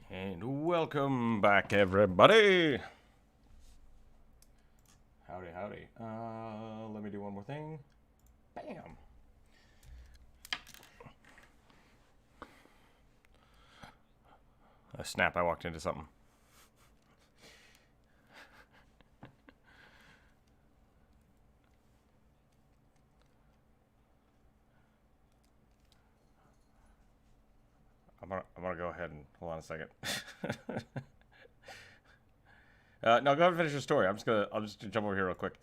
And welcome back, everybody. Howdy, howdy. Let me do one more thing. Bam. Snap, I walked into something. I'm gonna go ahead and hold on a second. No, go ahead and finish your story. I'll just jump over here real quick.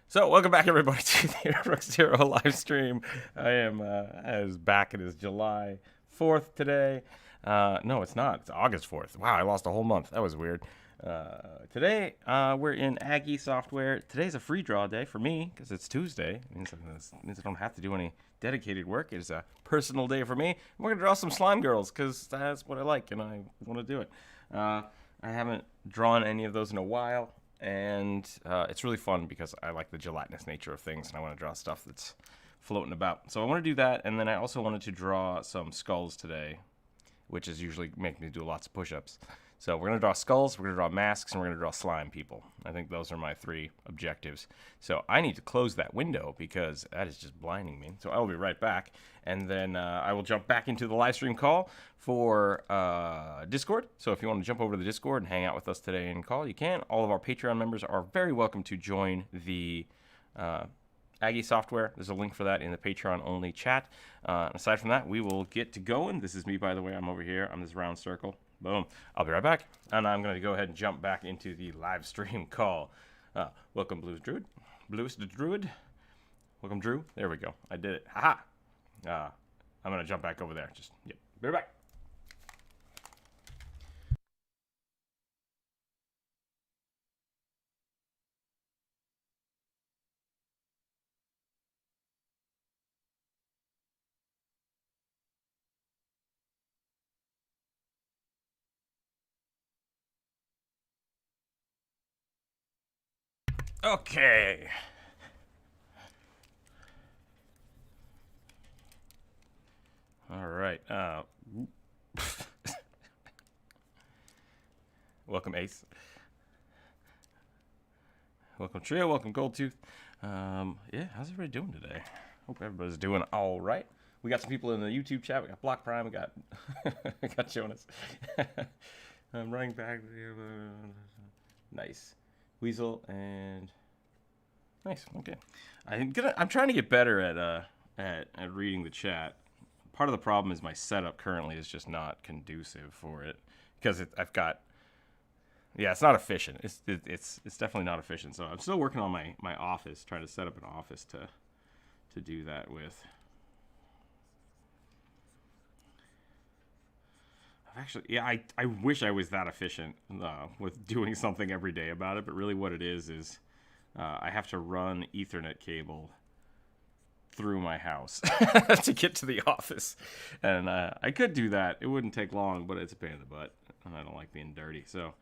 So, welcome back, everybody, to the Rookzer0 live stream. I am as back. It is July 4th today. No, it's not. It's August 4th. Wow, I lost a whole month. That was weird. Today, we're in Aggie software. Today's a free draw day for me because it's Tuesday. It means I don't have to do any dedicated work. It's a personal day for me. We're going to draw some slime girls because that's what I like and I want to do it. I haven't drawn any of those in a while, and it's really fun because I like the gelatinous nature of things, and I want to draw stuff that's floating about. So I want to do that, and then I also wanted to draw some skulls today, which is usually making me do lots of push-ups. So we're going to draw skulls, we're going to draw masks, and we're going to draw slime people. I think those are my three objectives. So I need to close that window because that is just blinding me. So I will be right back, and then I will jump back into the live stream call for Discord. So if you want to jump over to the Discord and hang out with us today in call, you can. All of our Patreon members are very welcome to join the Aggie software. There's a link for that in the Patreon-only chat. Aside from that, we will get to going. This is me, by the way. I'm over here. I'm this round circle. Boom. I'll be right back. And I'm going to go ahead and jump back into the live stream call. Welcome, Blues Druid. Blues the Druid. Welcome, Drew. There we go. I did it. Haha. I'm going to jump back over there. Yep. Be right back. Okay. All right. Welcome, Ace. Welcome, Trio. Welcome, Goldtooth. Yeah, how's everybody doing today? Hope everybody's doing all right. We got some people in the YouTube chat. We got Block Prime. We got we got Jonas. I'm running back. Nice. Weasel and nice. Okay. I'm trying to get better at reading the chat. Part of the problem is my setup currently is just not conducive for it because I've got. Yeah, it's not efficient. It's definitely not efficient. So I'm still working on my office, trying to set up an office to do that with. Actually, yeah, I wish I was that efficient with doing something every day about it, but really what it is I have to run Ethernet cable through my house to get to the office. And I could do that. It wouldn't take long, but it's a pain in the butt, and I don't like being dirty. So,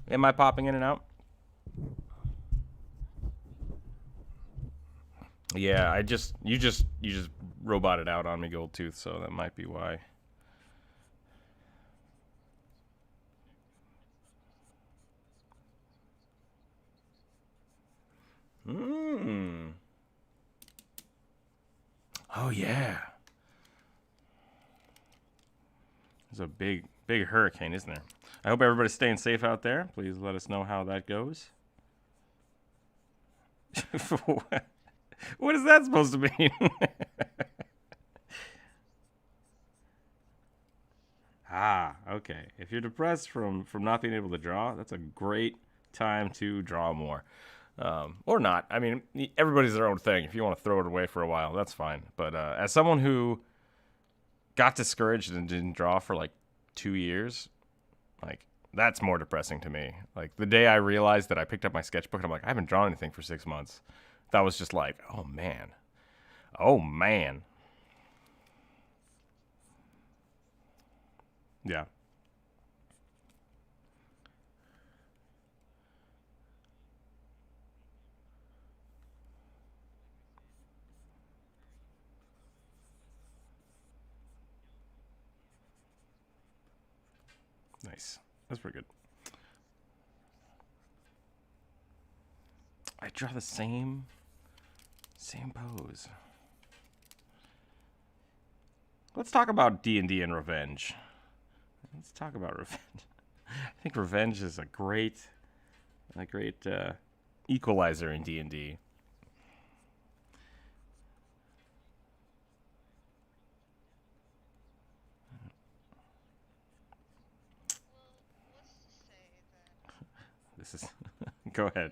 am I popping in and out? Yeah, you just roboted out on me, Goldtooth, so that might be why. Oh yeah. There's a big hurricane, isn't there? I hope everybody's staying safe out there. Please let us know how that goes. What is that supposed to mean? Okay. If you're depressed from not being able to draw, that's a great time to draw more. Or not. I mean, everybody's their own thing. If you want to throw it away for a while, that's fine. But as someone who got discouraged and didn't draw for like 2 years, like that's more depressing to me. Like the day I realized that I picked up my sketchbook and I'm like, I haven't drawn anything for 6 months. That was just like, oh man. Oh man. Yeah. That's pretty good. I draw the same pose. Let's talk about D&D and revenge. Let's talk about revenge. I think revenge is a great equalizer in D&D. This is go ahead.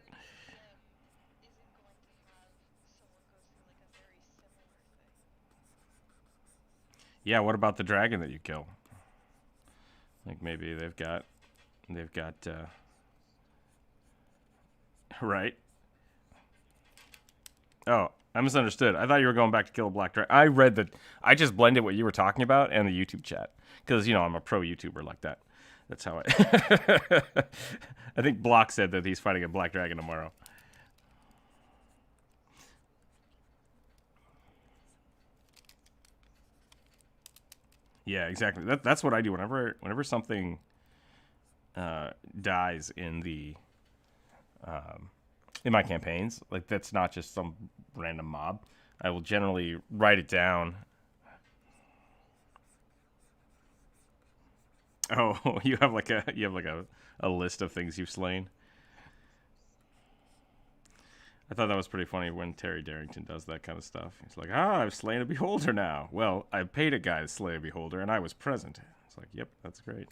Yeah, what about the dragon that you kill? Like maybe they've got right. Oh, I misunderstood. I thought you were going back to kill a black dragon. I just blended what you were talking about and the YouTube chat because I'm a pro YouTuber like that. That's how I. I think Block said that he's fighting a black dragon tomorrow. Yeah, exactly. That's what I do whenever something dies in the in my campaigns. Like that's not just some random mob. I will generally write it down. Oh, you have like a list of things you've slain. I thought that was pretty funny when Terry Darrington does that kind of stuff. He's like, I've slain a beholder now. Well, I paid a guy to slay a beholder, and I was present. It's like, yep, that's great.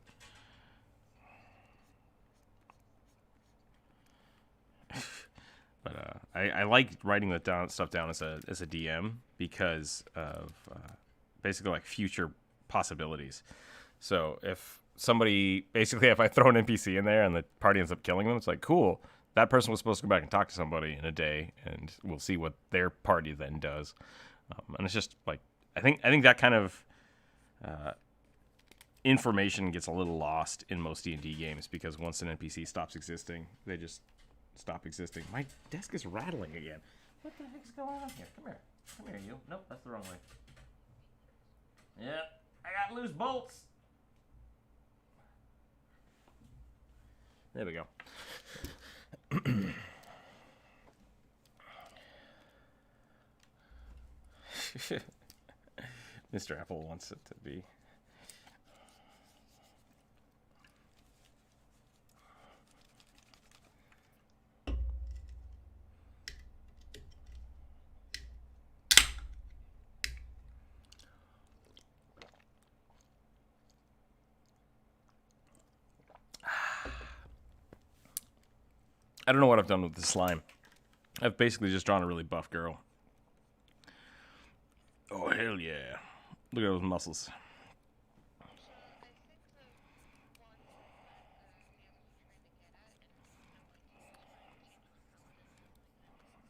But I like writing that stuff down as a DM because of basically like future possibilities. So if if I throw an NPC in there and the party ends up killing them, it's like, cool. That person was supposed to go back and talk to somebody in a day, and we'll see what their party then does. And it's just like I think that kind of information gets a little lost in most D&D games because once an NPC stops existing, they just stop existing. My desk is rattling again. What the heck's going on here? Come here, you. Nope, that's the wrong way. Yeah, I got loose bolts. There we go. Mr. Apple wants it to be. I don't know what I've done with the slime. I've basically just drawn a really buff girl. Oh, hell yeah. Look at those muscles.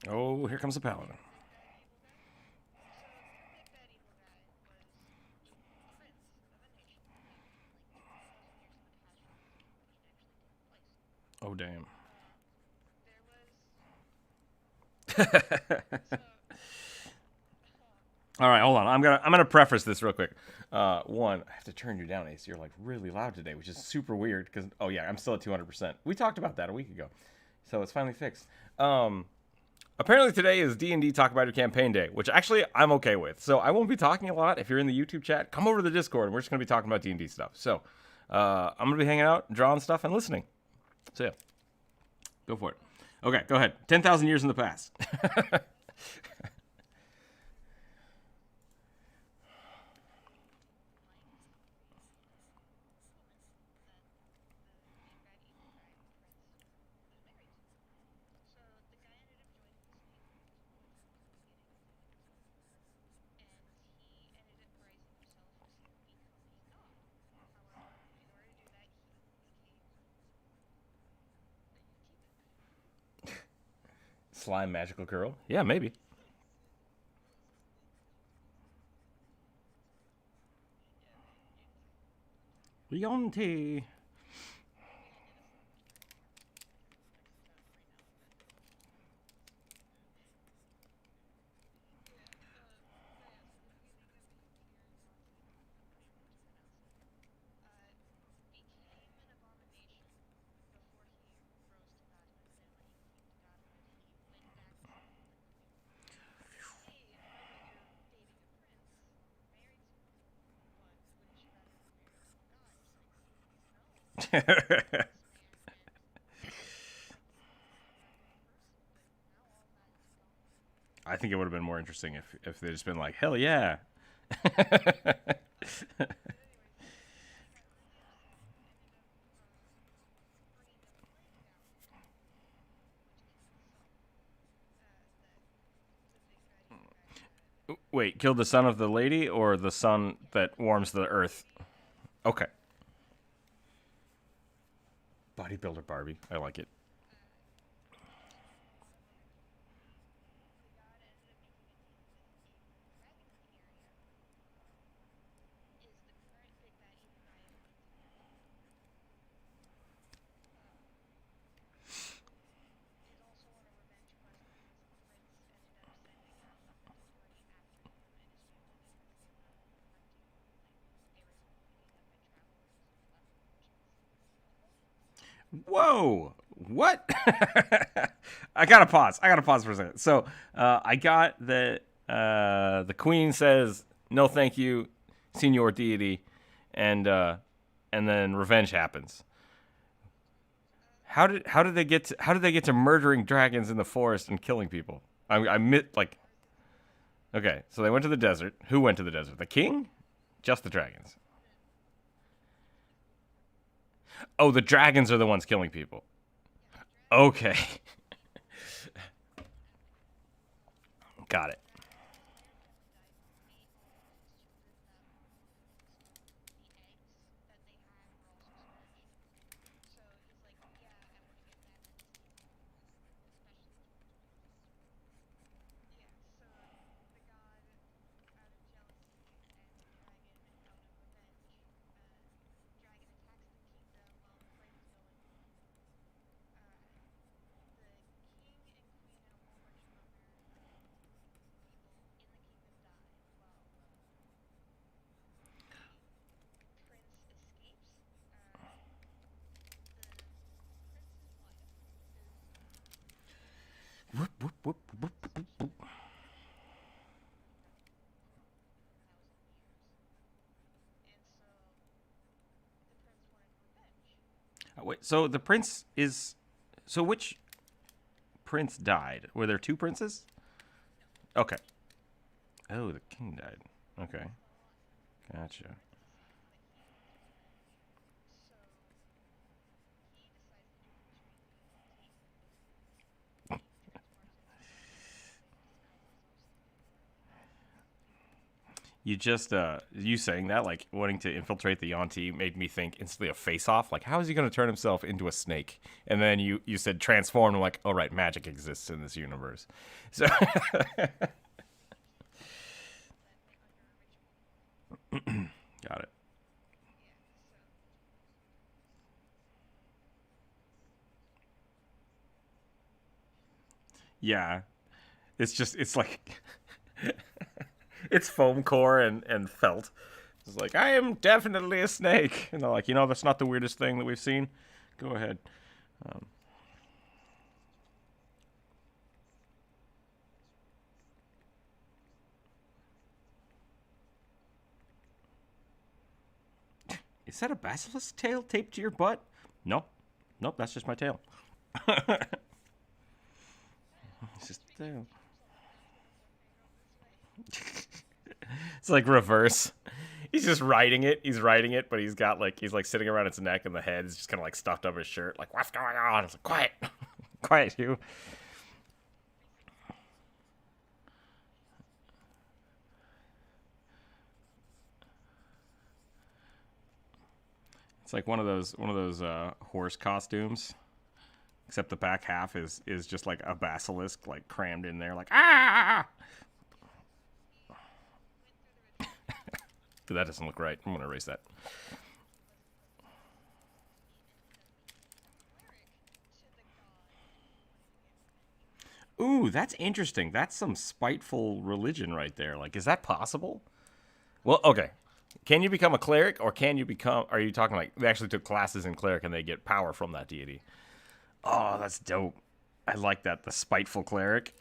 Oh, here comes the paladin. Oh, damn. All right, hold on. I'm gonna preface this real quick. One, I have to turn you down, Ace. You're like really loud today, which is super weird because I'm still at 200%. We talked about that a week ago, so it's finally fixed. Apparently today is D&D Talk About Your Campaign Day, which actually I'm okay with. So I won't be talking a lot. If you're in the YouTube chat, come over to the Discord, and we're just gonna be talking about D&D stuff. So I'm gonna be hanging out, drawing stuff, and listening. So yeah, go for it. Okay, go ahead. 10,000 years in the past. Slime magical girl? Yeah, maybe. Leonte. I think it would have been more interesting if they'd just been like, hell yeah. Wait, killed the son of the lady or the sun that warms the earth? Okay. Bodybuilder Barbie. I like it. Whoa! What? I gotta pause. I gotta pause for a second. So I got that the queen says no, thank you, Senior Deity, and then revenge happens. How did they get to murdering dragons in the forest and killing people? I admit, like, okay, so they went to the desert. Who went to the desert? The king? Just the dragons. Oh, the dragons are the ones killing people. Okay. Got it. Whoop, whoop, whoop, whoop, whoop, whoop. Oh, wait, so the prince is. So which prince died? Were there two princes? Okay. Oh, the king died. Okay. Gotcha. You just you saying that, like wanting to infiltrate the Yonti, made me think instantly of Face Off. Like, how is he going to turn himself into a snake? And then you said transform. I'm like, oh right, magic exists in this universe. So got it. Yeah, it's like it's foam core and felt. It's like, I am definitely a snake, and they're like, that's not the weirdest thing that we've seen. Go ahead. Um, Is that a basilisk tail taped to your butt? No. Nope, that's just my tail. It's just a tail. It's like reverse. He's just riding it. He's riding it, but he's like sitting around its neck, and the head is just kind of like stuffed up his shirt. Like, what's going on? It's like, quiet, quiet, you. It's like one of those horse costumes, except the back half is just like a basilisk like crammed in there, like ah. But that doesn't look right. I'm gonna erase that. Ooh, that's interesting. That's some spiteful religion right there. Like, is that possible? Well, okay. Can you become a cleric, or can you become? Are you talking like they actually took classes in cleric and they get power from that deity? Oh, that's dope. I like that. The spiteful cleric.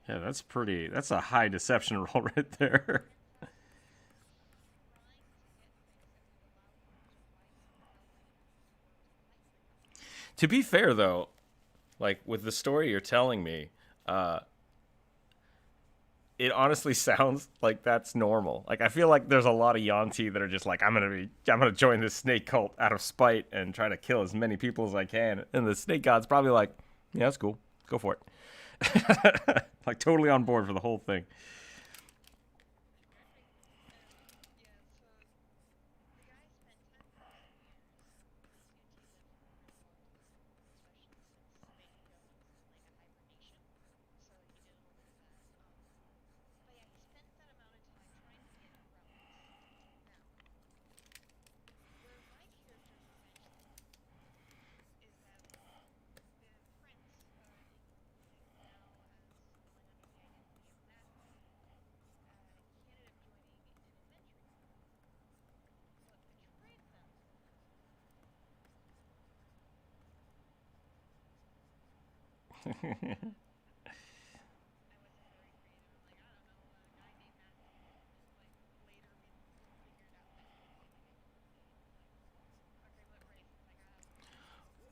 Yeah, that's pretty. That's a high deception roll right there. To be fair, though, like with the story you're telling me, uh, it honestly sounds like that's normal. Like I feel like there's a lot of Yanti that are just like, I'm gonna join this snake cult out of spite and try to kill as many people as I can. And the snake god's probably like, yeah, that's cool, go for it. Like totally on board for the whole thing.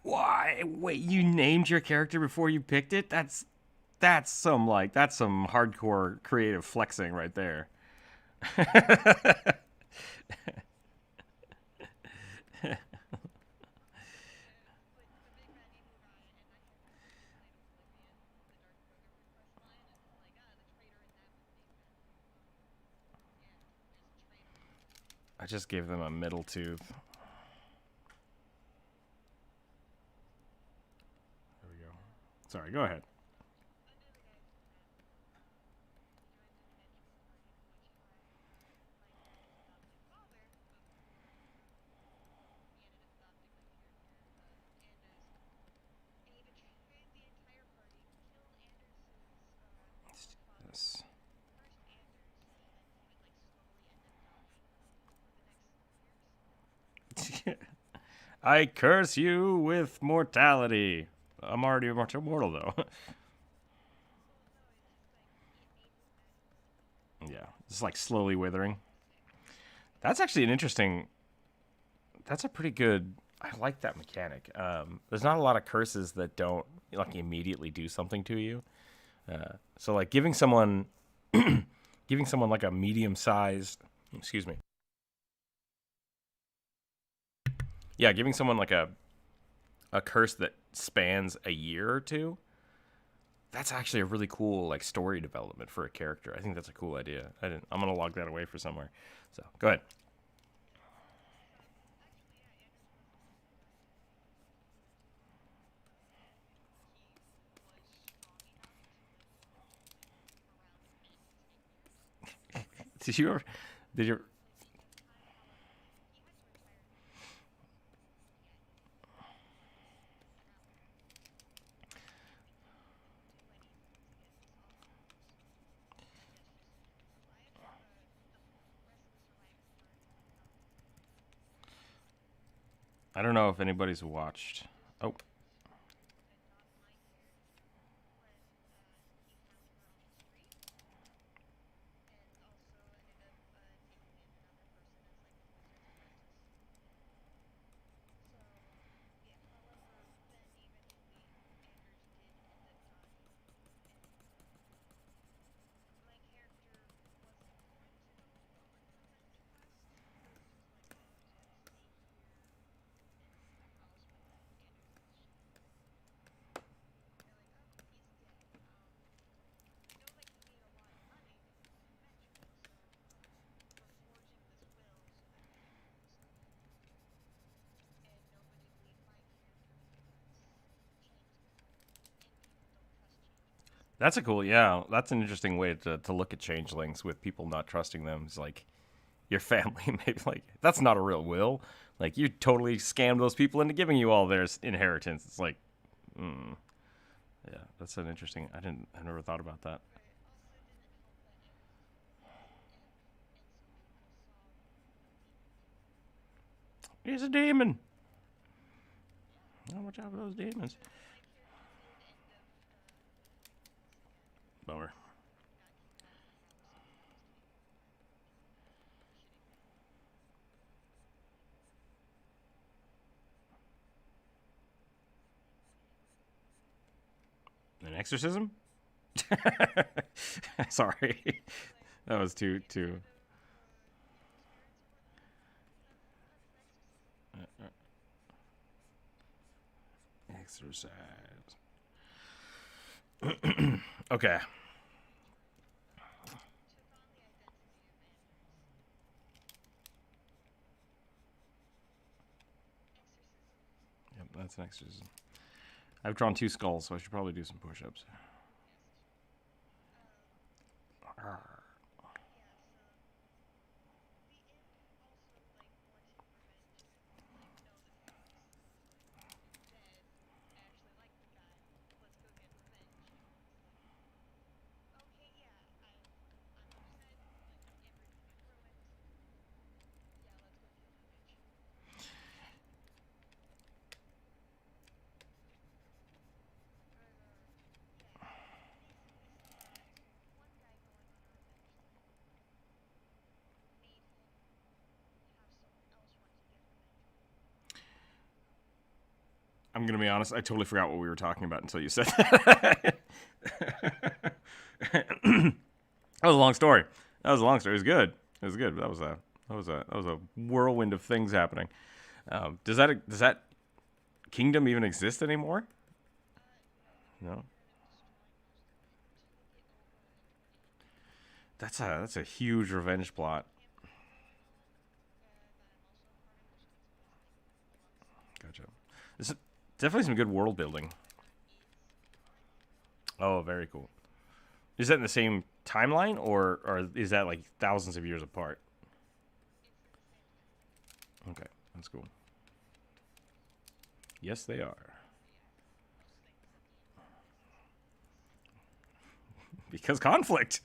Why? Wait, you named your character before you picked it? That's some hardcore creative flexing right there. I just gave them a middle tooth. There we go. Sorry, go ahead. Let's do this. I curse you with mortality. I'm already mortal, though. Yeah, it's like slowly withering. That's actually an interesting. That's a pretty good. I like that mechanic. There's not a lot of curses that don't like immediately do something to you. So like giving someone, giving someone like a medium-sized. Excuse me. Yeah, giving someone like a curse that spans a year or two. That's actually a really cool like story development for a character. I think that's a cool idea. I'm gonna log that away for somewhere. So go ahead. Did you ever? Did you? I don't know if anybody's watched. Oh, that's a cool. Yeah, that's an interesting way to look at changelings with people not trusting them. It's like your family, maybe like that's not a real will. Like you totally scammed those people into giving you all their inheritance. It's like, mm, yeah, that's an interesting. I never thought about that. He's a demon. Oh, watch out for those demons. Bummer. An exorcism? Sorry. That was too. Exercise. Okay. Yep, that's an exorcism. I've drawn 2 skulls, so I should probably do some push-ups. I'm going to be honest, I totally forgot what we were talking about until you said that. That was a long story. It was good. It was good. But that was a whirlwind of things happening. Does that kingdom even exist anymore? No. That's a huge revenge plot. Gotcha. This is definitely some good world building. Oh, very cool. Is that in the same timeline, or is that like thousands of years apart? Okay, that's cool. Yes, they are. Because conflict.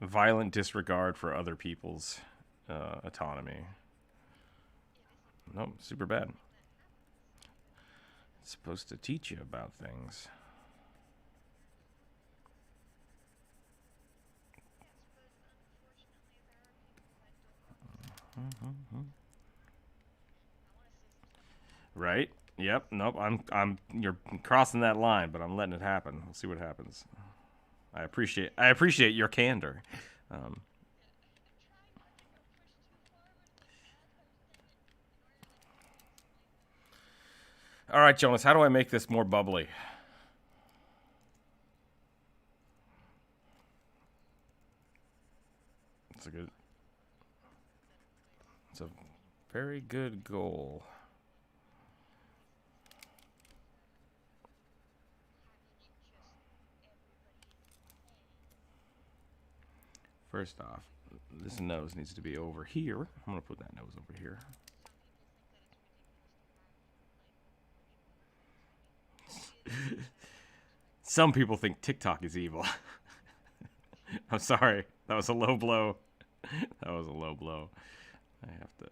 Violent disregard for other people's autonomy. Nope, super bad. It's supposed to teach you about things. Right? Yep. Nope. You're crossing that line, but I'm letting it happen. We'll see what happens. I appreciate your candor. All right, Jonas. How do I make this more bubbly? It's a very good goal. First off, this nose needs to be over here. I'm going to put that nose over here. Some people think TikTok is evil. I'm sorry. That was a low blow. That was a low blow. I have to...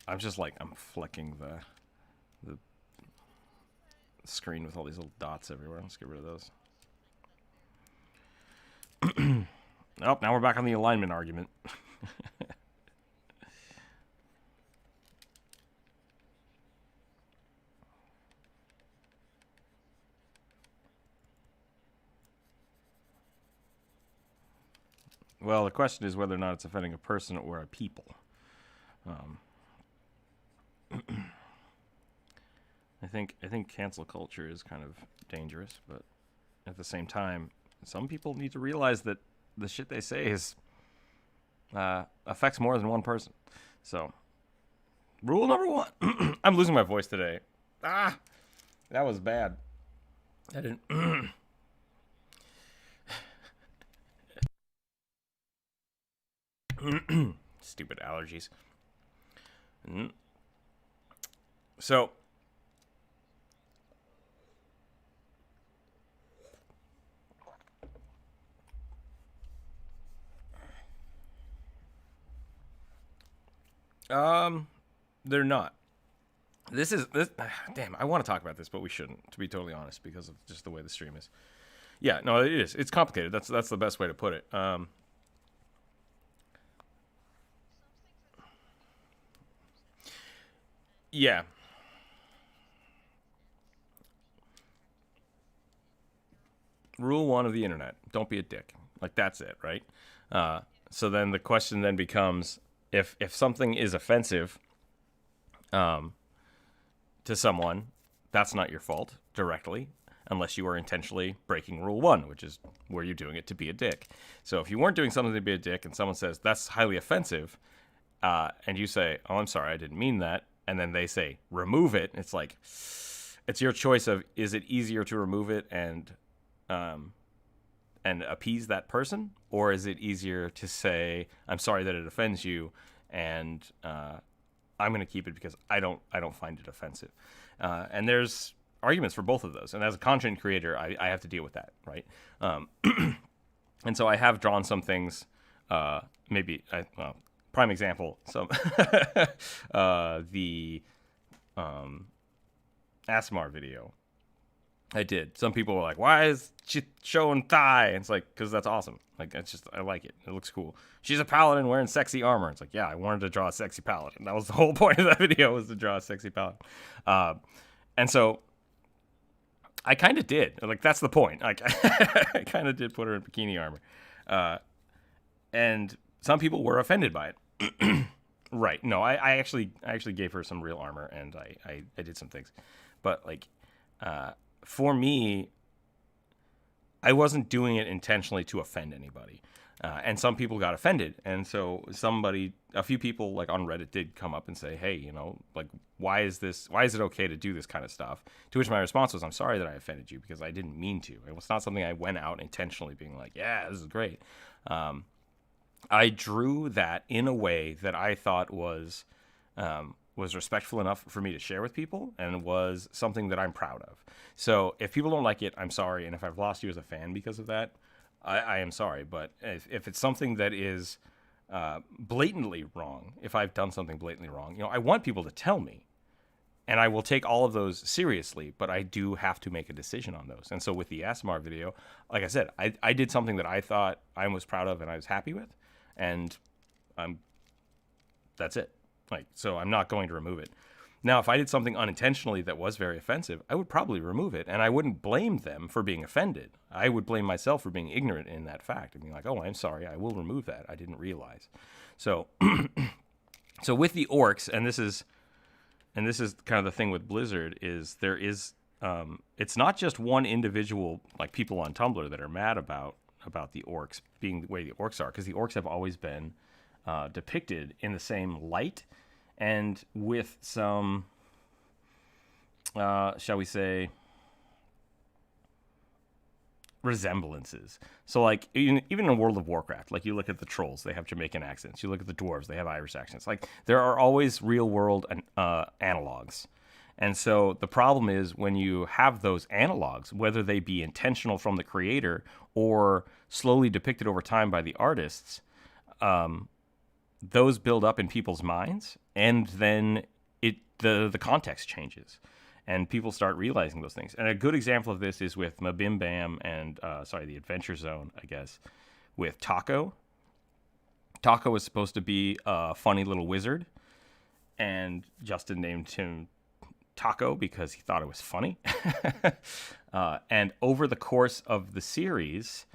I'm just like, I'm flecking the screen with all these little dots everywhere. Let's get rid of those. Oh, now we're back on the alignment argument. Well, the question is whether or not it's offending a person or a people. I think cancel culture is kind of dangerous, but at the same time, some people need to realize that the shit they say is affects more than one person. So, rule number 1. I'm losing my voice today. Ah, that was bad. I didn't. Stupid allergies. So, they're not. this. Damn, I want to talk about this, but we shouldn't, to be totally honest, because of just the way the stream is. Yeah, no, it is. It's complicated. That's the best way to put it. Yeah. Rule one of the internet: don't be a dick. Like, that's it, right? So then the question then becomes, if something is offensive, to someone, that's not your fault directly, unless you are intentionally breaking rule one, which is where you're doing it to be a dick. So if you weren't doing something to be a dick, and someone says that's highly offensive, and you say, "Oh, I'm sorry, I didn't mean that," and then they say, "Remove it," it's like, it's your choice of, is it easier to remove it and appease that person, or is it easier to say, "I'm sorry that it offends you, and I'm going to keep it because I don't find it offensive." And there's arguments for both of those, and as a content creator, I have to deal with that, right? And so I have drawn some things. Prime example, some the ASMR video I did. Some people were like, "Why is she showing thigh?" And it's like, because that's awesome. Like, it's just, I like it. It looks cool. She's a paladin wearing sexy armor. It's like, yeah, I wanted to draw a sexy paladin. That was the whole point of that video, was to draw a sexy paladin. And so I kind of did. Like, that's the point. Like, I kind of did put her in bikini armor. And some people were offended by it. Right. No, I actually gave her some real armor, and I did some things. But, like, for me, I wasn't doing it intentionally to offend anybody. And some people got offended. And so a few people, like, on Reddit did come up and say, "Hey, you know, like, why is it okay to do this kind of stuff?" To which my response was, "I'm sorry that I offended you, because I didn't mean to. It was not something I went out intentionally being like, yeah, this is great." I drew that in a way that I thought was respectful enough for me to share with people, and was something that I'm proud of. So if people don't like it, I'm sorry. And if I've lost you as a fan because of that, I am sorry. But if it's something that is blatantly wrong, if I've done something blatantly wrong, you know, I want people to tell me, and I will take all of those seriously, but I do have to make a decision on those. And so with the ASMR video, like I said, I did something that I thought I was proud of and I was happy with, and that's it. Like, so I'm not going to remove it. Now, if I did something unintentionally that was very offensive, I would probably remove it, and I wouldn't blame them for being offended. I would blame myself for being ignorant in that fact and being like, "Oh, I'm sorry, I will remove that. I didn't realize." So, so with the orcs, and this is kind of the thing with Blizzard, is there is, it's not just one individual, like people on Tumblr, that are mad about the orcs being the way the orcs are, because the orcs have always been depicted in the same light, and with some, shall we say, resemblances. So, like, even in World of Warcraft, like, you look at the trolls, they have Jamaican accents. You look at the dwarves, they have Irish accents. Like, there are always real world analogs. And so the problem is, when you have those analogs, whether they be intentional from the creator or slowly depicted over time by the artists, those build up in people's minds, and then the context changes, and people start realizing those things. And a good example of this is with Mabim Bam and the Adventure Zone, I guess, with Taco. Taco was supposed to be a funny little wizard, and Justin named him Taco because he thought it was funny. And over the course of the series,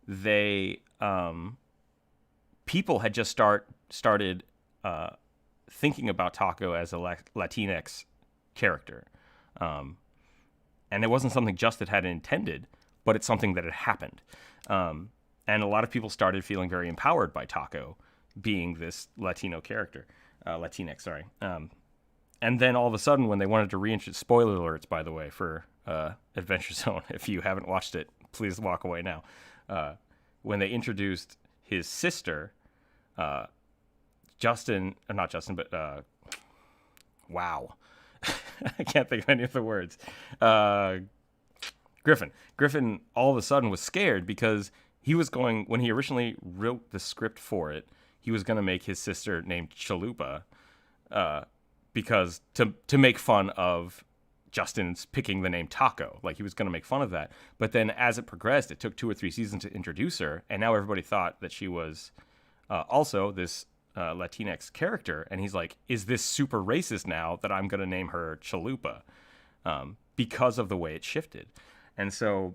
they people had just started thinking about Taco as a Latinx character. And it wasn't something Justin had intended, but it's something that had happened. And a lot of people started feeling very empowered by Taco being this Latino character. Latinx, sorry. And then all of a sudden, when they wanted to reintroduce, spoiler alerts, by the way, for Adventure Zone, if you haven't watched it, please walk away now. When they introduced his sister, wow. I can't think of any of the words. Griffin all of a sudden was scared, because he was going, when he originally wrote the script for it, he was going to make his sister named Chalupa, because to make fun of Justin's picking the name Taco. Like, he was going to make fun of that. But then as it progressed, it took 2 or 3 seasons to introduce her, and now everybody thought that she was also this Latinx character. And he's like, is this super racist now that I'm going to name her Chalupa? Because of the way it shifted. And so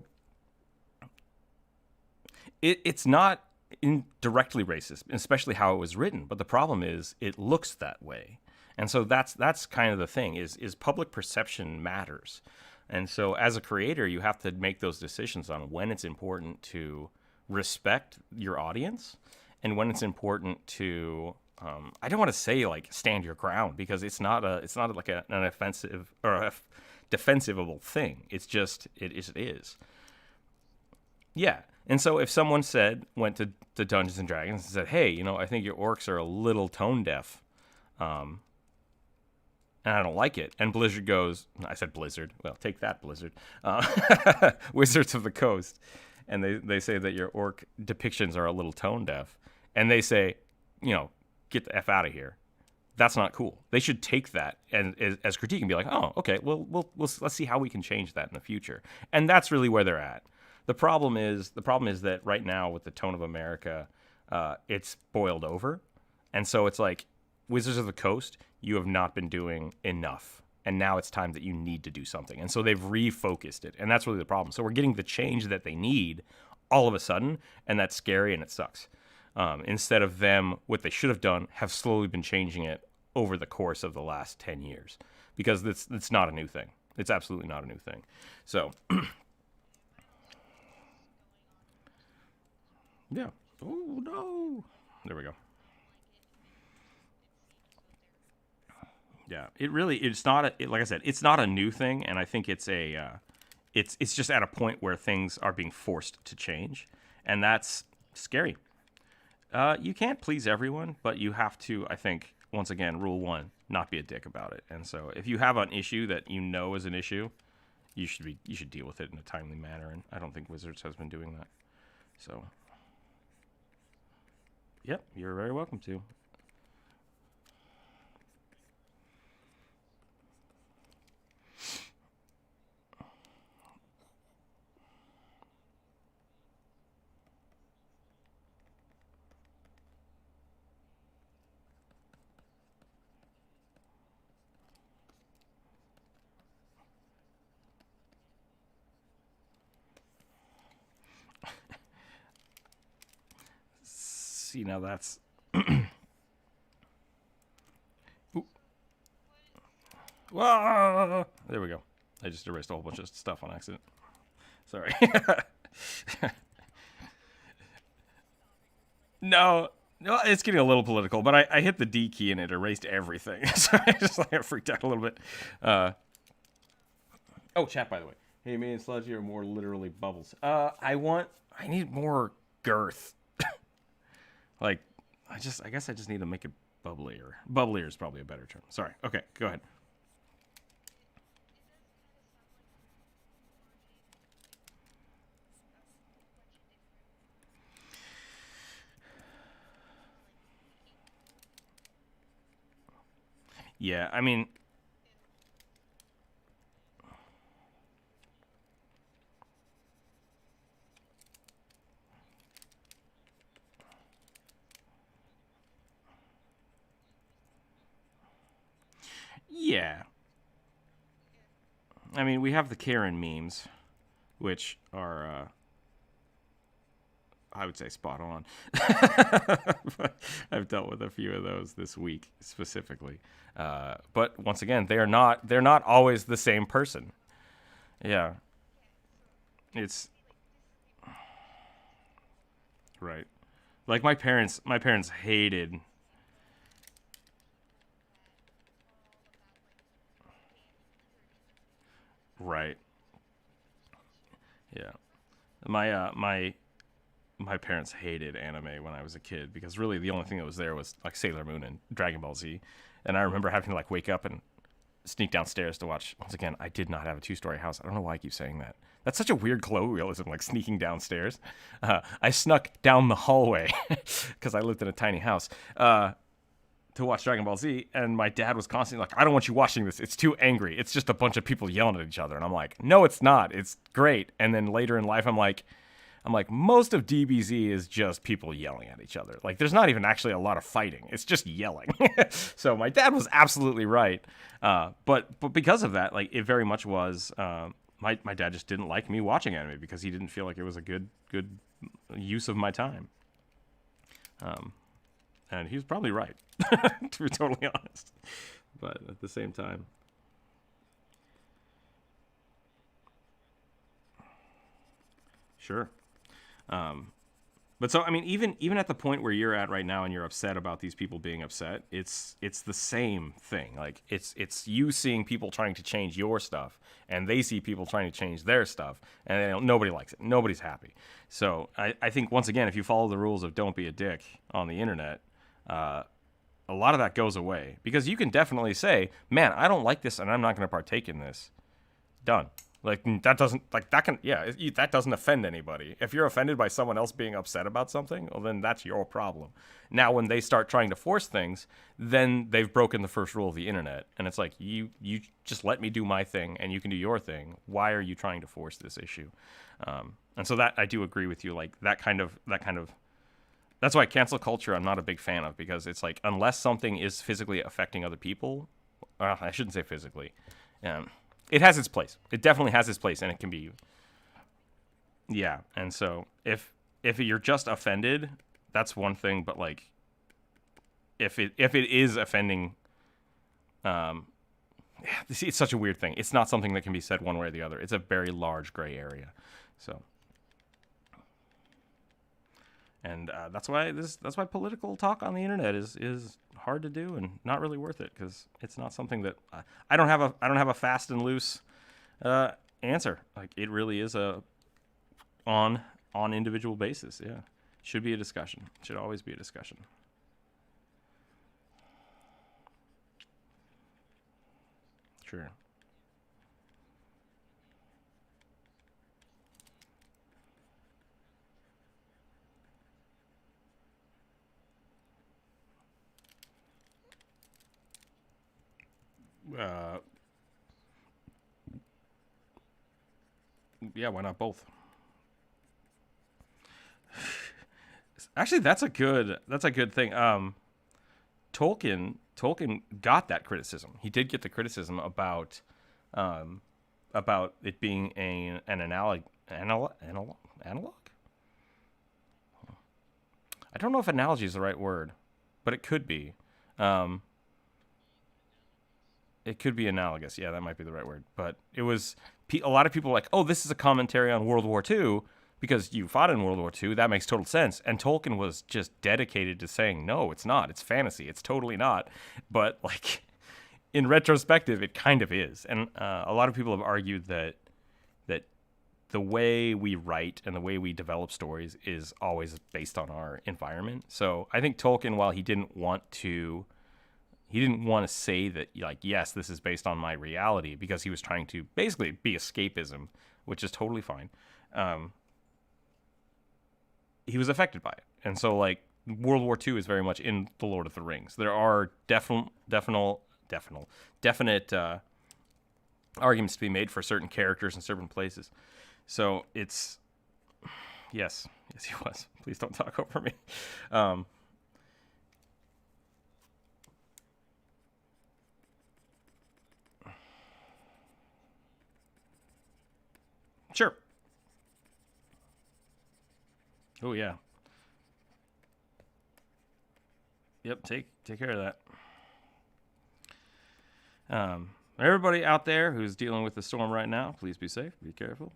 it's not indirectly racist, especially how it was written. But the problem is it looks that way. And so that's kind of the thing is public perception matters. And so as a creator, you have to make those decisions on when it's important to respect your audience and when it's important to, I don't want to say like stand your ground, because it's not like an offensive or a defensivable thing. It's just, it is. Yeah. And so if someone went to Dungeons and Dragons and said, hey, I think your orcs are a little tone deaf, and I don't like it. And Blizzard goes, I said Blizzard. Well, take that, Blizzard. Wizards of the Coast. And they say that your orc depictions are a little tone deaf. And they say, get the F out of here. That's not cool. They should take that and as critique and be like, oh, okay, well, let's see how we can change that in the future. And that's really where they're at. The problem is that right now with the tone of America, it's boiled over. And so it's like, Wizards of the Coast, you have not been doing enough. And now it's time that you need to do something. And so they've refocused it. And that's really the problem. So we're getting the change that they need all of a sudden. And that's scary and it sucks. Instead of them, what they should have done, have slowly been changing it over the course of the last 10 years. Because it's not a new thing. It's absolutely not a new thing. So, yeah. Oh, no. There we go. Yeah, it's not like I said, it's not a new thing, and I think it's it's just at a point where things are being forced to change, and that's scary. You can't please everyone, but you have to, I think, once again, rule 1, not be a dick about it. And so if you have an issue that is an issue, you should deal with it in a timely manner, and I don't think Wizards has been doing that. So, yep, you're very welcome to. See, now that's Whoa! There we go. I just erased a whole bunch of stuff on accident. Sorry. No, it's getting a little political, but I hit the D key and it erased everything. So I just freaked out a little bit. Oh, chat, by the way. Hey, me and Sludgy are more literally bubbles. I need more girth. Like, I guess I just need to make it bubblier. Bubblier is probably a better term. Sorry. Okay, go ahead. Yeah, I mean, yeah. I mean, we have the Karen memes, which are, I would say, spot on. But I've dealt with a few of those this week specifically. But once again, they're not always the same person. Yeah. It's right. Like my parents hated. Right. Yeah. My parents hated anime when I was a kid because really the only thing that was there was like Sailor Moon and Dragon Ball Z. And I remember having to wake up and sneak downstairs to watch. Once again, I did not have a 2-story house. I don't know why I keep saying that. That's such a weird colloquialism, like sneaking downstairs. I snuck down the hallway because I lived in a tiny house watch Dragon Ball Z, and my dad was constantly like, I don't want you watching this. It's too angry. It's just a bunch of people yelling at each other. And I'm like, no, it's not. It's great. And then later in life, I'm like, most of DBZ is just people yelling at each other. Like, there's not even actually a lot of fighting. It's just yelling. So my dad was absolutely right. But because of that, like, it very much was, my dad just didn't like me watching anime because he didn't feel like it was a good use of my time. And he was probably right, to be totally honest. But at the same time. Sure. But so, I mean, even at the point where you're at right now and you're upset about these people being upset, it's the same thing. Like, it's you seeing people trying to change your stuff, and they see people trying to change their stuff, and nobody likes it. Nobody's happy. So I think, once again, if you follow the rules of don't be a dick on the internet, a lot of that goes away. Because you can definitely say, man, I don't like this, and I'm not going to partake in this. Done. Like, that doesn't offend anybody. If you're offended by someone else being upset about something, well, then that's your problem. Now, when they start trying to force things, then they've broken the first rule of the internet. And it's like, you just let me do my thing, and you can do your thing. Why are you trying to force this issue? And so that, I do agree with you. Like, that kind of, that's why cancel culture I'm not a big fan of, because it's like, unless something is physically affecting other people, I shouldn't say physically, it has its place. It definitely has its place, and it can be. Yeah, and so if you're just offended, that's one thing. But like, if it is offending, see, it's such a weird thing. It's not something that can be said one way or the other. It's a very large gray area. So, and that's why political talk on the internet is hard to do and not really worth it, because it's not something that I don't have a fast and loose answer. Like, it really is on individual basis. Yeah, should be a discussion. Should always be a discussion. Sure. Yeah, why not both? Actually, that's a good thing. Tolkien got that criticism. He did get the criticism about it being an analog. I don't know if analogy is the right word, but it could be. It could be analogous. Yeah, that might be the right word. But it was a lot of people were like, oh, this is a commentary on World War II because you fought in World War II. That makes total sense. And Tolkien was just dedicated to saying, no, it's not. It's fantasy. It's totally not. But like, in retrospective, it kind of is. And a lot of people have argued that the way we write and the way we develop stories is always based on our environment. So I think Tolkien, while he didn't want to say that, like, yes, this is based on my reality, because he was trying to basically be escapism, which is totally fine. He was affected by it. And so, like, World War II is very much in The Lord of the Rings. There are definite arguments to be made for certain characters in certain places. So it's, yes, he was. Please don't talk over me. Sure. Oh yeah. Yep. Take care of that. Everybody out there who's dealing with the storm right now, please be safe. Be careful.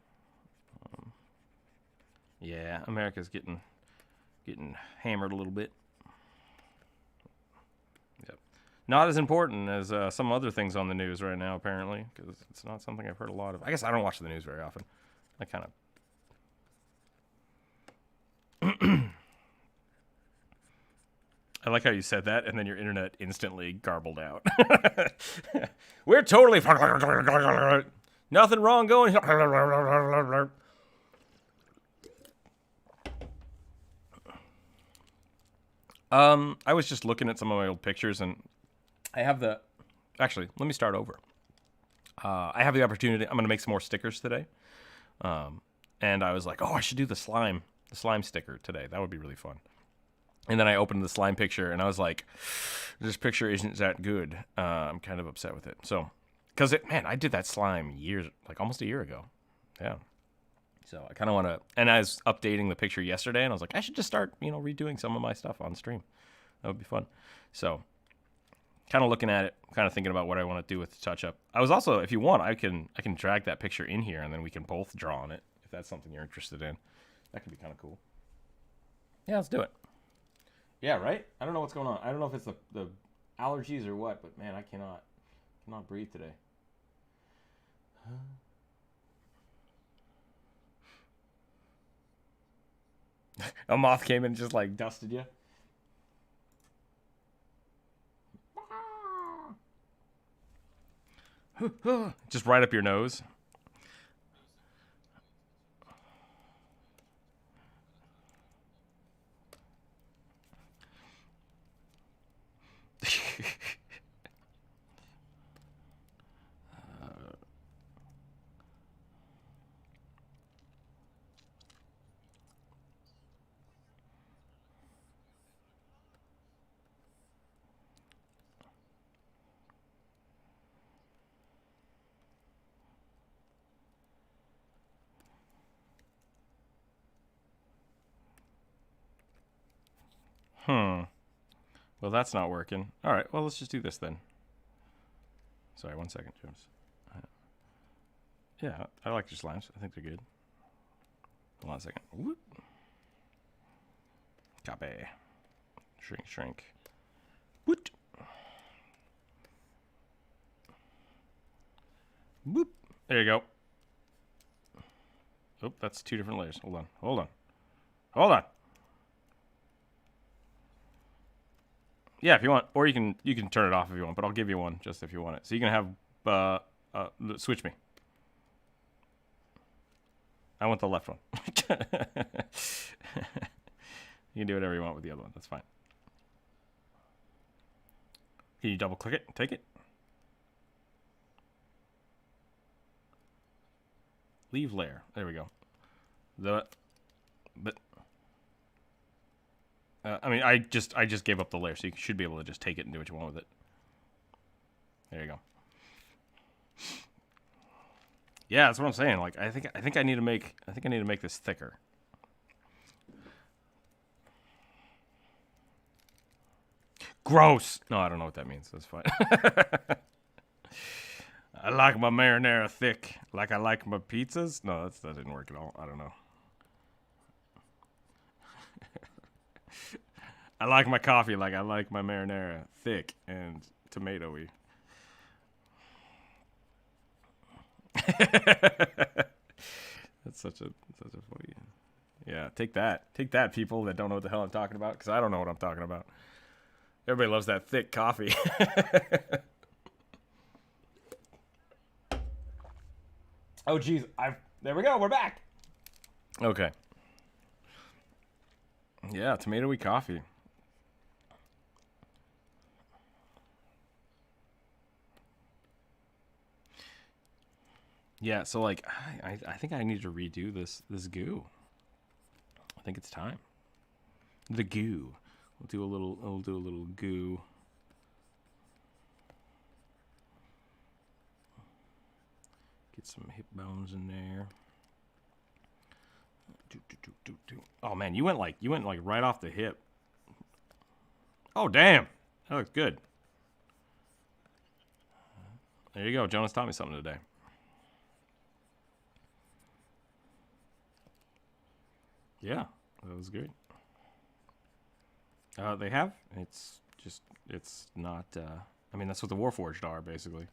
Yeah, America's getting hammered a little bit. Yep. Not as important as some other things on the news right now, apparently, because it's not something I've heard a lot of. I guess I don't watch the news very often. I kind of. I like how you said that, and then your internet instantly garbled out. We're totally nothing wrong going. I was just looking at some of my old pictures, and I have the... Actually, let me start over. I have the opportunity... I'm going to make some more stickers today. And I was like, oh, I should do the slime sticker today. That would be really fun. And then I opened the slime picture, and I was like, this picture isn't that good. I'm kind of upset with it. So, because I did that slime almost a year ago. Yeah. So I kind of want to, and I was updating the picture yesterday, and I was like, I should just start, redoing some of my stuff on stream. That would be fun. So, kind of looking at it, kind of thinking about what I want to do with the touch-up. I was also, if you want, I can drag that picture in here, and then we can both draw on it, if that's something you're interested in. That could be kind of cool. Yeah, let's do it. Yeah, right? I don't know what's going on. I don't know if it's the allergies or what, but man, I cannot breathe today. A moth came and just like dusted you. Just right up your nose. Well, that's not working. All right, well, let's just do this then. Sorry, 1 second, James. Yeah, I like your slimes. I think they're good. Hold on a second. Whoop. Copy. Shrink. Whoop. Whoop. There you go. Oh, that's 2 different layers. Hold on. Yeah, if you want, or you can turn it off if you want, but I'll give you one just if you want it. So you can have switch me. I want the left one. You can do whatever you want with the other one. That's fine. Can you double click it and take it? Leave layer. There we go. I just gave up the layer, so you should be able to just take it and do what you want with it. There you go. Yeah, that's what I'm saying. Like, I think I need to make this thicker. Gross. No, I don't know what that means. That's fine. I like my marinara thick, like I like my pizzas. No, that didn't work at all. I don't know. I like my coffee like I like my marinara thick and tomatoey. That's such a funny. Yeah, take that, people that don't know what the hell I'm talking about, because I don't know what I'm talking about. Everybody loves that thick coffee. Oh, geez. There we go. We're back. Okay. Yeah, tomatoey coffee. Yeah, so like I think I need to redo this goo. I think it's time. The goo. We'll do a little goo. Get some hip bones in there. Oh man, you went like right off the hip. Oh damn, that looks good. There you go. Jonas taught me something today. Yeah, that was good. They have. It's not. I mean, that's what the Warforged are, basically.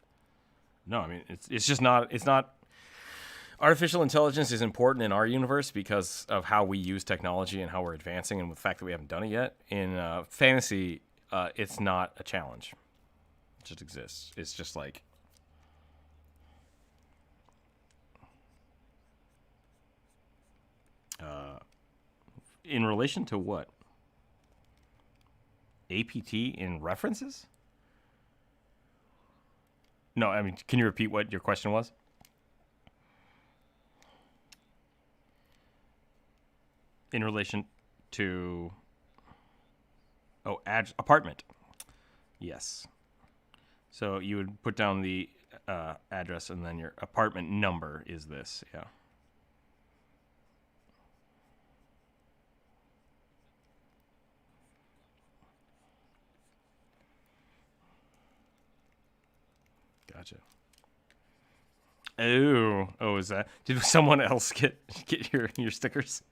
No, I mean, it's just not. It's not. Artificial intelligence is important in our universe because of how we use technology and how we're advancing, and the fact that we haven't done it yet. In fantasy, it's not a challenge. It just exists. It's just like. In relation to what? APT in references? No, I mean, can you repeat what your question was? In relation to... Oh, apartment. Yes. So you would put down the address, and then your apartment number is this, yeah. Gotcha. Oh, is that? Did someone else get your stickers?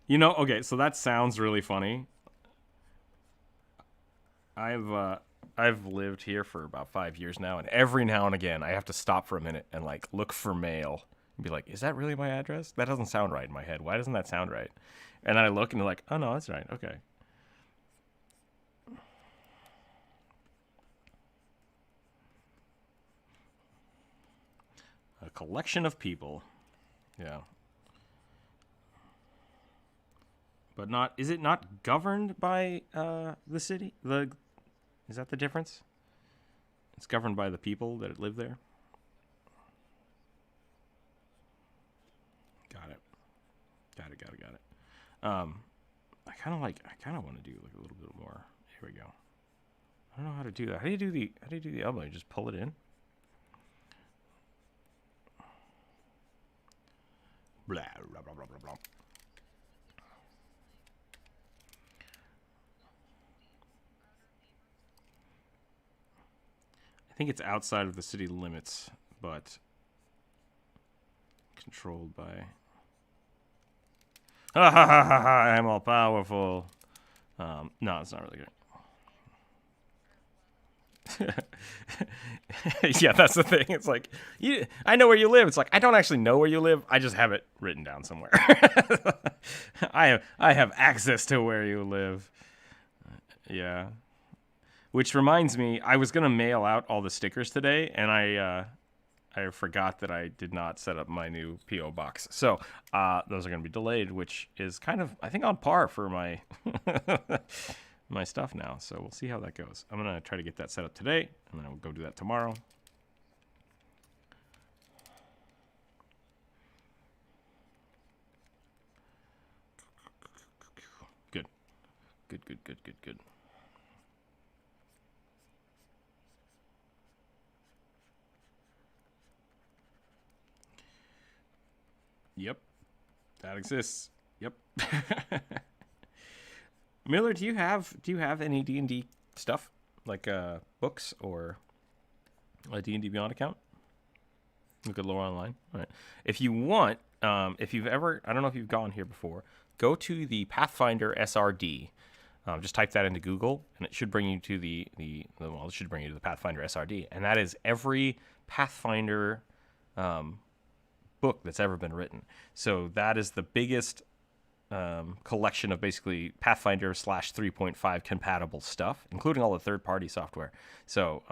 You know, okay, so that sounds really funny. I've lived here for about 5 years now, and every now and again I have to stop for a minute and like look for mail and be like, is that really my address? That doesn't sound right in my head. Why doesn't that sound right? And then I look and they're like, oh no, that's right. Okay. A collection of people. Yeah. But not, is it not governed by the city? Is that the difference? It's governed by the people that live there. Got it. I kind of want to do like a little bit more. Here we go. I don't know how to do that. How do you do the elbow? You just pull it in. Blah, blah, blah, blah, blah, blah. I think it's outside of the city limits, but controlled by... Ha ha ha ha ha, I'm all powerful. No, it's not really good. Yeah, that's the thing. It's like, I know where you live. It's like, I don't actually know where you live. I just have it written down somewhere. I have access to where you live. Yeah. Which reminds me, I was going to mail out all the stickers today, and I forgot that I did not set up my new P.O. box. So those are going to be delayed, which is kind of, I think, on par for my my stuff now. So we'll see how that goes. I'm going to try to get that set up today, and then I'll go do that tomorrow. Good. Good. Yep, that exists. Yep. Miller, do you have any D&D stuff, like books or a D&D Beyond account? Look at Lore Online. All right. If you want, if you've ever, I don't know if you've gone here before, go to the Pathfinder SRD. Just type that into Google, and it should bring you to it should bring you to the Pathfinder SRD, and that is every Pathfinder book that's ever been written. So that is the biggest collection of basically Pathfinder / 3.5 compatible stuff, including all the third-party software. So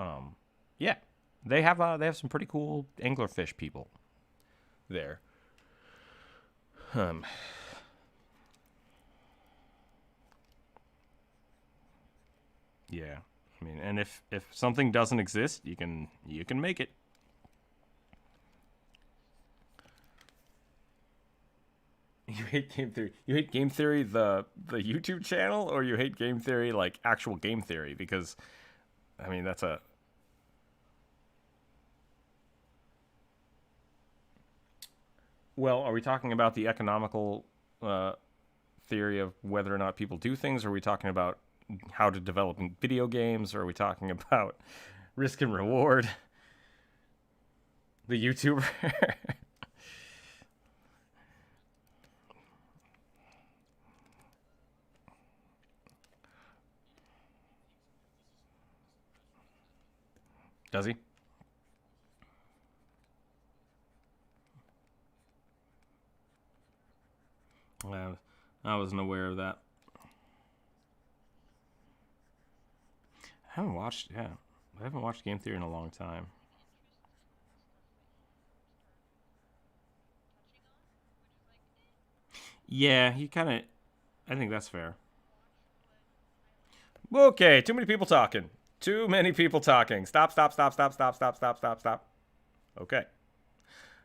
yeah, they have some pretty cool anglerfish people there. Yeah, I mean, and if something doesn't exist, you can make it. You hate game theory. You hate game theory, the YouTube channel, or you hate game theory like actual game theory? Because, I mean, that's a... Well, are we talking about the economical theory of whether or not people do things? Or are we talking about how to develop video games? Or are we talking about risk and reward? The YouTuber? Does he? I wasn't aware of that. I haven't watched game theory in a long time. Yeah, he kind of. I think that's fair. Okay, too many people talking. Too many people talking. Stop, stop, stop, stop, stop, stop, stop, stop, stop. Okay.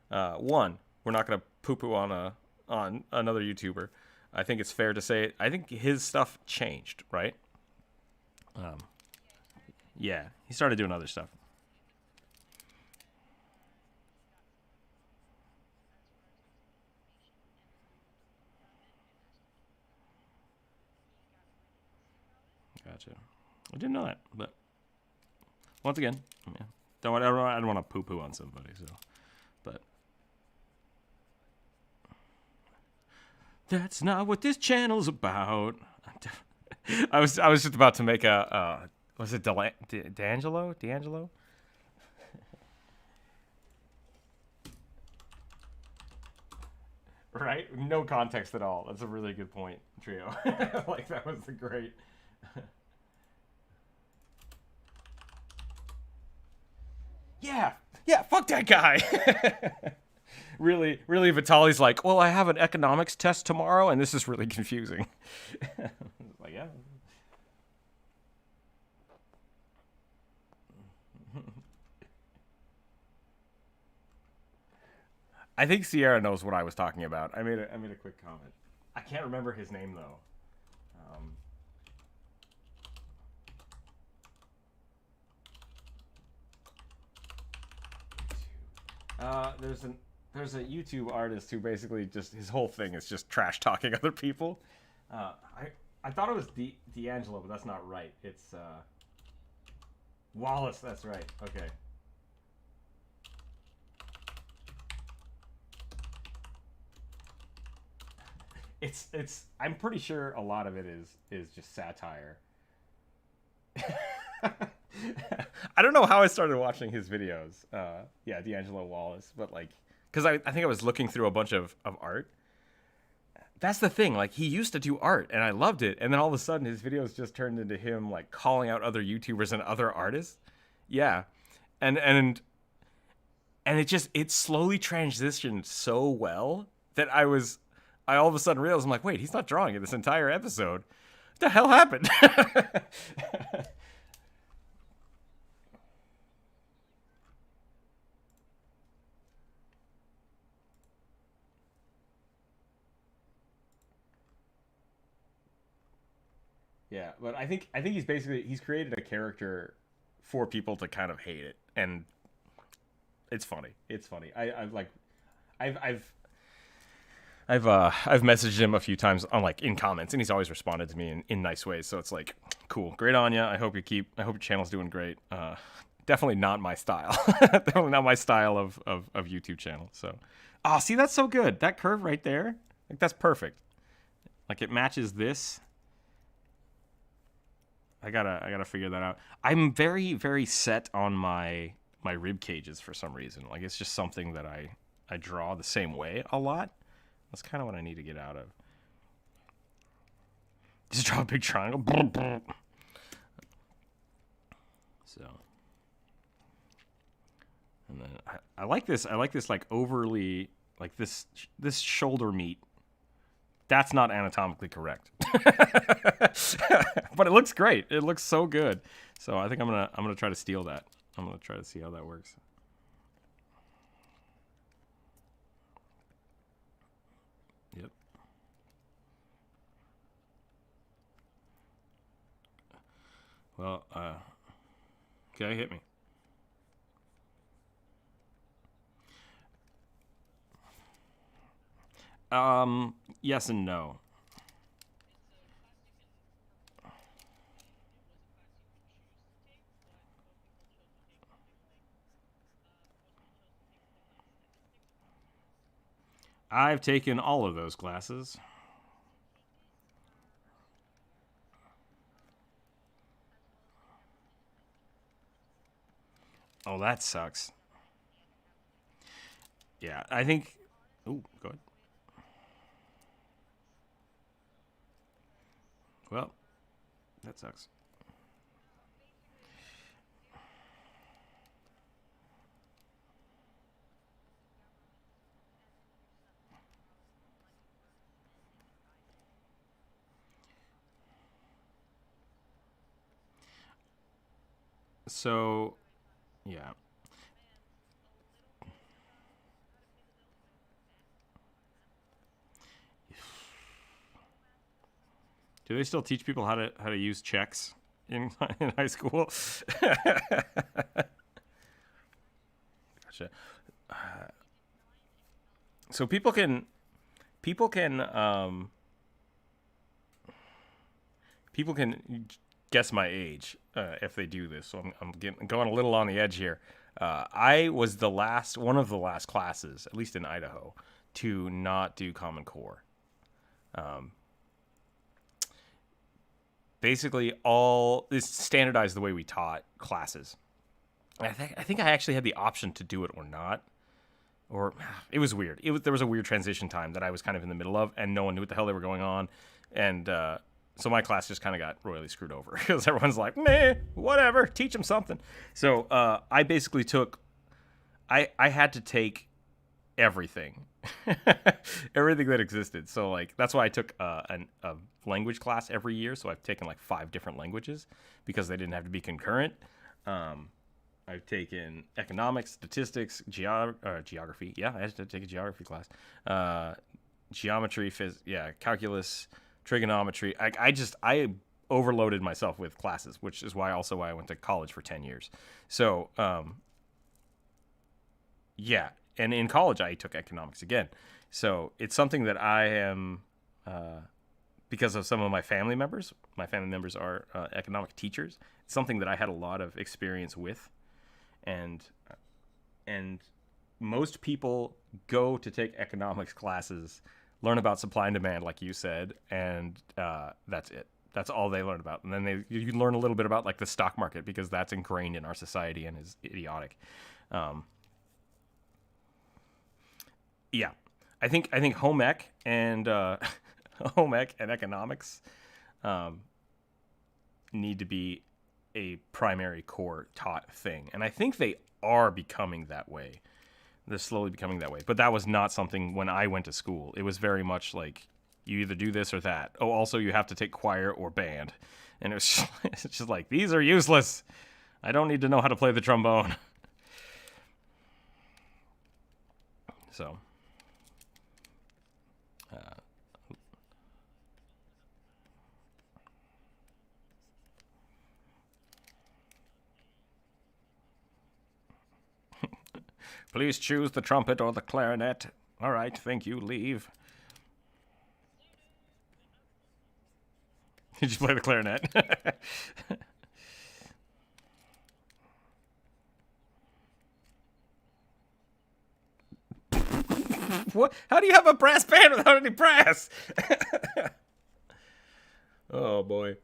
One, we're not gonna poo-poo on another YouTuber. I think it's fair to say I think his stuff changed, right? Um, yeah, he started doing other stuff. Gotcha. I didn't know that, but once again, yeah, I don't want to poo-poo on somebody. So, but that's not what this channel's about. I was just about to make a was it D'Angelo? Right? No context at all. That's a really good point, Trio. Like that was the great. Yeah, yeah, fuck that guy. Really, Vitali's like, well, I have an economics test tomorrow, and this is really confusing. Like, yeah. I think Sierra knows what I was talking about. I made a quick comment. I can't remember his name though. Um, there's a YouTube artist who basically just his whole thing is just trash talking other people. I thought it was D'Angelo, but that's not right. It's Wallace. That's right. Okay. It's I'm pretty sure a lot of it is just satire. I don't know how I started watching his videos. Yeah, D'Angelo Wallace, but like, because I think I was looking through a bunch of art. That's the thing. Like, he used to do art, and I loved it, and then all of a sudden, his videos just turned into him like calling out other YouTubers and other artists. Yeah, and and and it slowly transitioned so well that I all of a sudden realized I'm like, wait, he's not drawing it this entire episode. What the hell happened? Yeah, but I think he's created a character for people to kind of hate it, and it's funny. It's funny. I've like I've I've messaged him a few times on like in comments, and he's always responded to me in nice ways. So it's like, cool, great on ya. I hope your channel's doing great. Definitely not my style. Definitely not my style of YouTube channel. So, see, that's so good. That curve right there, like that's perfect. Like it matches this. I gotta figure that out. I'm very set on my rib cages for some reason. Like it's just something that I draw the same way a lot. That's kind of what I need to get out of. Just draw a big triangle. So, and then I like this. I like this like overly like this shoulder meat. That's not anatomically correct, but it looks great. It looks so good. So I think I'm gonna try to steal that. I'm gonna try to see how that works. Yep. Well, okay, hit me. Yes and no. I've taken all of those classes. Oh, that sucks. Yeah, I think. Oh, go ahead. Well, that sucks. So, yeah. Do they still teach people how to use checks in in high school? Gotcha. So people can people can guess my age if they do this. So I'm going a little on the edge here. I was one of the last classes, at least in Idaho, to not do Common Core. Um, Basically, all this standardized the way we taught classes. I think I actually had the option to do it or not, or it was weird. There was a weird transition time that I was kind of in the middle of, and no one knew what the hell they were going on, and so my class just kind of got royally screwed over because everyone's like, meh, whatever, teach them something. So I basically I had to take everything, everything that existed. So like that's why I took a language class every year. So I've taken like 5 different languages because they didn't have to be concurrent. I've taken economics, statistics, geography. Yeah, I had to take a geography class. Geometry, calculus, trigonometry. I overloaded myself with classes, which is why I went to college for 10 years. So, yeah. And in college, I took economics again. So it's something that I am, because of some of my family members. My family members are economic teachers. It's something that I had a lot of experience with. And most people go to take economics classes, learn about supply and demand, like you said, and that's it. That's all they learn about. And then you learn a little bit about like the stock market because that's ingrained in our society and is idiotic. Yeah, I think home ec and home ec and economics need to be a primary core taught thing, and I think they are becoming that way. They're slowly becoming that way, but that was not something when I went to school. It was very much like you either do this or that. Oh, also you have to take choir or band, and it's just like these are useless. I don't need to know how to play the trombone. So. Please choose the trumpet or the clarinet. All right, thank you. Leave. Did you play the clarinet? What? How do you have a brass band without any brass? Oh boy.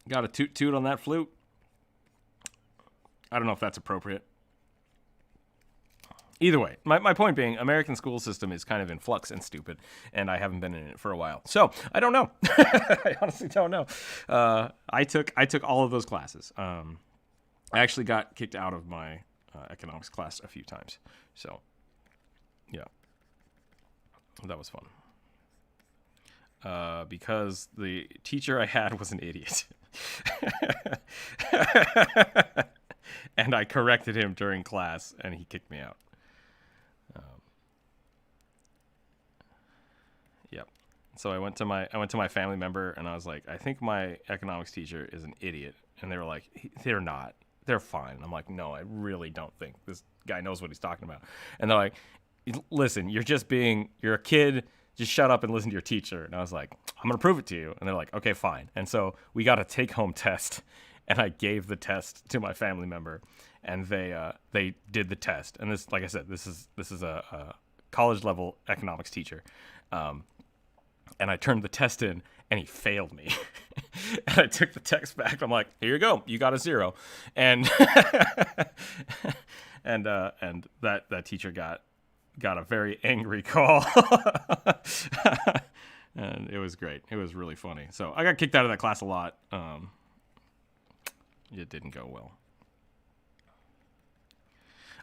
Got a toot toot on that flute. I don't know if that's appropriate. Either way, my point being, American school system is kind of in flux and stupid, and I haven't been in it for a while, so I don't know. I honestly don't know. I took all of those classes. I actually got kicked out of my economics class a few times, so yeah, that was fun. Because the teacher I had was an idiot. And I corrected him during class, and he kicked me out. Yep. So I went to my family member, and I was like, I think my economics teacher is an idiot. And they were like, they're not. They're fine. I'm like, no, I really don't think this guy knows what he's talking about. And they're like, listen, you're a kid. Just shut up and listen to your teacher. And I was like, I'm going to prove it to you. And they're like, okay, fine. And so we got a take-home test, and I gave the test to my family member, and they did the test. And this, like I said, this is a college-level economics teacher. And I turned the test in, and he failed me. And I took the text back. I'm like, here you go. You got a 0. And and that teacher got a very angry call. And it was great. It was really funny. So I got kicked out of that class a lot. It didn't go well.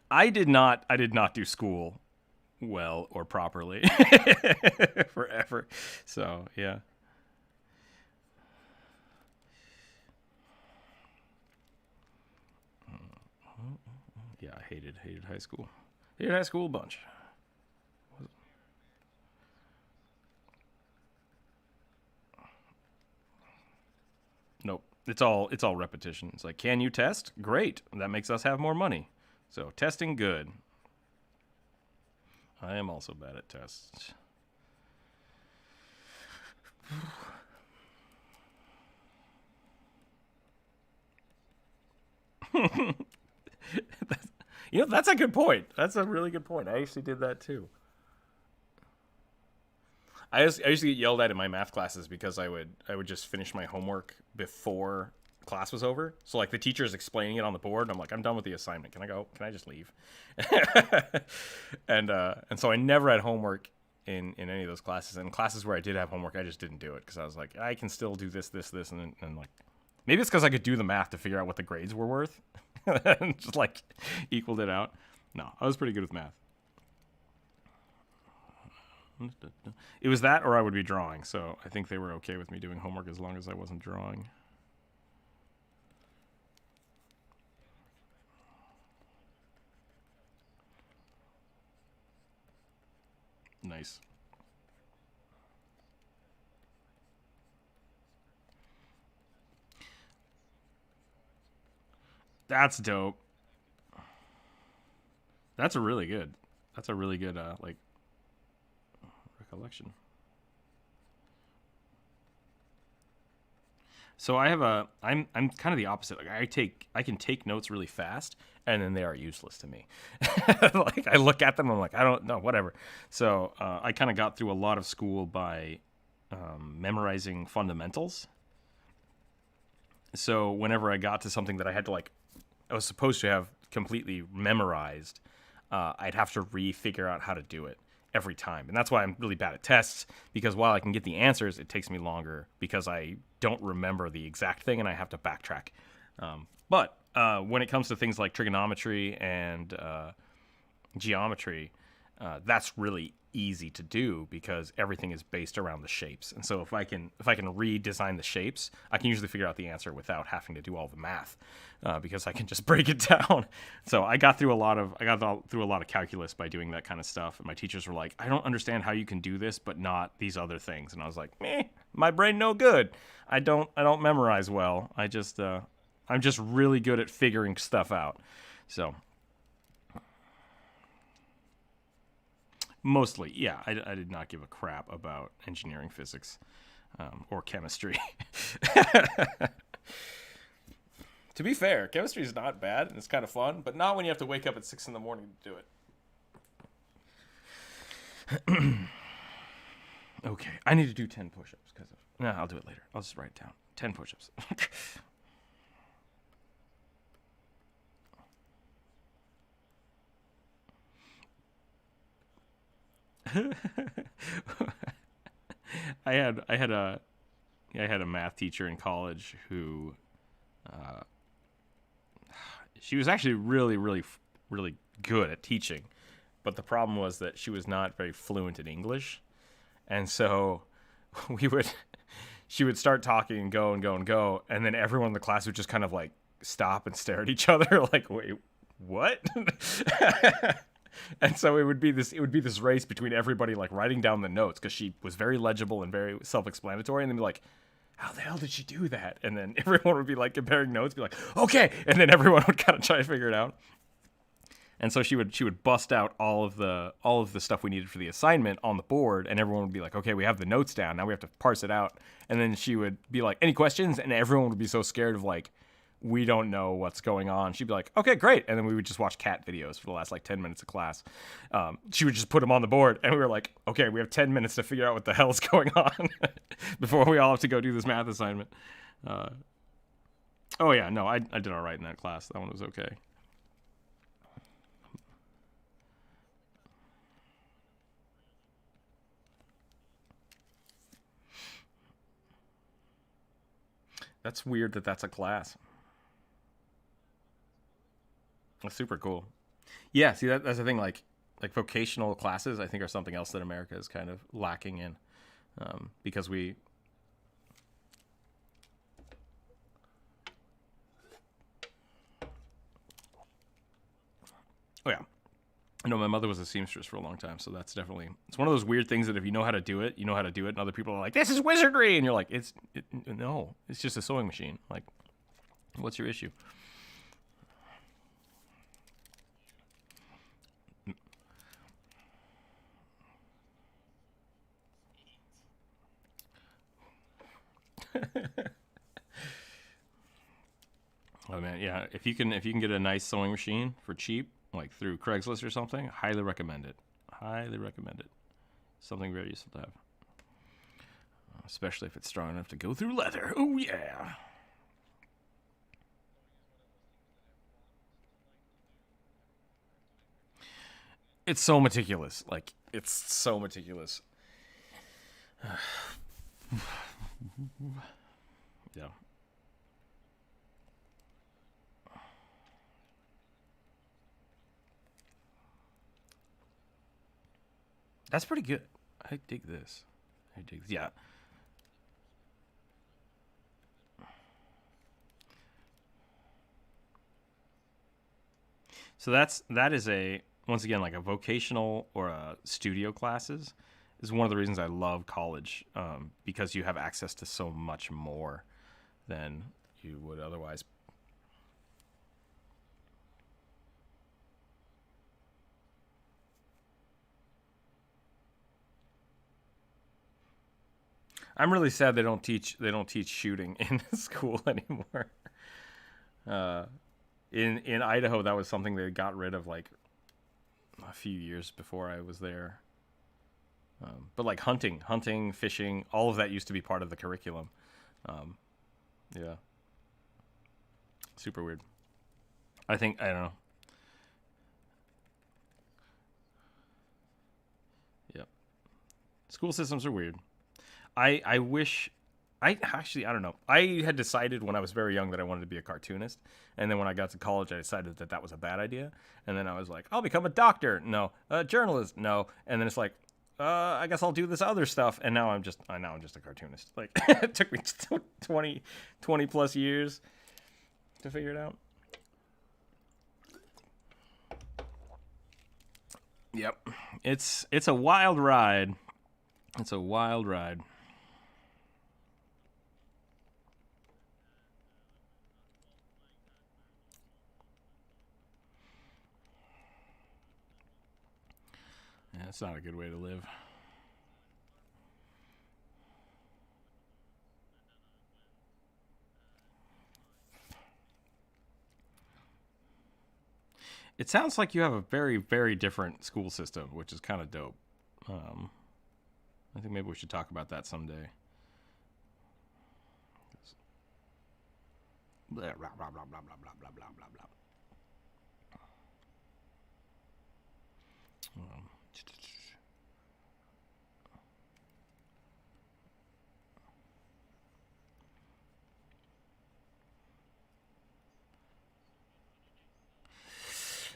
I did not do school well or properly forever. So yeah. Yeah, I hated high school. Hated high school a bunch. Nope. It's all repetition. It's like, can you test? Great. That makes us have more money. So testing, good. I am also bad at tests. That's a good point. That's a really good point. I actually did that too. I used to get yelled at in my math classes because I would just finish my homework before class was over. So like the teacher is explaining it on the board, and I'm like, I'm done with the assignment. Can I go? Can I just leave? And so I never had homework in any of those classes. And classes where I did have homework, I just didn't do it because I was like, I can still do this, and like maybe it's because I could do the math to figure out what the grades were worth, and just like equaled it out. No, I was pretty good with math. It was that or I would be drawing, so I think they were okay with me doing homework as long as I wasn't drawing. Nice. That's dope. That's a really good like recollection. So I'm kind of the opposite. Like I can take notes really fast and then they are useless to me. Like I look at them, I'm like, I don't know, whatever. So I kind of got through a lot of school by memorizing fundamentals. So whenever I got to something that I was supposed to have completely memorized, I'd have to figure out how to do it every time. And that's why I'm really bad at tests, because while I can get the answers, it takes me longer because I don't remember the exact thing and I have to backtrack. But when it comes to things like trigonometry and geometry, that's really easy to do because everything is based around the shapes. And so if I can redesign the shapes, I can usually figure out the answer without having to do all the math, because I can just break it down. So I got through a lot of calculus by doing that kind of stuff. And my teachers were like, I don't understand how you can do this, but not these other things. And I was like, my brain no good. I don't memorize well. I'm just really good at figuring stuff out. So mostly, yeah. I did not give a crap about engineering, physics, or chemistry. To be fair, chemistry is not bad and it's kind of fun, but not when you have to wake up at 6 in the morning to do it. Okay, I need to do 10 push-ups because no, I'll do it later. I'll just write it down. 10 push-ups. I had a math teacher in college who she was actually really, really, really good at teaching, but the problem was that she was not very fluent in English, and so she would start talking and go and go and go, and then everyone in the class would just kind of like stop and stare at each other like, wait, what? And so it would be this race between everybody like writing down the notes because she was very legible and very self-explanatory, and then be like, how the hell did she do that? And then everyone would be like comparing notes, be like, okay, and then everyone would kind of try to figure it out. And so she would bust out all of the stuff we needed for the assignment on the board, and everyone would be like, okay, we have the notes down, now we have to parse it out. And then she would be like, any questions? And everyone would be so scared of like, we don't know what's going on. She'd be like, okay, great. And then we would just watch cat videos for the last like 10 minutes of class. She would just put them on the board, and we were like, okay, we have 10 minutes to figure out what the hell's going on before we all have to go do this math assignment. Oh yeah, no, I did all right in that class. That one was okay. That's weird that that's a class. That's super cool. Yeah, see that's the thing. Like vocational classes, I think are something else that America is kind of lacking in, because we. Oh yeah. I know my mother was a seamstress for a long time, so that's definitely, it's one of those weird things that if you know how to do it, you know how to do it, and other people are like, "This is wizardry," and you're like, no, it's just a sewing machine. Like, what's your issue? Oh man, yeah. If you can get a nice sewing machine for cheap, like through Craigslist or something, highly recommend it. Highly recommend it. Something very useful to have, especially if it's strong enough to go through leather. Oh yeah. It's so meticulous. Like, it's so meticulous. Yeah. That's pretty good. I dig this. Yeah. So that is a, once again, like a vocational or a studio classes is one of the reasons I love college, because you have access to so much more than you would otherwise. I'm really sad they don't teach shooting in school anymore. Uh, in Idaho, that was something they got rid of like a few years before I was there. But like hunting, fishing, all of that used to be part of the curriculum. Um, yeah, super weird. I think, I don't know. Yep, school systems are weird. I wish, I don't know. I had decided when I was very young that I wanted to be a cartoonist, and then when I got to college, I decided that that was a bad idea. And then I was like, I'll become a doctor. No, a journalist. No. And then it's like, I guess I'll do this other stuff. And now I'm just a cartoonist. Like, it took me 20 plus years to figure it out. Yep, it's a wild ride. It's a wild ride. Yeah, it's not a good way to live. It sounds like you have a very, very different school system, which is kind of dope. Um, I think maybe we should talk about that someday. Blah, blah, blah, blah, blah, blah, blah, blah, blah, blah, blah. Um,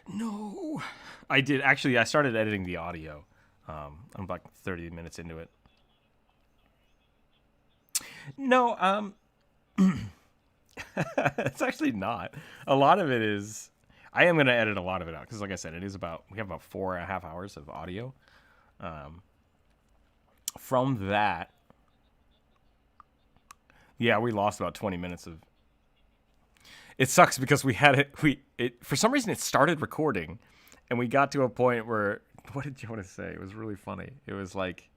no, I did actually. I started editing the audio. I'm like 30 minutes into it. No, it's actually not. A lot of it is. I am going to edit a lot of it out because, like I said, it is about. We have about 4.5 hours of audio. Um, from that, yeah, we lost about 20 minutes of. It sucks because we had it. For some reason it started recording, and we got to a point where, what did you want to say? It was really funny. It was like,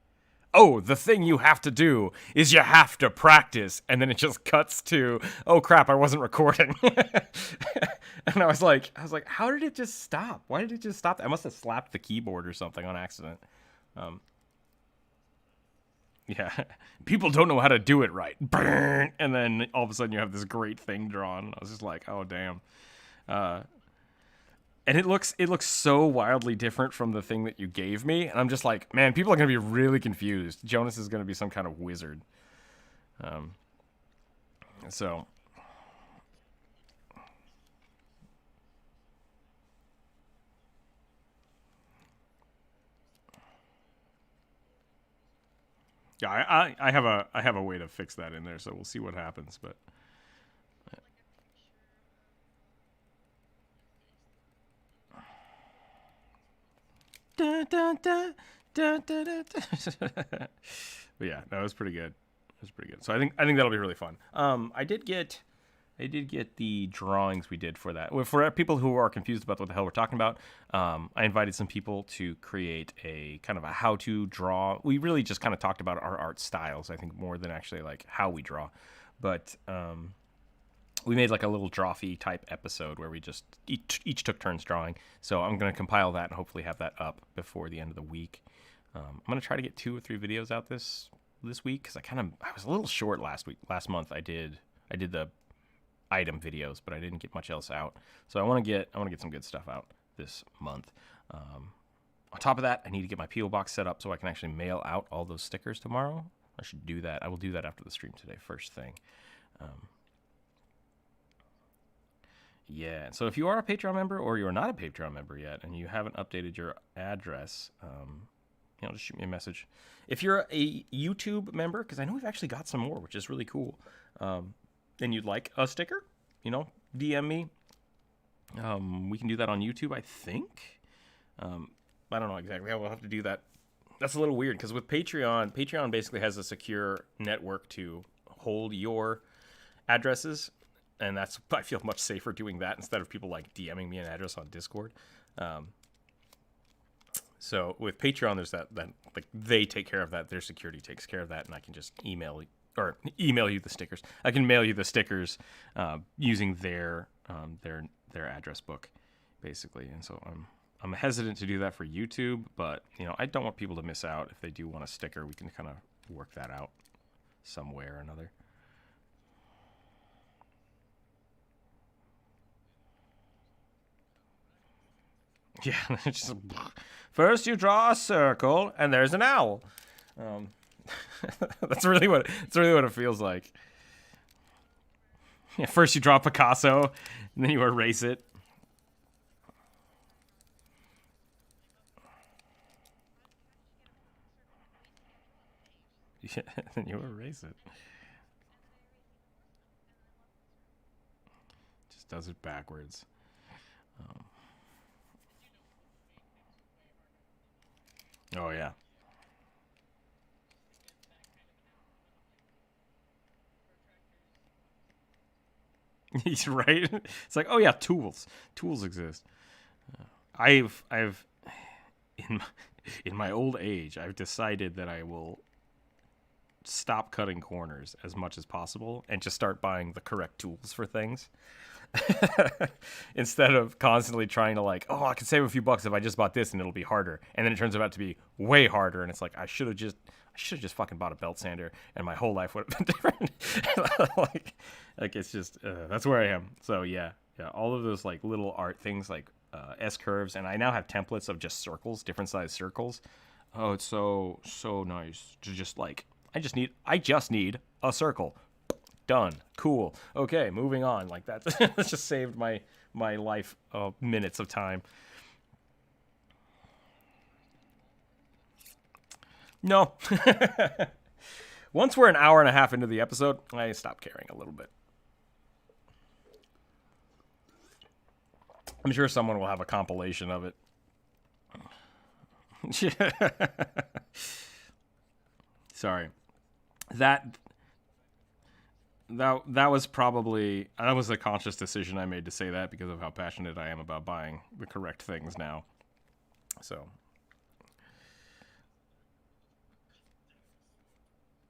oh, the thing you have to do is you have to practice. And then it just cuts to, oh crap, I wasn't recording. And I was like, how did it just stop? Why did it just stop? I must have slapped the keyboard or something on accident. Um, yeah, people don't know how to do it right. Burn, and then all of a sudden you have this great thing drawn. I was just like, oh damn. Uh, and it looks so wildly different from the thing that you gave me, and I'm just like, man, people are gonna be really confused. Jonas is gonna be some kind of wizard. Um, so yeah, I have a way to fix that in there, so we'll see what happens. But Dun, dun, dun, dun, dun, dun, dun. But yeah, no, it was pretty good. It was pretty good. So I think that'll be really fun. I did get the drawings we did for that. Well, for people who are confused about what the hell we're talking about, I invited some people to create a kind of a how-to draw. We really just kind of talked about our art styles, I think, more than actually like how we draw. But we made like a little drawfee type episode where we just each took turns drawing. So I'm going to compile that and hopefully have that up before the end of the week. I'm going to try to get 2 or 3 videos out this week because I was a little short last month. I did the item videos, but I didn't get much else out. So I want to get some good stuff out this month. On top of that, I need to get my P.O. box set up so I can actually mail out all those stickers tomorrow. I should do that. I will do that after the stream today, first thing. Yeah, so if you are a Patreon member or you're not a Patreon member yet and you haven't updated your address, just shoot me a message. If you're a YouTube member, because I know we've actually got some more, which is really cool, and you'd like a sticker, DM me. We can do that on YouTube, I think. I don't know exactly how we'll have to do that. That's a little weird, because with Patreon basically has a secure network to hold your addresses, and I feel much safer doing that instead of people like DMing me an address on Discord. So with Patreon, there's that like they take care of that. Their security takes care of that, and I can just email you the stickers. I can mail you the stickers using their address book, basically. And so I'm hesitant to do that for YouTube, but I don't want people to miss out. If they do want a sticker, we can kind of work that out some way or another. Yeah, just first you draw a circle and there's an owl. That's really what it feels like. Yeah, first you draw Picasso and then you erase it. Yeah, then you erase it. Just does it backwards. Oh, yeah. He's right. It's like, oh, yeah, tools. Tools exist. I've in my old age, I've decided that I will stop cutting corners as much as possible and just start buying the correct tools for things. Instead of constantly trying to I can save a few bucks if I just bought this and it'll be harder, and then it turns out to be way harder, and it's like I should have just fucking bought a belt sander and my whole life would have been different. like it's just that's where I am. So yeah, all of those like little art things like S curves, and I now have templates of just circles, different size circles. Oh, it's so nice to just I just need a circle. Done. Cool. Okay, moving on. Like that. That's just saved my life minutes of time. No. Once we're an hour and a half into the episode, I stop caring a little bit. I'm sure someone will have a compilation of it. Sorry. That was a conscious decision I made to say that because of how passionate I am about buying the correct things now. So,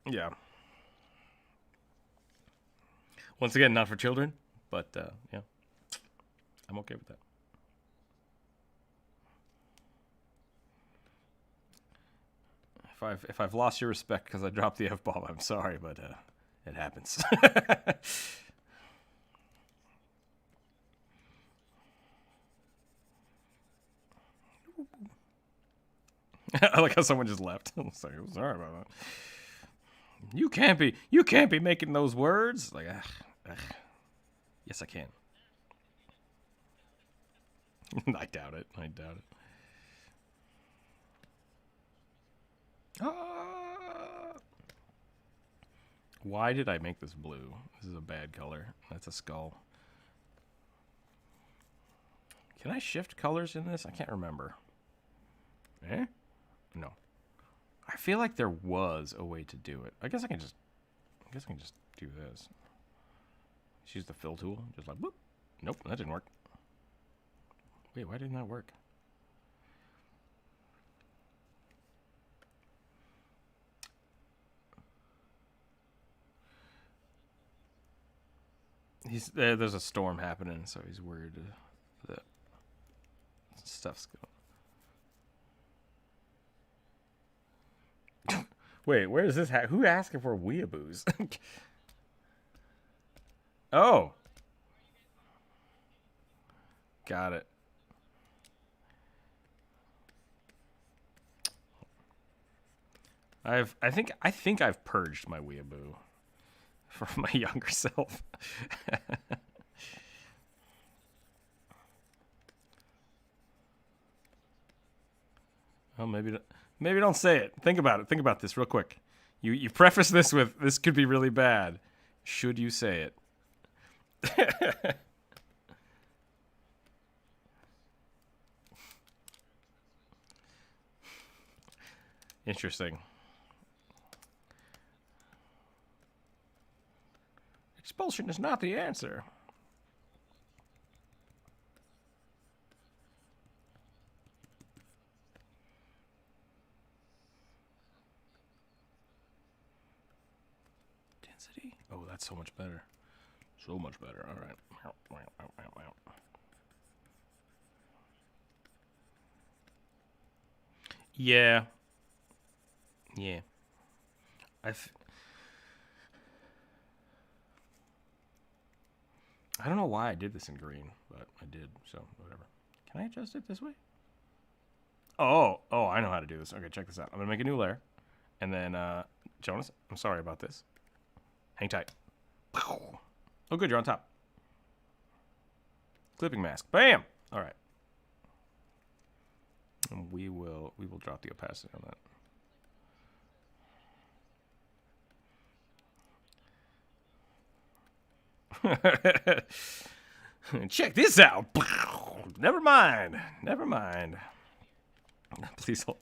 yeah. Once again, not for children, but yeah, I'm okay with that. If I've lost your respect because I dropped the F-bomb, I'm sorry, but it happens. I like how someone just left. I'm sorry about that. You can't be making those words. Like, ugh. Yes, I can. I doubt it. Why did I make this blue? This is a bad color. That's a skull. Can I shift colors in this? I can't remember. Eh? No. I feel like there was a way to do it. I guess I can just do this. Just use the fill tool. Just like, boop. Nope, that didn't work. Wait, why didn't that work? There's a storm happening, so he's worried that stuff's going. Wait, where is this? Who asking for weeaboos? Oh, got it. I think I've purged my weeaboo from my younger self. Oh, maybe don't say it. Think about it. Think about this real quick. You preface this with, this could be really bad. Should you say it? Interesting. Expulsion is not the answer. Density? Oh, that's so much better. So much better. All right. Yeah. Yeah. I don't know why I did this in green, but I did, so whatever. Can I adjust it this way? Oh, I know how to do this. Okay, check this out. I'm gonna make a new layer, and then Jonas, I'm sorry about this. Hang tight. Oh, good, you're on top. Clipping mask. Bam. All right. And we will drop the opacity on that. Check this out. Never mind. Please hold.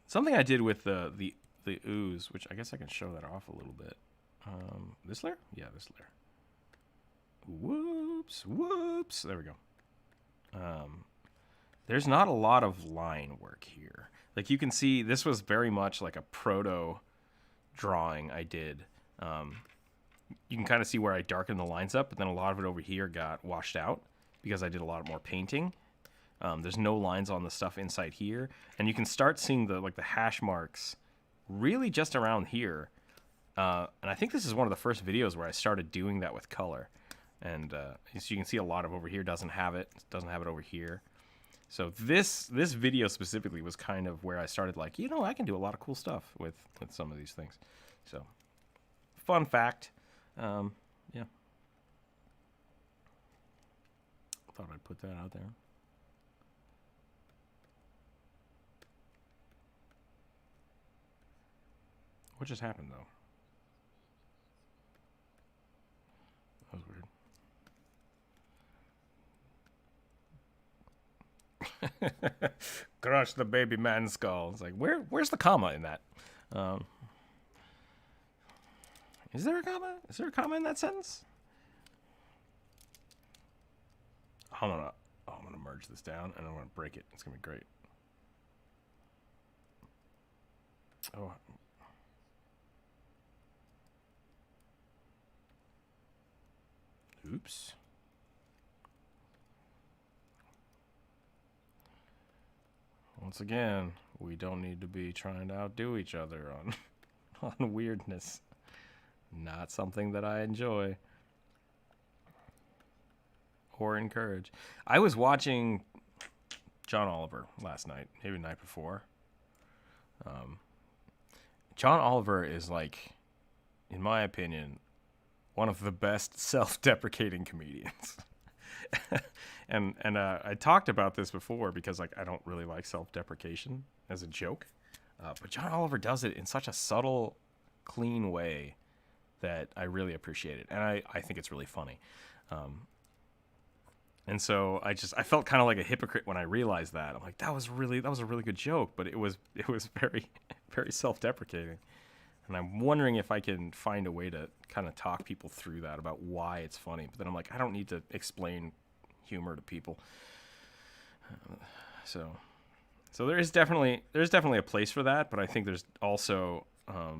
Something I did with the ooze, which I guess I can show that off a little bit. This layer? Yeah, this layer. Whoops. There we go. There's not a lot of line work here. Like you can see, this was very much like a proto drawing I did. You can kind of see where I darkened the lines up, but then a lot of it over here got washed out because I did a lot more painting. There's no lines on the stuff inside here, and you can start seeing the hash marks really just around here. And I think this is one of the first videos where I started doing that with color. And so you can see a lot of over here doesn't have it over here. So this video specifically was kind of where I started like, I can do a lot of cool stuff with some of these things. So fun fact. Yeah. Thought I'd put that out there. What just happened though? That was weird. Crush the baby man skull. It's like, where's the comma in that? Is there a comma? Is there a comma in that sentence? I'm gonna merge this down and I'm gonna break it. It's gonna be great. Oh. Oops. Once again, we don't need to be trying to outdo each other on weirdness. Not something that I enjoy or encourage. I was watching John Oliver last night, maybe the night before. John Oliver is like, in my opinion, one of the best self-deprecating comedians. and I talked about this before because I don't really like self-deprecation as a joke, but John Oliver does it in such a subtle, clean way that I really appreciate it, and I think it's really funny. And so I felt kind of like a hypocrite when I realized that. I'm like, that was a really good joke, but it was very, very self-deprecating. And I'm wondering if I can find a way to kind of talk people through that about why it's funny. But then I'm like, I don't need to explain humor to people. So there's definitely a place for that, but I think there's also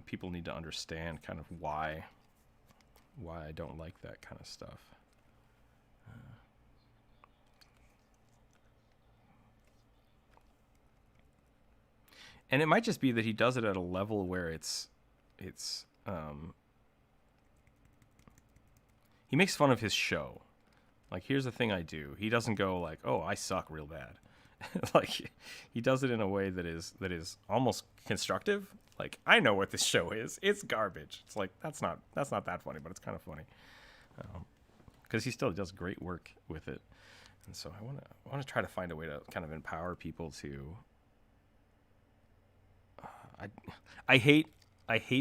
people need to understand kind of why I don't like that kind of stuff. And it might just be that he does it at a level where it's he makes fun of his show. Like, here's the thing I do. He doesn't go like, oh, I suck real bad. Like, he does it in a way that is almost constructive. Like, I know what this show is. It's garbage. It's like, that's not that funny, but it's kind of funny. Because he still does great work with it. And so I want to try to find a way to kind of empower people to I hate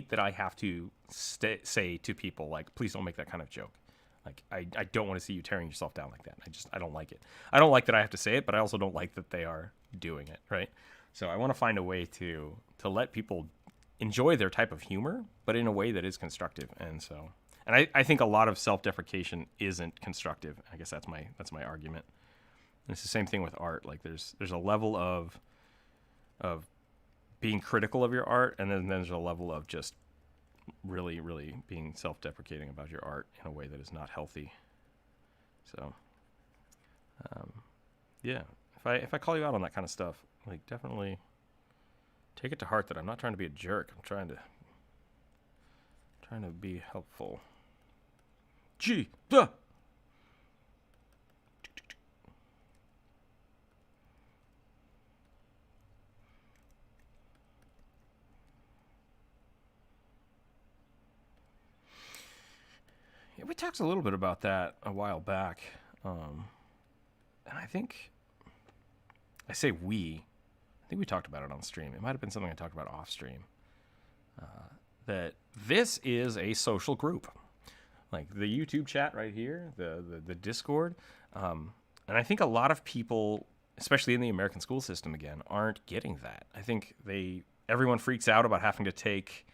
that I have to say to people, like, please don't make that kind of joke. Like, I don't want to see you tearing yourself down like that. I don't like it. I don't like that I have to say it, but I also don't like that they are doing it, right? So I want to find a way to let people enjoy their type of humor, but in a way that is constructive. And I think a lot of self-deprecation isn't constructive. I guess that's my argument. And it's the same thing with art. Like, there's a level of being critical of your art, and then there's a level of just really, really being self-deprecating about your art in a way that is not healthy. So, yeah, if I call you out on that kind of stuff, like, definitely take it to heart that I'm not trying to be a jerk. I'm trying to be helpful. Gee, duh. Yeah, we talked a little bit about that a while back, and I think I think we talked about it on stream. It might have been something I talked about off stream. That this is a social group, like the YouTube chat right here, the Discord, and I think a lot of people, especially in the American school system, again, aren't getting that. I think everyone freaks out about having to take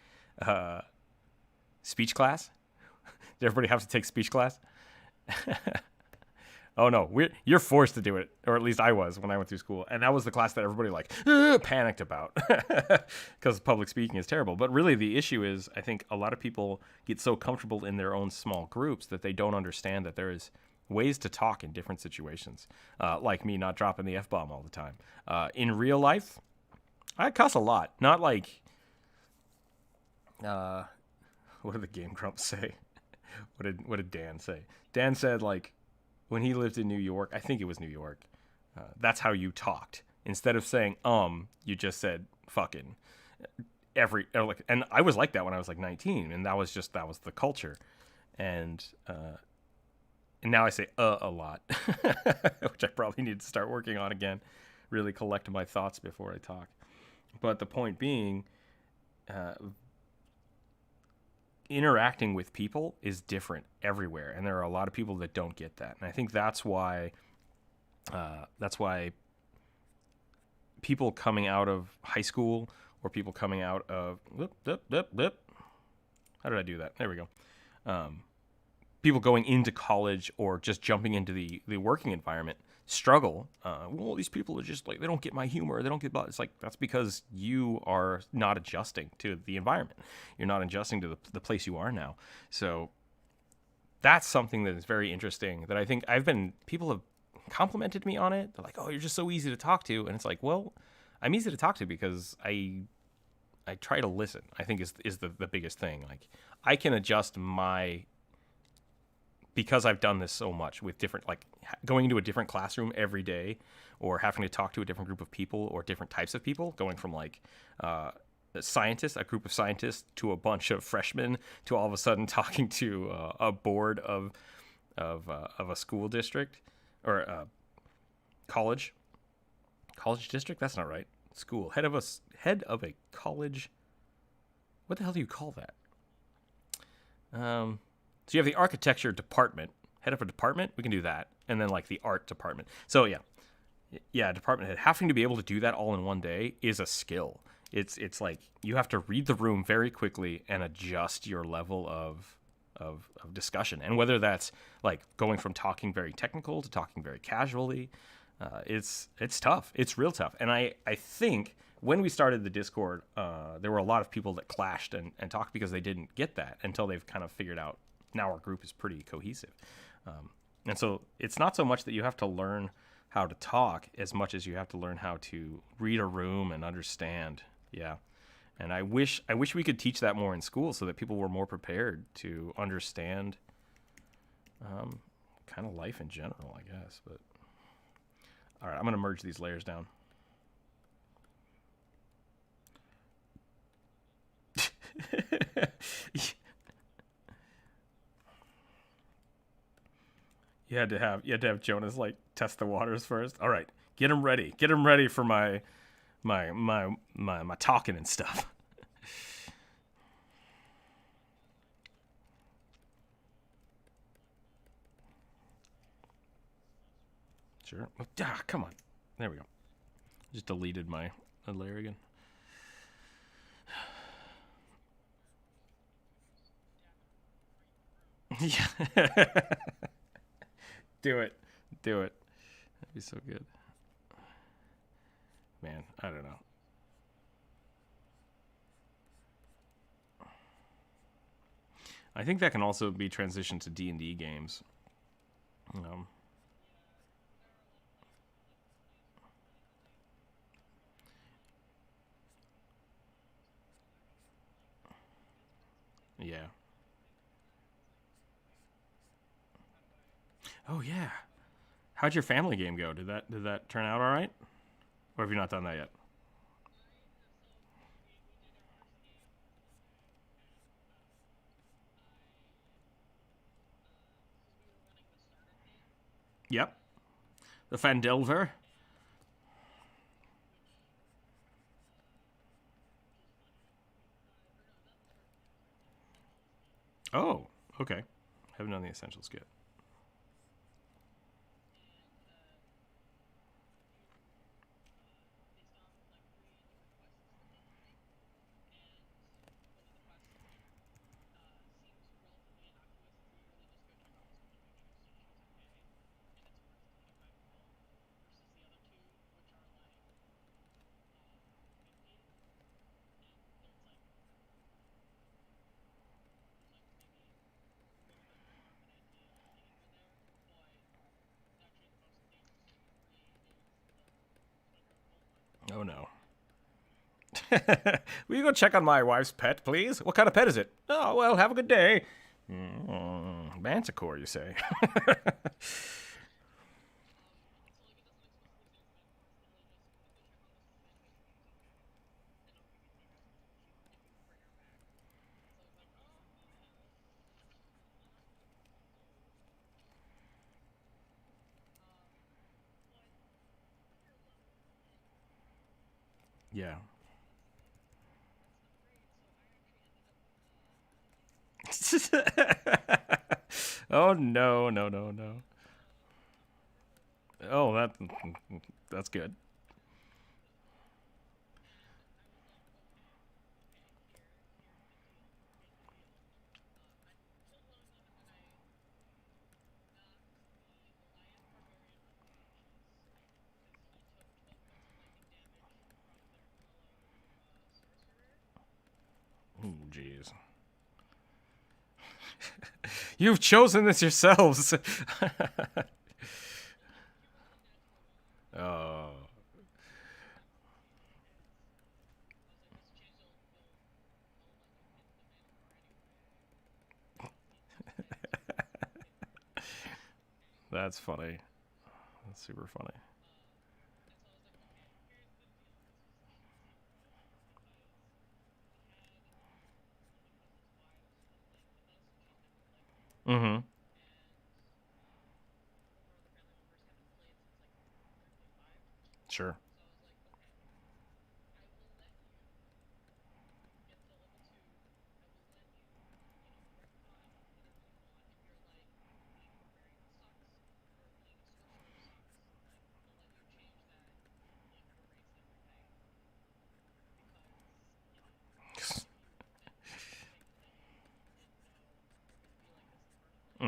speech class. Did everybody have to take speech class? Oh no, you're forced to do it, or at least I was when I went through school, and that was the class that everybody panicked about because public speaking is terrible. But really, the issue is, I think a lot of people get so comfortable in their own small groups that they don't understand that there is ways to talk in different situations. Like me not dropping the F-bomb all the time. In real life, I cuss a lot. Not like, what did the Game Grumps say? What did Dan say? Dan said, like, when he lived in New York, I think it was New York, that's how you talked. Instead of saying you just said fucking and I was like that when I was like 19, and that was the culture. And now I say a lot, which I probably need to start working on again, really collect my thoughts before I talk. But the point being, interacting with people is different everywhere, and there are a lot of people that don't get that. And I think that's why people coming out of high school, or people coming out of how did I do that? There we go. People going into college or just jumping into the working environment struggle. Well, these people are just like, they don't get my humor. They don't get. It's like, that's because you are not adjusting to the environment. You're not adjusting to the place you are now. So that's something that is very interesting. That I think people have complimented me on it. They're like, "Oh, you're just so easy to talk to," and it's like, well, I'm easy to talk to because I try to listen. I think is the biggest thing. Like, I can adjust because I've done this so much with different, like, going into a different classroom every day, or having to talk to a different group of people or different types of people, going from like a group of scientists, to a bunch of freshmen, to all of a sudden talking to a board of a school district, or a college district. That's not right. School head of a college. What the hell do you call that? So you have the architecture department, head of a department, we can do that. And then like the art department. So yeah, department head. Having to be able to do that all in one day is a skill. It's like you have to read the room very quickly and adjust your level of discussion. And whether that's like going from talking very technical to talking very casually, it's tough. It's real tough. And I think when we started the Discord, there were a lot of people that clashed and talked because they didn't get that until they've kind of figured out now our group is pretty cohesive. And so it's not so much that you have to learn how to talk as much as you have to learn how to read a room and understand. Yeah. And I wish we could teach that more in school so that people were more prepared to understand kind of life in general, I guess. But all right, I'm going to merge these layers down. You had to have Jonas like test the waters first. All right, get him ready. Get him ready for my talking and stuff. Sure. Ah, come on. There we go. Just deleted my layer again. Yeah. Do it. That'd be so good. Man, I don't know. I think that can also be transitioned to D&D games. Yeah. Oh yeah. How'd your family game go? Did that turn out all right? Or have you not done that yet? Yep. The Fandelver. Oh, okay. Haven't done the essentials yet. Oh no. Will you go check on my wife's pet, please? What kind of pet is it? Oh, well, have a good day. Manticore, you say? Yeah. Oh no. Oh, that's good. Oh, jeez. You've chosen this yourselves. Oh. That's funny. That's super funny. Mm-hmm. Sure.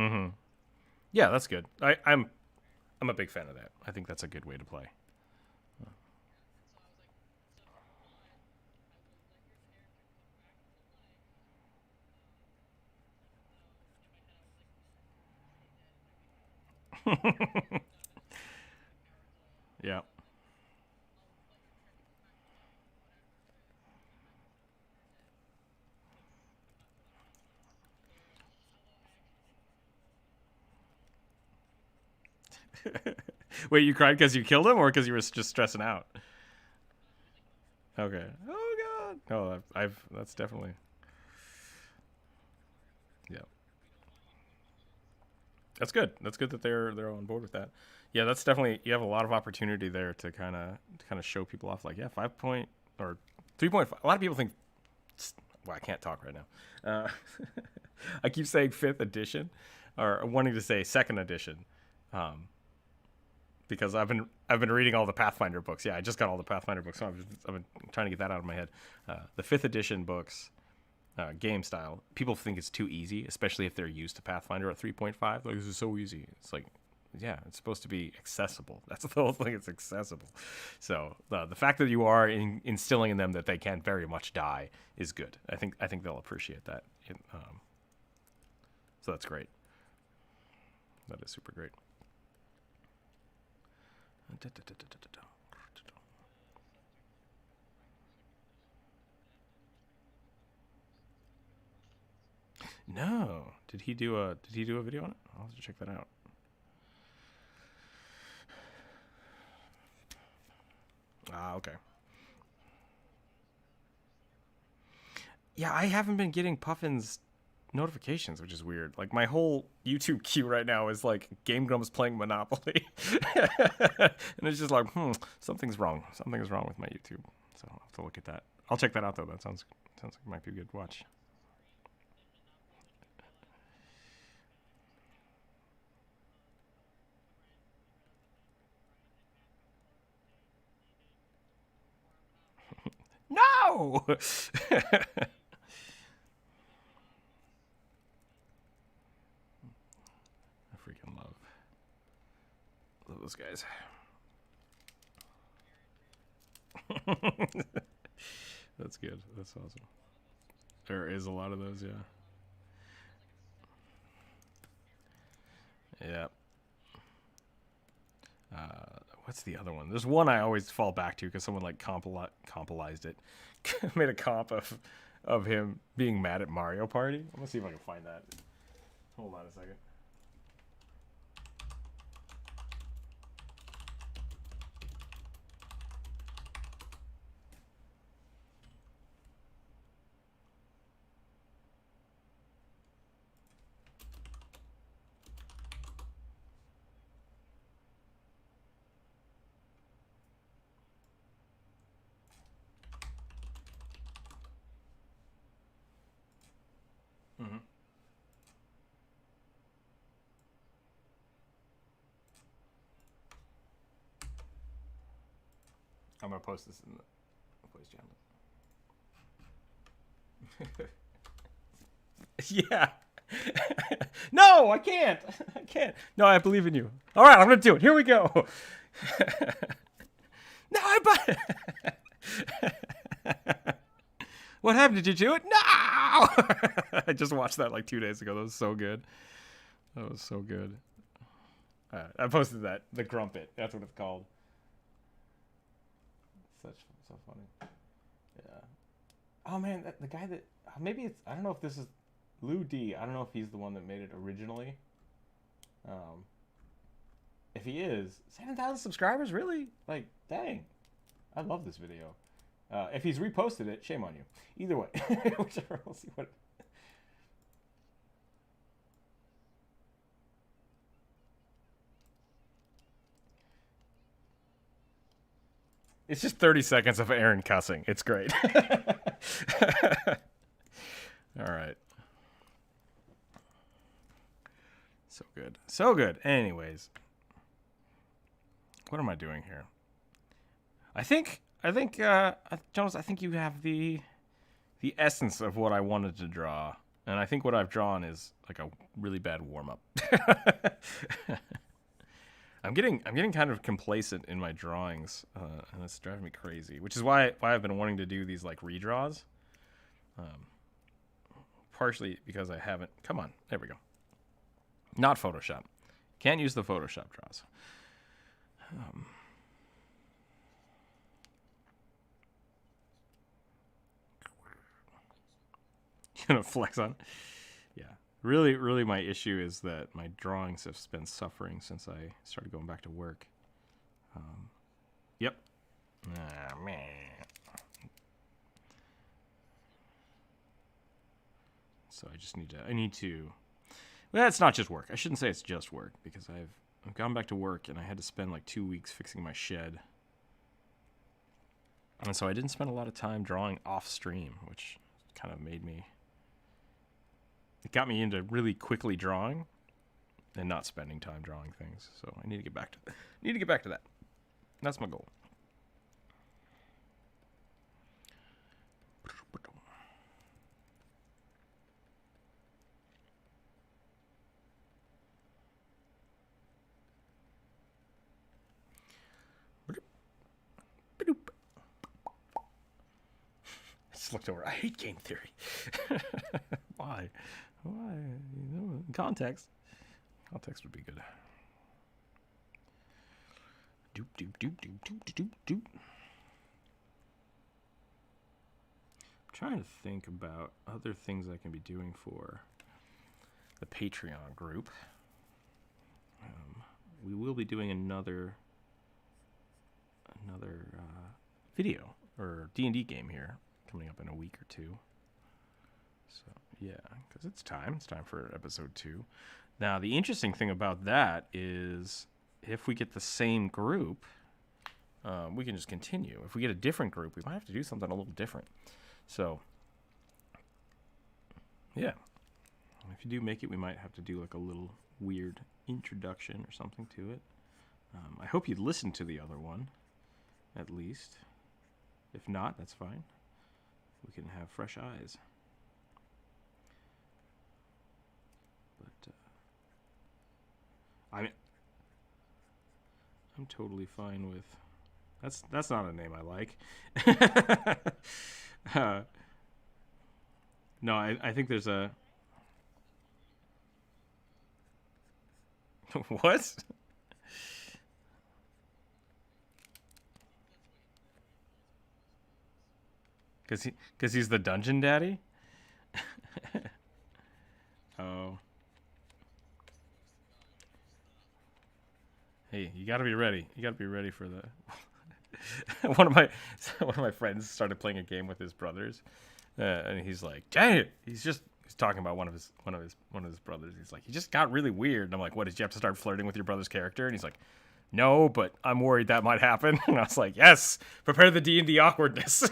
Mm-hmm. Yeah, that's good. I'm a big fan of that. I think that's a good way to play. Yeah. Wait, you cried because you killed him, or because you were just stressing out? Okay. Oh God. No, I've that's definitely. Yeah. That's good. That's good that they're on board with that. Yeah, that's definitely, you have a lot of opportunity there to kind of show people off. Like, yeah, 5 point or 3.5. A lot of people think. Well, I can't talk right now. I keep saying 5th edition, or wanting to say 2nd edition, because I've been reading all the Pathfinder books. Yeah, I just got all the Pathfinder books, so I've been trying to get that out of my head. The 5th edition books, game style, people think it's too easy, especially if they're used to Pathfinder at 3.5. Like, this is so easy. It's like, yeah, it's supposed to be accessible. That's the whole thing. It's accessible. So the fact that you are instilling in them that they can very much die is good. I think they'll appreciate that. So that's great. That is super great. No. Did he do a video on it? I'll have to check that out. Ah, okay. Yeah, I haven't been getting Puffin's notifications, which is weird. Like, my whole YouTube queue right now is like Game Grumps playing Monopoly. And it's just like, something's wrong. Something's wrong with my YouTube. So I'll have to look at that. I'll check that out though. That sounds like it might be a good watch. No. I freaking love those guys. That's good. That's awesome. There is a lot of those, yeah. Yeah. What's the other one? There's one I always fall back to because someone like compilized it, made a comp of him being mad at Mario Party. I'm gonna see if I can find that. Hold on a second. Mm-hmm. I'm gonna post this in the Voice channel. Yeah. No, I can't. I can't. No, I believe in you. All right, I'm gonna do it. Here we go. No, What happened? Did you do it? No. I just watched that like 2 days ago. That was so good. That was so good. I posted that. The Grumpet. That's what it's called. So funny. Yeah. Oh man, the guy that maybe it's, I don't know if this is Lou D. I don't know if he's the one that made it originally. If he is, 7,000 subscribers, really? Like, dang. I love this video. If he's reposted it, shame on you. Either way, whichever, we'll see what. It's just 30 seconds of Aaron cussing. It's great. All right. So good. So good. Anyways. What am I doing here? I think, Jonas, I think you have the essence of what I wanted to draw And I think what I've drawn is like a really bad warm-up. I'm getting kind of complacent in my drawings, and it's driving me crazy. Which is why I've been wanting to do these like redraws. Partially because I haven't. Come on, there we go. Not Photoshop. Can't use the Photoshop draws. Gonna flex on. Yeah, really, my issue is that my drawings have been suffering since I started going back to work. Yep. Ah, man. So I need to. Well, it's not just work. I shouldn't say it's just work because I've gone back to work and I had to spend like 2 weeks fixing my shed. And so I didn't spend a lot of time drawing off stream, which kind of it got me into really quickly drawing and not spending time drawing things. So I need to get back to that. That's my goal. I just looked over. I hate game theory. Why? Context would be good. Doop doop doop doop doop doop doop. I'm trying to think about other things I can be doing for the Patreon group. We will be doing another video or D&D game here coming up in a week or two. So yeah, because it's time for episode 2. Now the interesting thing about that is if we get the same group, we can just continue. If we get a different group, we might have to do something a little different. So yeah, if you do make it, we might have to do like a little weird introduction or something to it. I hope you'd listen to the other one, at least. If not, that's fine. We can have fresh eyes. But I'm totally fine with. That's not a name I like. No, I think there's a. What? Because he's the dungeon daddy? Oh. Hey, you gotta be ready. You gotta be ready for the. one of my friends started playing a game with his brothers, and he's like, "Dang it!" He's talking about one of his brothers. He's like, "He just got really weird." And I'm like, "What? Did you have to start flirting with your brother's character?" And he's like, "No, but I'm worried that might happen." And I was like, "Yes, prepare the D&D awkwardness."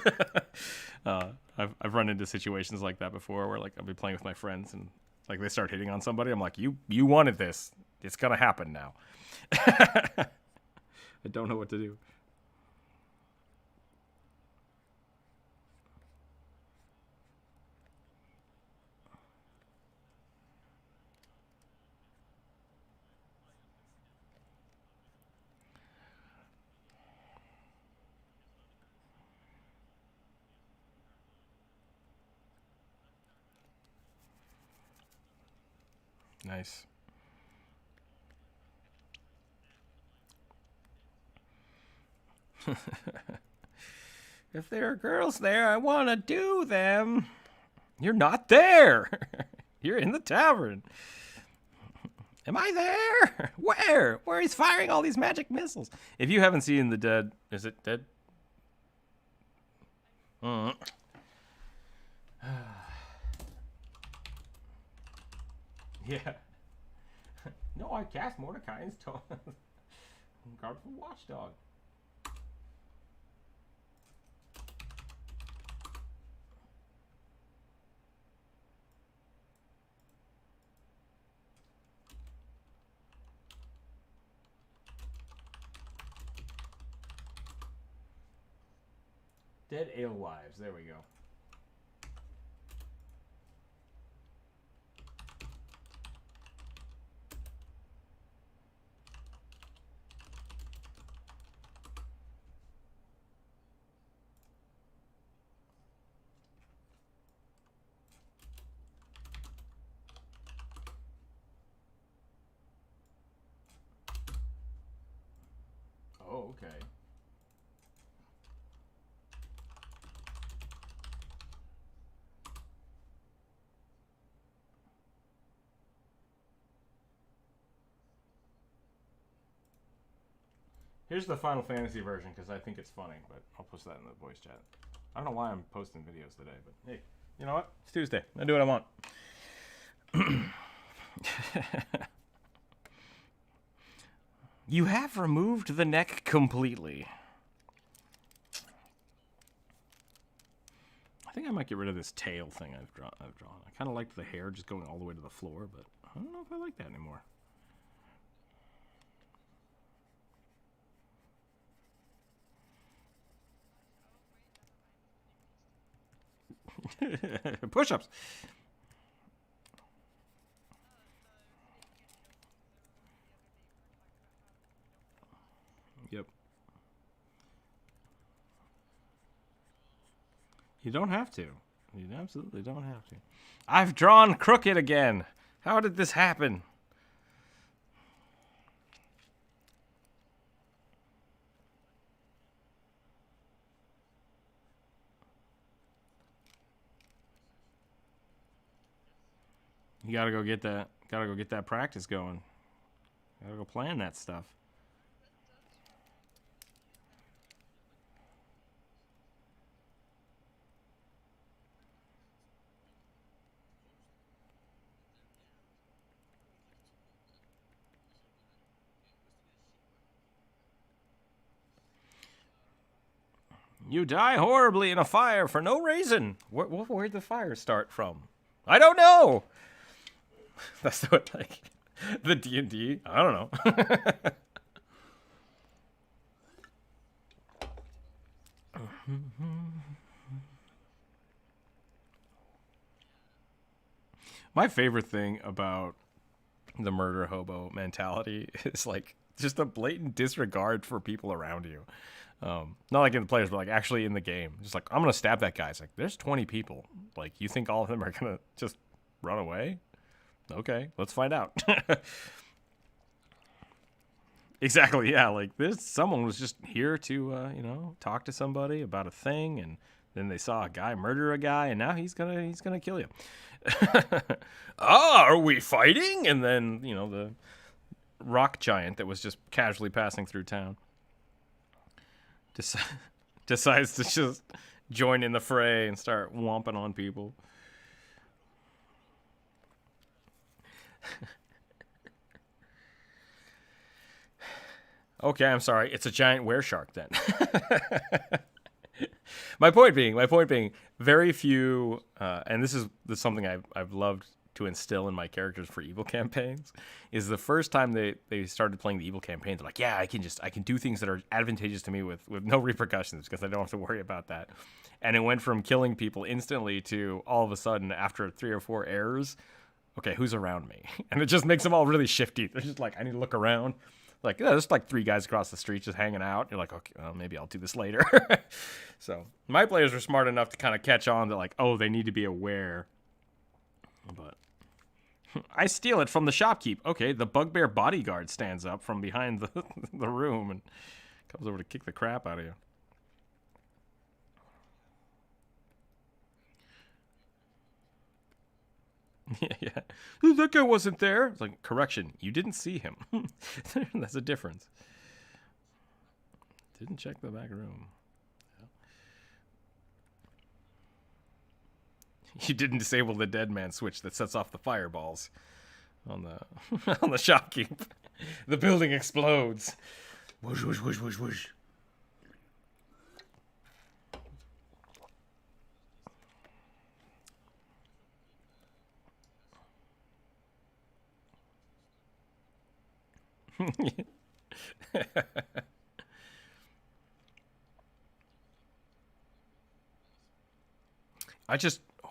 I've run into situations like that before, where like I'll be playing with my friends and like they start hitting on somebody. I'm like, "You wanted this. It's gonna happen now." I don't know what to do. Nice. If there are girls there, I want to do them. You're not there. You're in the tavern. Am I there? Where? Where he's firing all these magic missiles? If you haven't seen the Dead, is it Dead? Yeah. No, I cast Mordecai's tongue. Guard from Watchdog. Dead Alewives. There we go. Okay. Here's the Final Fantasy version because I think it's funny, but I'll post that in the voice chat. I don't know why I'm posting videos today, but hey, you know what? It's Tuesday. I do what I want. You have removed the neck completely. I think I might get rid of this tail thing I've drawn. I kind of liked the hair just going all the way to the floor, but I don't know if I like that anymore. Push-ups. Yep. You don't have to. You absolutely don't have to. I've drawn crooked again. How did this happen? You gotta go get that. Gotta go get that practice going. Gotta go plan that stuff. You die horribly in a fire for no reason. Where'd the fire start from? I don't know. That's what, like, the D&D. I don't know. My favorite thing about the murder hobo mentality is like just a blatant disregard for people around you. Not like in the players, but like actually in the game. Just like, I'm gonna stab that guy. It's like, there's 20 people. Like, you think all of them are gonna just run away? Okay, let's find out. Exactly, yeah. Like, someone was just here to, you know, talk to somebody about a thing, and then they saw a guy murder a guy, and now he's gonna kill you. Are we fighting? And then, you know, the rock giant that was just casually passing through town decides to just join in the fray and start whomping on people. Okay, I'm sorry. It's a giant wereshark then. My point being, very few, and this is something I've loved to instill in my characters for evil campaigns, is the first time they started playing the evil campaigns, they're like, yeah, I can do things that are advantageous to me with no repercussions because I don't have to worry about that. And it went from killing people instantly to all of a sudden, after 3 or 4 errors, okay, who's around me? And it just makes them all really shifty. They're just like, I need to look around. Like, yeah, there's like 3 guys across the street just hanging out. You're like, okay, well, maybe I'll do this later. So my players are smart enough to kind of catch on that, like, oh, they need to be aware. But I steal it from the shopkeep. Okay, the Bugbear Bodyguard stands up from behind the room and comes over to kick the crap out of you. Yeah. That guy wasn't there. It's like, correction, you didn't see him. That's a difference. Didn't check the back room. You didn't disable the dead man switch that sets off the fireballs on the on the shopkeep. The building explodes. Whoosh, whoosh, whoosh, whoosh, whoosh.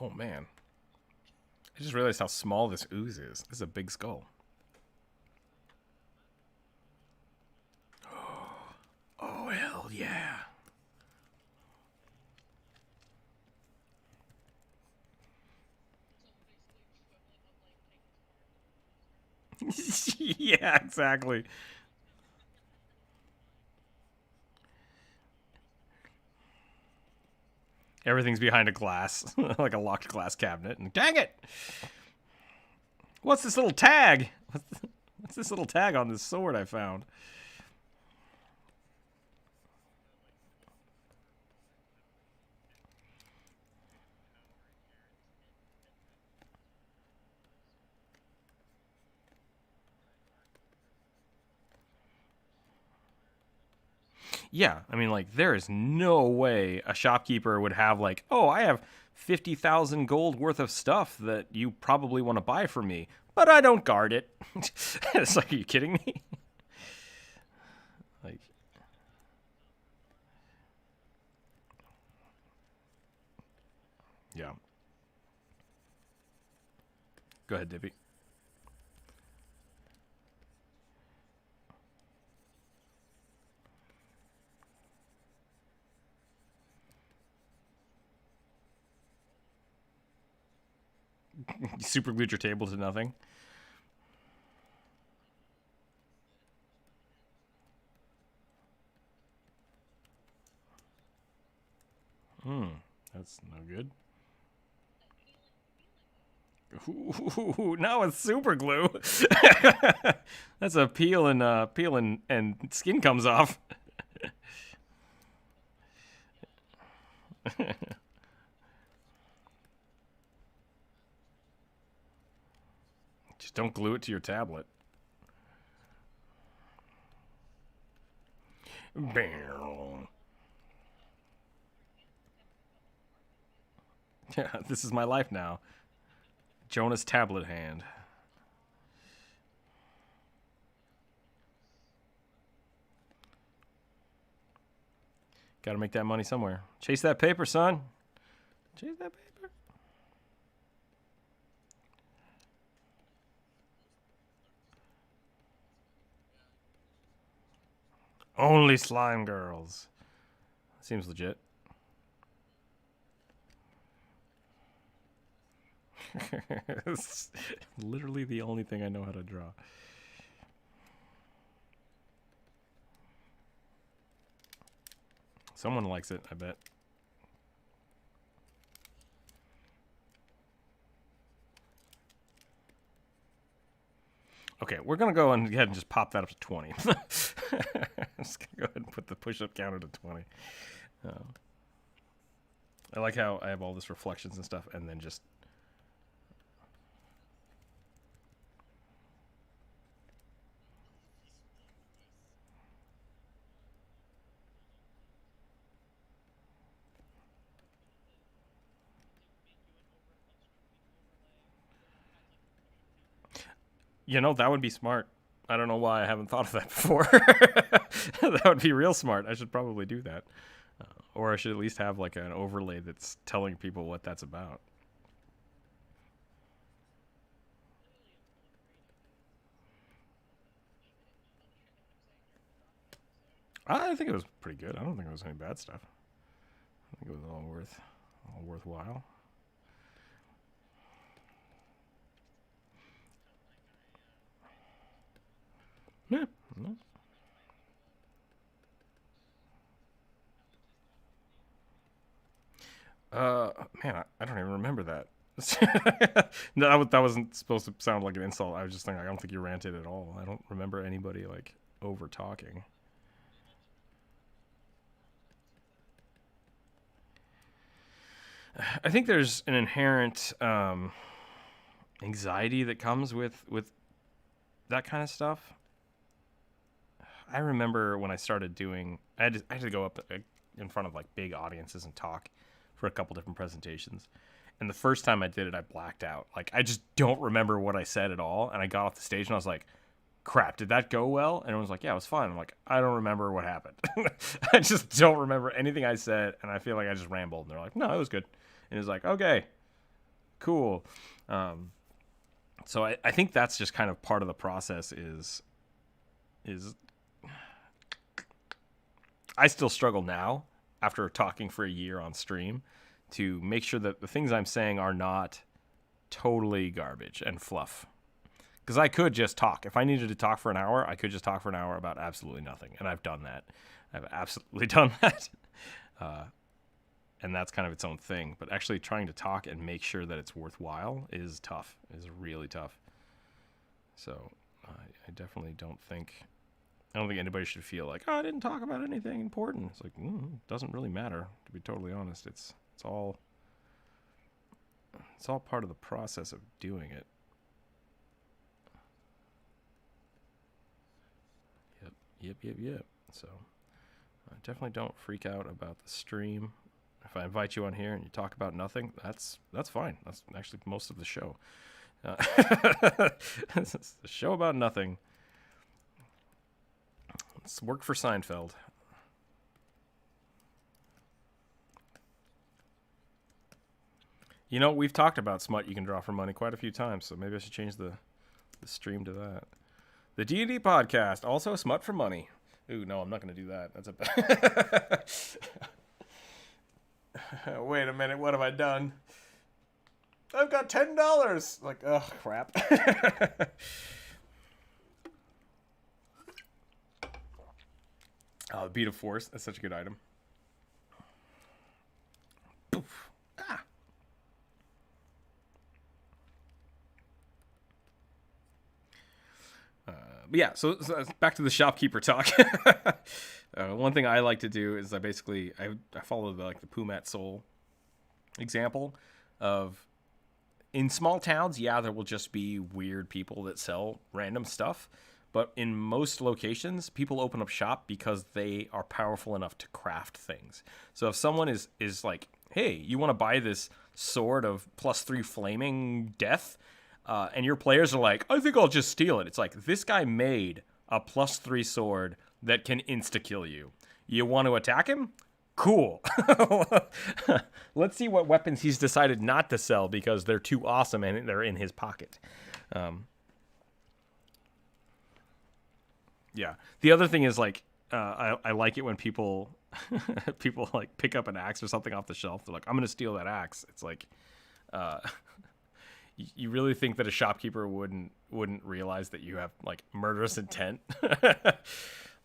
Oh man. I just realized how small this ooze is. This is a big skull. Oh, hell yeah. Yeah, exactly. Everything's behind a glass, like a locked glass cabinet. And dang it! What's this little tag? What's this little tag on this sword I found? Yeah, I mean, like, there is no way a shopkeeper would have, like, oh, I have 50,000 gold worth of stuff that you probably want to buy from me, but I don't guard it. It's like, are you kidding me? Like, yeah. Go ahead, Dippy. You super glued your table to nothing. That's no good. Ooh, now it's super glue. That's a peel and skin comes off. Just don't glue it to your tablet. Yeah, this is my life now. Jonah's tablet hand. Gotta make that money somewhere. Chase that paper, son. Chase that paper. Only slime girls. Seems legit. It's literally the only thing I know how to draw. Someone likes it, I bet. Okay, we're going to go ahead and just pop that up to 20. I'm just going to go ahead and put the push-up counter to 20. I like how I have all this reflections and stuff, and then just... You know, that would be smart. I don't know why I haven't thought of that before. That would be real smart. I should probably do that. Or I should at least have like an overlay that's telling people what that's about. I think it was pretty good. I don't think it was any bad stuff. I think it was all worthwhile. Yeah. No. Man, I don't even remember that. No, that wasn't supposed to sound like an insult. I was just thinking, I don't think you ranted at all. I don't remember anybody like over talking. I think there's an inherent anxiety that comes with that kind of stuff. I remember when I started doing, I had to go up in front of like big audiences and talk for a couple different presentations. And the first time I did it, I blacked out. Like, I just don't remember what I said at all. And I got off the stage and I was like, crap, did that go well? And everyone's like, yeah, it was fine. I'm like, I don't remember what happened. I just don't remember anything I said. And I feel like I just rambled. And they're like, no, it was good. And it was like, okay, cool. So I think that's just kind of part of the process is I still struggle now after talking for a year on stream to make sure that the things I'm saying are not totally garbage and fluff. Because I could just talk. If I needed to talk for an hour, I could just talk for an hour about absolutely nothing. And I've done that. I've absolutely done that. and that's kind of its own thing. But actually trying to talk and make sure that it's worthwhile is tough, is really tough. So I definitely don't think anybody should feel like, oh, I didn't talk about anything important. It's like, it doesn't really matter, to be totally honest. It's all part of the process of doing it. Yep. So definitely don't freak out about the stream. If I invite you on here and you talk about nothing, that's fine. That's actually most of the show. It's a show about nothing. It's work for Seinfeld. You know, we've talked about smut you can draw for money quite a few times, so maybe I should change the stream to that. The D&D podcast, also smut for money. Ooh, no, I'm not going to do that. That's a Wait a minute, what have I done? I've got $10. Like, oh, crap. Oh, Beat of Force. That's such a good item. Poof. Ah. But yeah, so back to the shopkeeper talk. One thing I like to do is I follow the Pumat Soul example of, in small towns, yeah, there will just be weird people that sell random stuff. But in most locations, people open up shop because they are powerful enough to craft things. So if someone is like, hey, you want to buy this sword of +3 flaming death? And your players are like, I think I'll just steal it. It's like, this guy made a +3 sword that can insta-kill you. You want to attack him? Cool. Let's see what weapons he's decided not to sell because they're too awesome and they're in his pocket. Yeah. The other thing is, like, I like it when people like pick up an axe or something off the shelf. They're like, I'm going to steal that axe. It's like, you really think that a shopkeeper wouldn't realize that you have like murderous intent?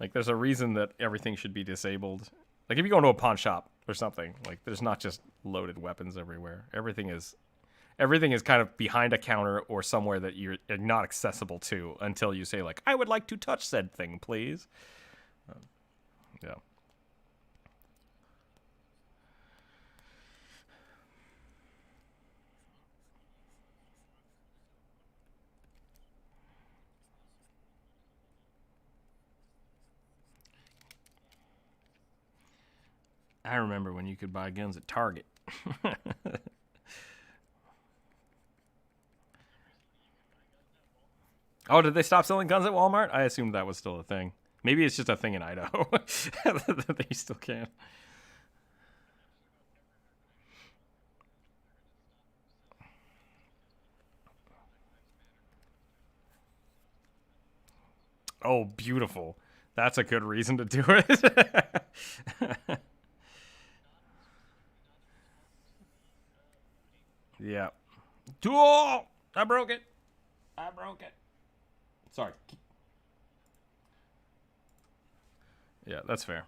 Like, there's a reason that everything should be disabled. Like, if you go into a pawn shop or something, like, there's not just loaded weapons everywhere. Everything is kind of behind a counter or somewhere that you're not accessible to until you say, like, I would like to touch said thing, please. Yeah. I remember when you could buy guns at Target. Oh, did they stop selling guns at Walmart? I assumed that was still a thing. Maybe it's just a thing in Idaho that they still can. Oh, beautiful. That's a good reason to do it. Yeah. Oh, I broke it. Sorry. Yeah, that's fair.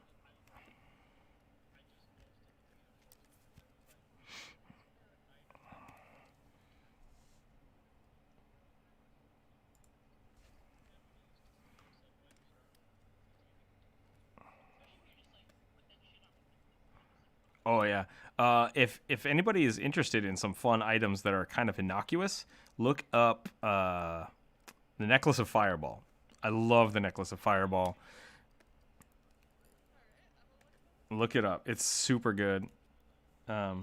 Oh yeah. If anybody is interested in some fun items that are kind of innocuous, look up the Necklace of Fireball. I love the Necklace of Fireball. Look it up. It's super good. I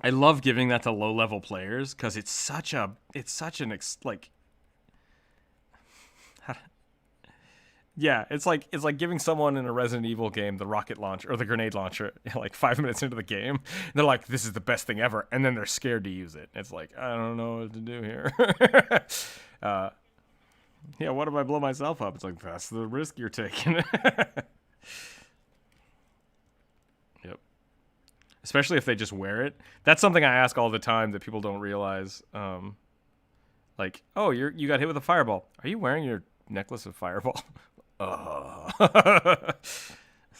love giving that to low-level players because it's such an like. Yeah, it's like giving someone in a Resident Evil game the rocket launcher or the grenade launcher like 5 minutes into the game. They're like, "This is the best thing ever," and then they're scared to use it. It's like, I don't know what to do here. Yeah, what if I blow myself up? It's like, that's the risk you're taking. Yep. Especially if they just wear it. That's something I ask all the time that people don't realize. Like, oh, you got hit with a fireball. Are you wearing your Necklace of Fireball?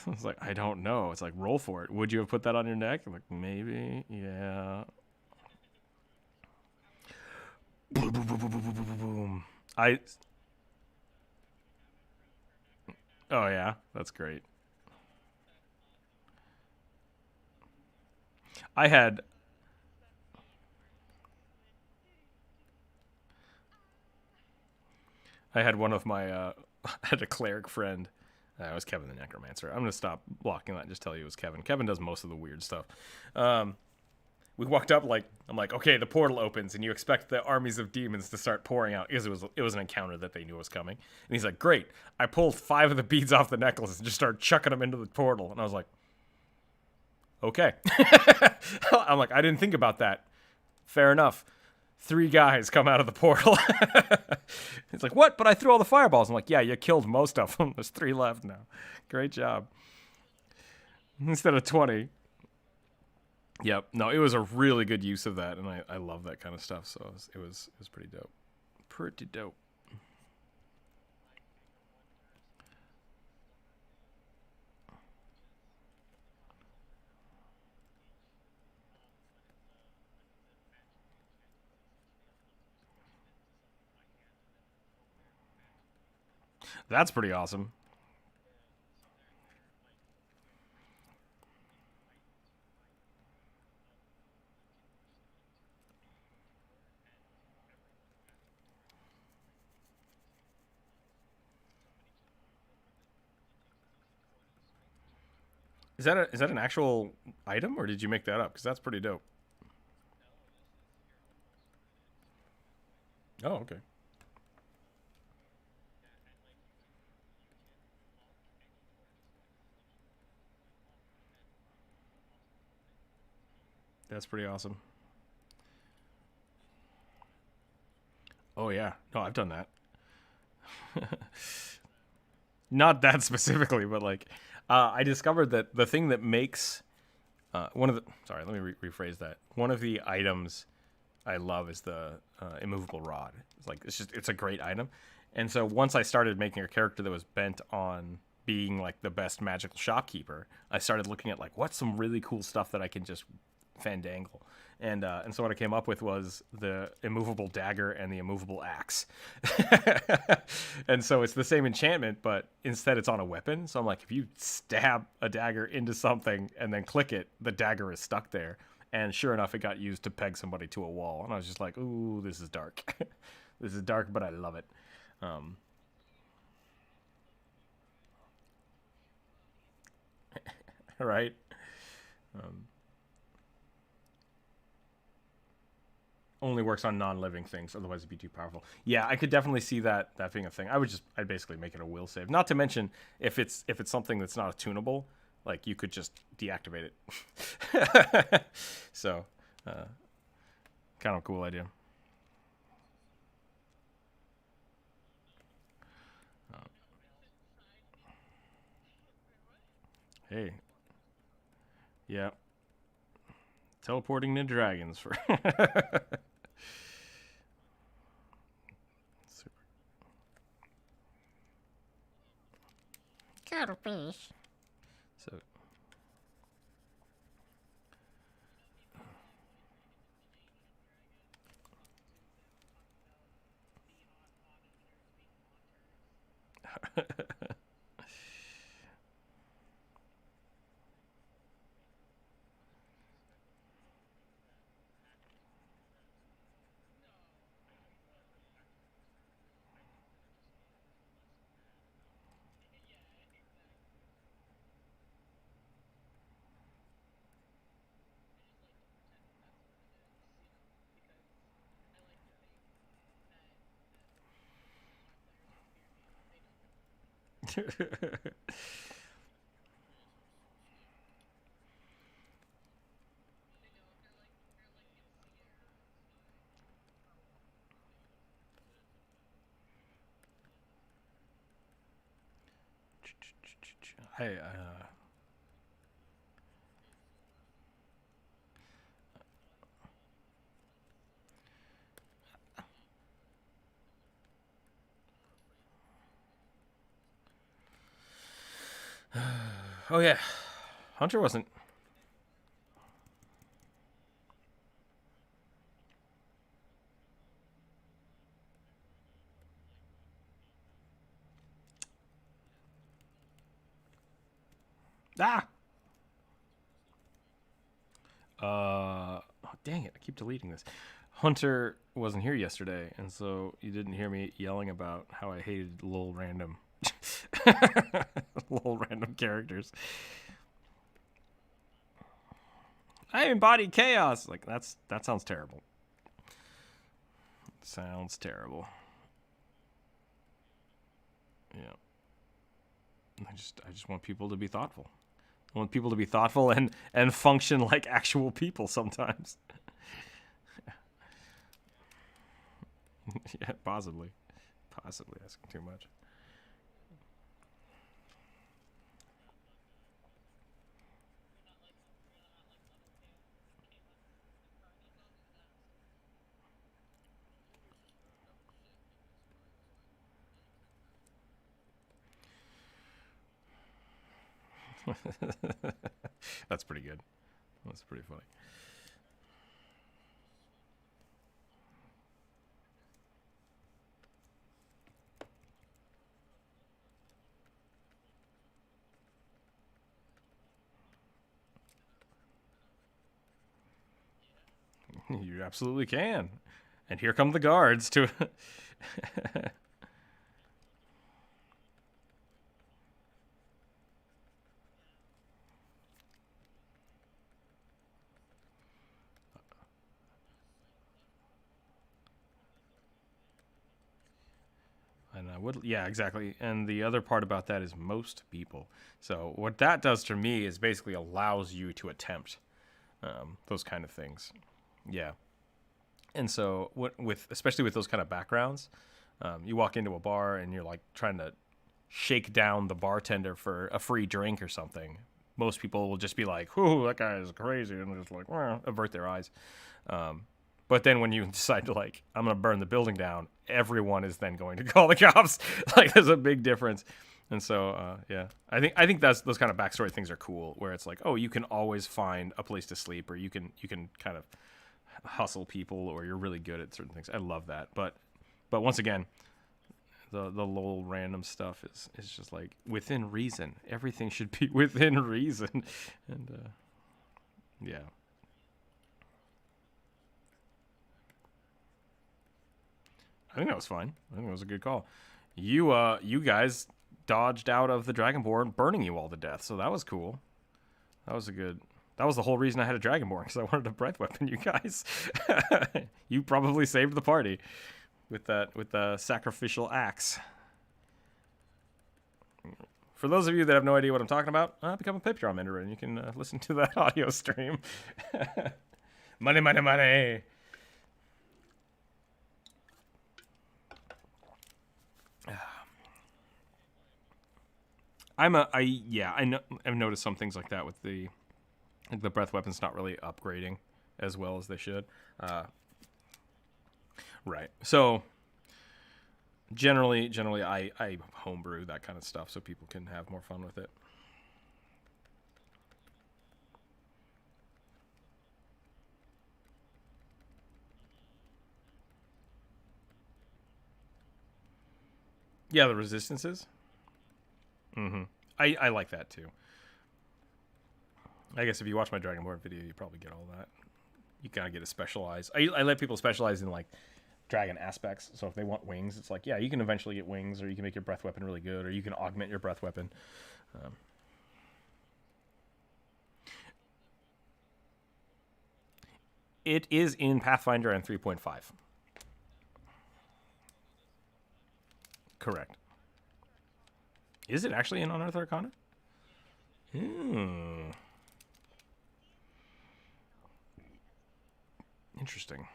I was like, I don't know. It's like, roll for it. Would you have put that on your neck? I'm like, maybe. Yeah. Boom, boom, boom, boom, boom, boom, boom, boom. Oh, yeah. That's great. I had one of my I had a cleric friend. It was Kevin the Necromancer. I'm gonna stop blocking that and just tell you it was Kevin. Kevin does most of the weird stuff. We walked up I'm like, okay, the portal opens and you expect the armies of demons to start pouring out because it was an encounter that they knew was coming. And he's like, great. I pulled 5 of the beads off the necklace and just started chucking them into the portal. And I was like, okay. I'm like, I didn't think about that. Fair enough. 3 guys come out of the portal. He's like, what? But I threw all the fireballs. I'm like, yeah, you killed most of them. There's 3 left now. Great job. Instead of 20. Yep. No, it was a really good use of that, and I love that kind of stuff. So it was pretty dope. Pretty dope. That's pretty awesome. Is that an actual item, or did you make that up? Because that's pretty dope. Oh, okay. That's pretty awesome. Oh yeah. No, I've done that. Not that specifically, but like, I discovered that the thing that makes one of the sorry, let me rephrase that. One of the items I love is the immovable rod. It's a great item, and so once I started making a character that was bent on being like the best magical shopkeeper, I started looking at like what's some really cool stuff that I can just fandangle. And so what I came up with was the immovable dagger and the immovable axe. And so it's the same enchantment, but instead it's on a weapon. So I'm like, if you stab a dagger into something and then click it, the dagger is stuck there. And sure enough, it got used to peg somebody to a wall. And I was just like, ooh, this is dark. This is dark, but I love it. Right? Only works on non-living things, otherwise it'd be too powerful. Yeah, I could definitely see that being a thing. I'd basically make it a will save. Not to mention if it's something that's not attunable, like you could just deactivate it. So, kind of a cool idea. Hey, yeah, teleporting to dragons for. Cuttlefish. So I Oh yeah, Hunter wasn't. Ah. Oh, dang it! I keep deleting this. Hunter wasn't here yesterday, and so you didn't hear me yelling about how I hated little random, little random characters. I embody chaos. Like that sounds terrible. Sounds terrible. Yeah. I just want people to be thoughtful. I want people to be thoughtful and function like actual people sometimes. Yeah, possibly asking too much. That's pretty good. That's pretty funny. You absolutely can. And here come the guards to. And I would, yeah, exactly. And the other part about that is most people. So what that does to me is basically allows you to attempt those kind of things. Yeah. And so with especially with those kind of backgrounds, you walk into a bar and you're like trying to shake down the bartender for a free drink or something. Most people will just be like, "Ooh, that guy is crazy," and just like, well, avert their eyes. But then when you decide to like, I'm gonna burn the building down, everyone is then going to call the cops. Like, there's a big difference. And so, yeah, I think that's those kind of backstory things are cool, where it's like, oh, you can always find a place to sleep, or you can kind of hustle people, or you're really good at certain things. I love that. But once again, the little random stuff is just like within reason. Everything should be within reason, and yeah. I think that was fine. I think it was a good call. You guys dodged out of the Dragonborn burning you all to death, so that was cool. That was a good. That was the whole reason I had a Dragonborn, because I wanted to breath weapon you guys. You probably saved the party with the sacrificial axe. For those of you that have no idea what I'm talking about, become a Patreon member and you can listen to that audio stream. Money, money, money. I know I've noticed some things like that with the breath weapon's not really upgrading as well as they should. Right. So generally I homebrew that kind of stuff so people can have more fun with it. Yeah, the resistances. Mm-hmm. I like that too. I guess if you watch my Dragonborn video, you probably get all that. You gotta get it specialized. I let people specialize in like dragon aspects. So if they want wings, it's like, yeah, you can eventually get wings, or you can make your breath weapon really good, or you can augment your breath weapon. It is in Pathfinder and 3.5. Correct. Is it actually in Unearthed Arcana? Interesting.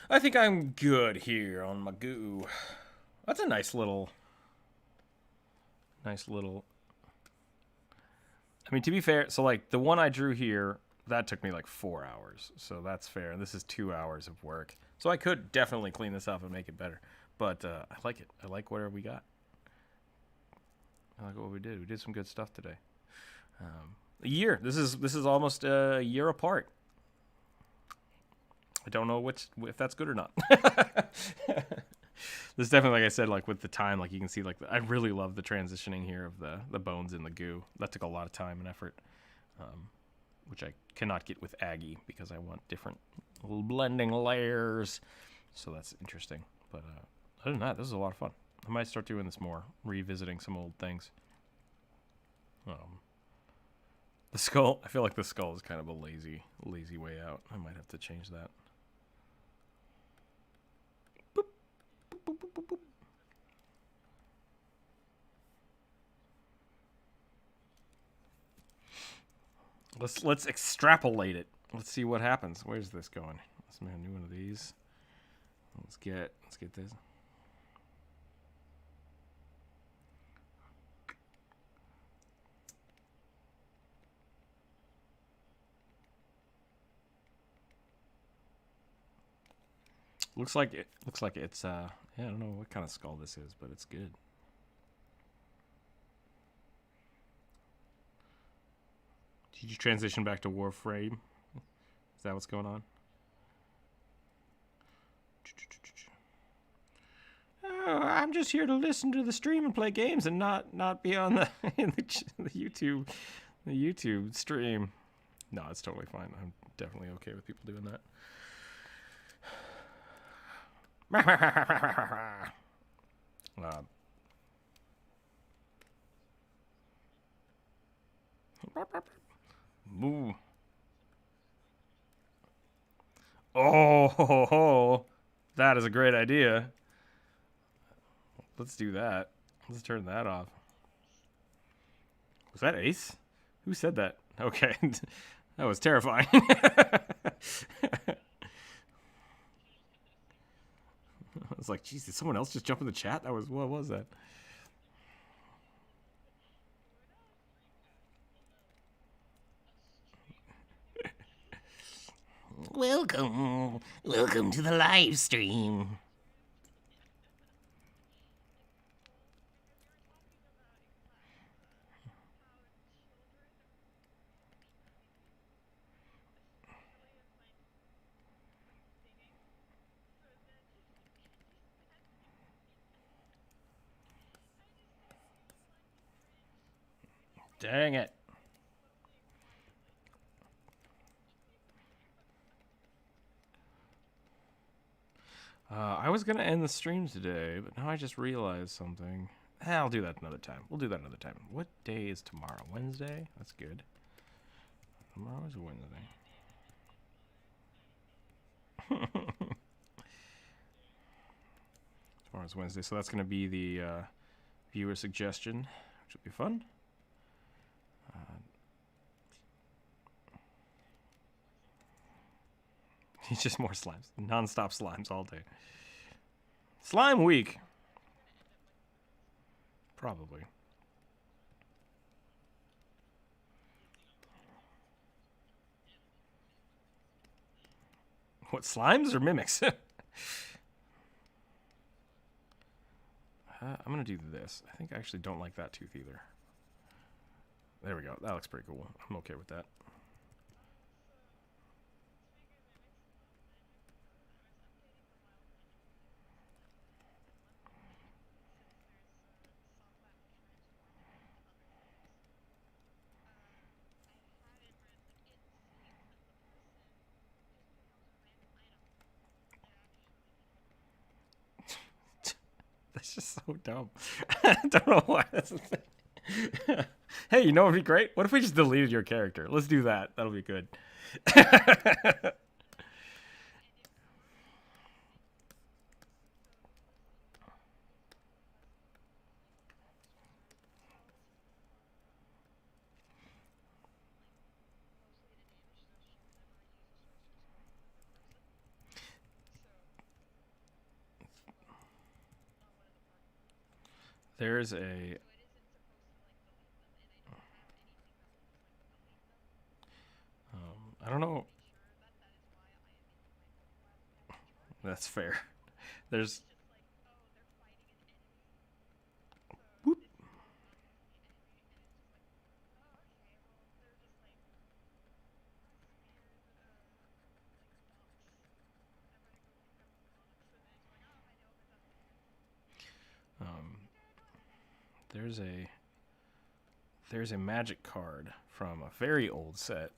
I think I'm good here on my goo. That's a nice little. I mean, to be fair, so like the one I drew here, that took me like 4 hours. So that's fair. This is 2 hours of work. So I could definitely clean this up and make it better. But I like it. I like whatever we got. I like what we did. We did some good stuff today. A year. This is almost a year apart. I don't know if that's good or not. This is definitely, like I said, like with the time, like you can see, like I really love the transitioning here of the bones in the goo. That took a lot of time and effort, which I cannot get with Aggie because I want different little blending layers. So that's interesting. But other than that, this is a lot of fun. I might start doing this more, revisiting some old things. The skull, I feel like the skull is kind of a lazy way out. I might have to change that. Boop, boop, boop, boop, boop. Let's extrapolate it. Let's see what happens. Where's this going? Let's make a new one of these. Let's get this. Looks like it's yeah, I don't know what kind of skull this is, but it's good. Did you transition back to Warframe? Is that what's going on? Oh, I'm just here to listen to the stream and play games and not be on the the YouTube stream. No, it's totally fine. I'm definitely okay with people doing that. Moo. Oh, that is a great idea. Let's do that. Let's turn that off. Was that Ace? Who said that? Okay. That was terrifying. I was like, geez, did someone else just jump in the chat? What was that? Welcome to the live stream. Dang it. I was going to end the stream today, but now I just realized something. I'll do that another time. We'll do that another time. What day is tomorrow? Wednesday? That's good. Tomorrow is Wednesday. Tomorrow's Wednesday, so that's going to be the viewer suggestion, which will be fun. He's just more slimes. Non-stop slimes all day. Slime week. Probably. What, slimes or mimics? I'm going to do this. I think I actually don't like that tooth either. There we go. That looks pretty cool. I'm okay with that. That's just so dumb. I don't know why that's a thing. Hey, you know what would be great? What if we just deleted your character? Let's do that. That'll be good. There's a... I don't know. That's fair. There's whoop. Um, there's a magic card from a very old set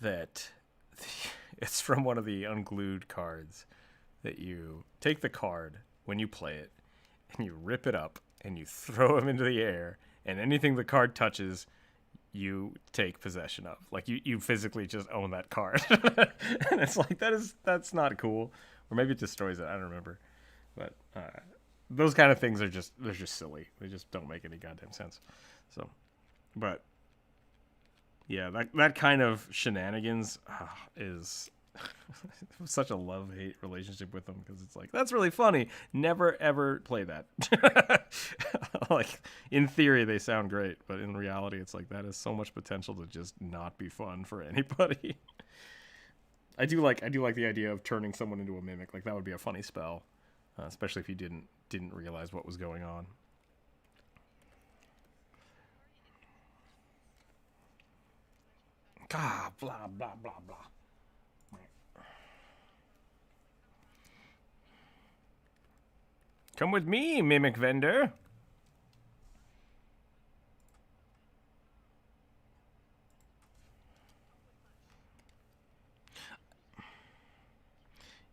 that it's from one of the unglued cards that you take the card when you play it and you rip it up and you throw them into the air, and anything the card touches you take possession of. Like you physically just own that card. And it's like that's not cool. Or maybe it destroys it, I don't remember. But those kind of things are just silly. They just don't make any goddamn sense. So, but yeah, that kind of shenanigans is such a love-hate relationship with them, because it's like, that's really funny. Never ever play that. Like, in theory they sound great, but in reality it's like, that is so much potential to just not be fun for anybody. I do like the idea of turning someone into a mimic. Like, that would be a funny spell, especially if you didn't realize what was going on. Ah, blah blah blah blah. Come with me, mimic vendor.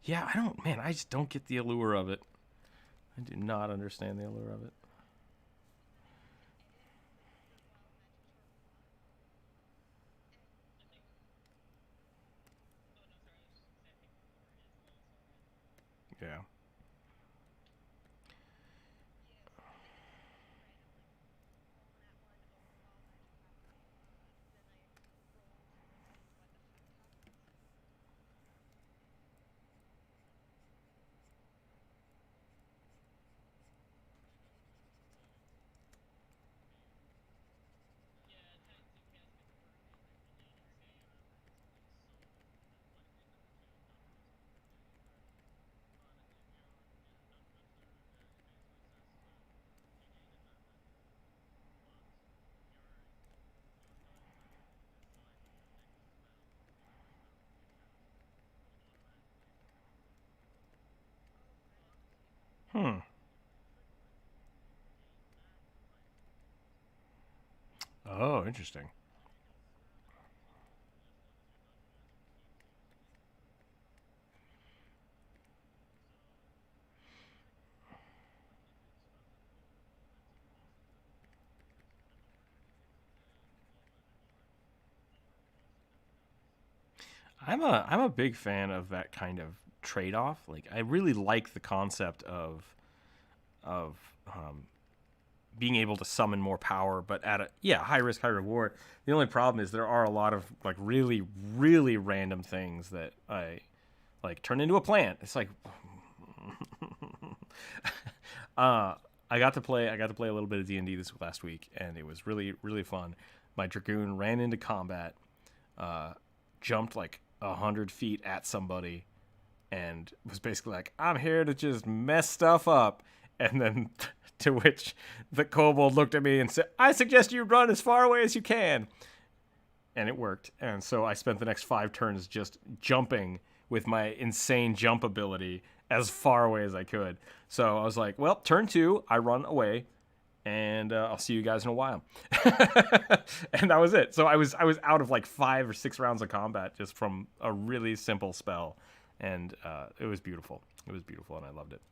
Yeah, I just don't get the allure of it. I do not understand the allure of it. Yeah. Hmm. Oh, interesting. I'm a big fan of that kind of trade off. Like, I really like the concept of being able to summon more power, but at a high risk, high reward. The only problem is there are a lot of like really, really random things that I like turn into a plant. It's like I got to play a little bit of D&D this last week, and it was really, really fun. My dragoon ran into combat, jumped like 100 feet at somebody, and was basically like, "I'm here to just mess stuff up." And then, to which the kobold looked at me and said, "I suggest you run as far away as you can." And it worked. And so I spent the next 5 turns just jumping with my insane jump ability as far away as I could. So I was like, well, turn 2, I run away, and I'll see you guys in a while. And that was it. So I was out of like 5 or 6 rounds of combat just from a really simple spell, and it was beautiful. It was beautiful, and I loved it.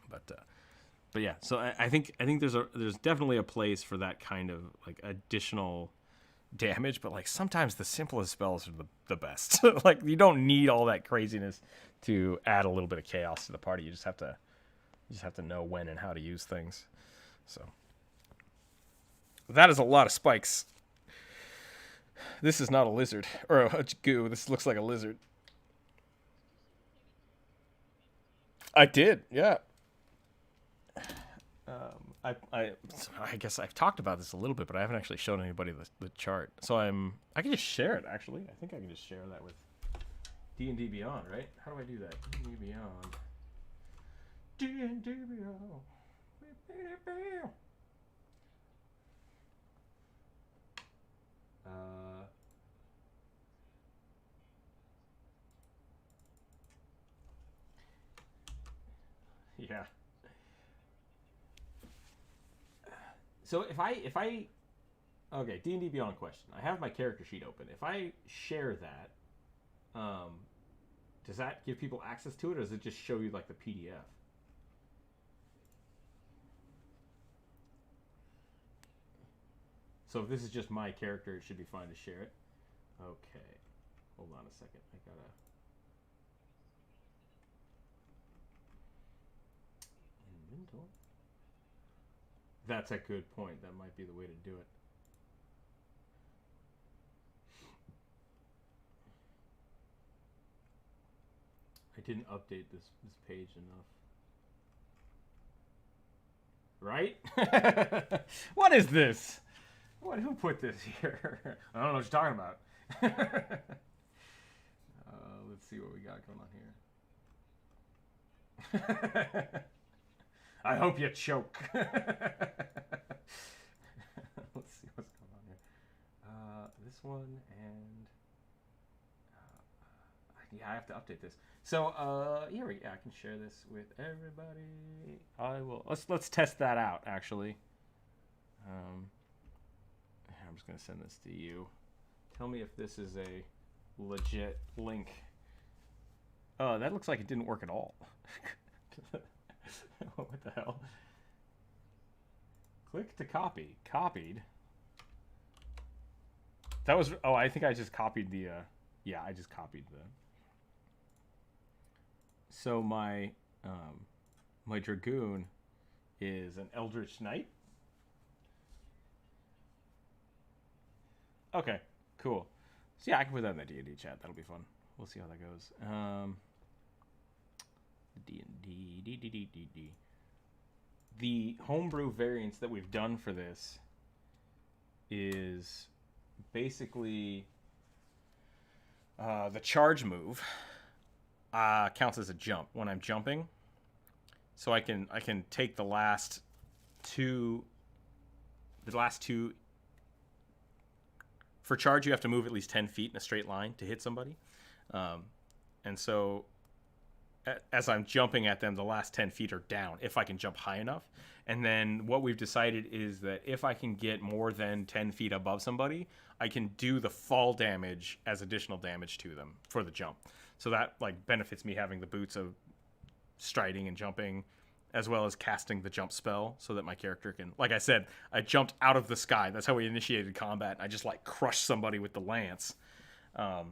But yeah. So I think there's definitely a place for that kind of like additional damage, but like sometimes the simplest spells are the best. Like, you don't need all that craziness to add a little bit of chaos to the party. You just have to know when and how to use things. So that is a lot of spikes. This is not a lizard or a goo. This looks like a lizard. I did, yeah. I guess I've talked about this a little bit, but I haven't actually shown anybody the chart. So I can just share it, actually. I think I can just share that with D&D Beyond, right? How do I do that? D&D Beyond. D&D Beyond. Yeah. So if I okay, D&D Beyond question. I have my character sheet open. If I share that, does that give people access to it, or does it just show you like the PDF? So if this is just my character, it should be fine to share it. Okay. Hold on a second. I gotta... Inventory? That's a good point. That might be the way to do it. I didn't update this page enough. Right? What is this? Who put this here? I don't know what you're talking about. Let's see what we got going on here. I hope you choke. Let's see what's going on here. This one and yeah, I have to update this. So here we go. I can share this with everybody. I will. Let's test that out. Actually, I'm just gonna send this to you. Tell me if this is a legit link. Oh, that looks like it didn't work at all. What the hell? Click to copy. Copied. That was... Oh, I think I just copied the... yeah, I just copied the... So my... my Dragoon is an Eldritch Knight. Okay, cool. So yeah, I can put that in the D&D chat. That'll be fun. We'll see how that goes. D&D. The homebrew variants that we've done for this is basically the charge move counts as a jump when I'm jumping. So I can take the last two. For charge, you have to move at least 10 feet in a straight line to hit somebody. And so as I'm jumping at them, the last 10 feet are down if I can jump high enough. And then what we've decided is that if I can get more than 10 feet above somebody, I can do the fall damage as additional damage to them for the jump. So that like benefits me having the boots of striding and jumping, as well as casting the jump spell so that my character can, like I said, I jumped out of the sky. That's how we initiated combat. I just like crushed somebody with the lance. And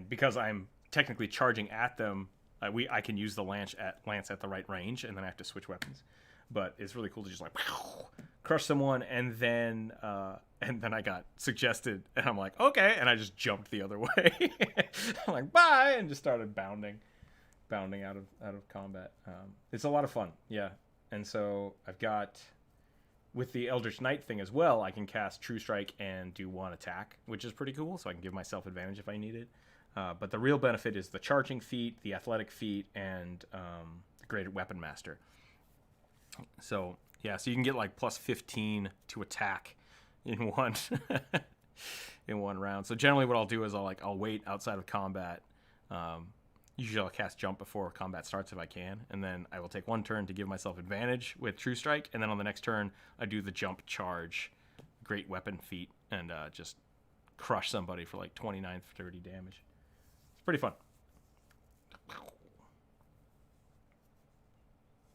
because I'm technically charging at them, I can use the lance at the right range, and then I have to switch weapons. But it's really cool to just like crush someone, and then I got suggested, and I'm like, okay, and I just jumped the other way. I'm like, bye, and just started bounding out of combat. It's a lot of fun, yeah. And so I've got, with the Eldritch Knight thing as well, I can cast True Strike and do one attack, which is pretty cool, so I can give myself advantage if I need it. But the real benefit is the charging feat, the athletic feat, and the Graded Weapon Master. So yeah, so you can get like plus 15 to attack in one in one round. So generally, what I'll do is I'll wait outside of combat. Usually, I'll cast Jump before combat starts if I can, and then I will take one turn to give myself advantage with True Strike, and then on the next turn, I do the Jump Charge, Great Weapon feat, and just crush somebody for like 29, 30 damage. Pretty fun.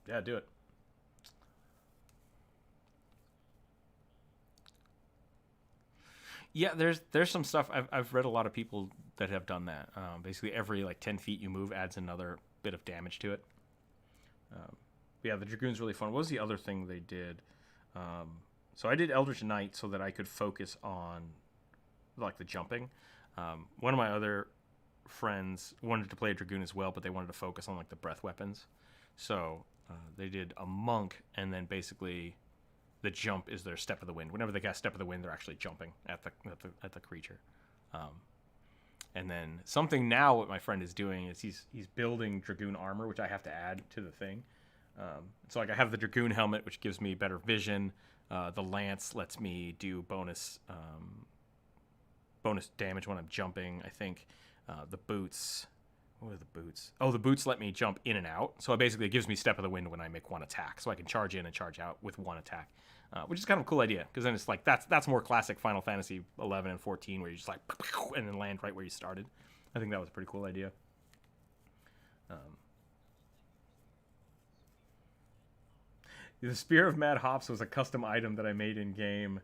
Yeah, do it. Yeah, there's some stuff. I've read a lot of people that have done that. Basically, every like 10 feet you move adds another bit of damage to it. Yeah, the Dragoon's really fun. What was the other thing they did? So I did Eldritch Knight so that I could focus on like the jumping. One of my other friends wanted to play a Dragoon as well, but they wanted to focus on like the breath weapons. So They did a monk, and then basically the jump is their step of the wind. Whenever they cast step of the wind, they're actually jumping at the creature. And then something now what my friend is doing is he's building Dragoon armor, which I have to add to the thing. So like I have the Dragoon helmet, which gives me better vision. The lance lets me do bonus damage when I'm jumping. I think the boots. What are the boots? Oh, the boots let me jump in and out. So it basically gives me step of the wind when I make one attack. So I can charge in and charge out with one attack, which is kind of a cool idea. Because then it's like, that's more classic Final Fantasy 11 and 14 where you just like, and then land right where you started. I think that was a pretty cool idea. The Spear of Mad Hops was a custom item that I made in game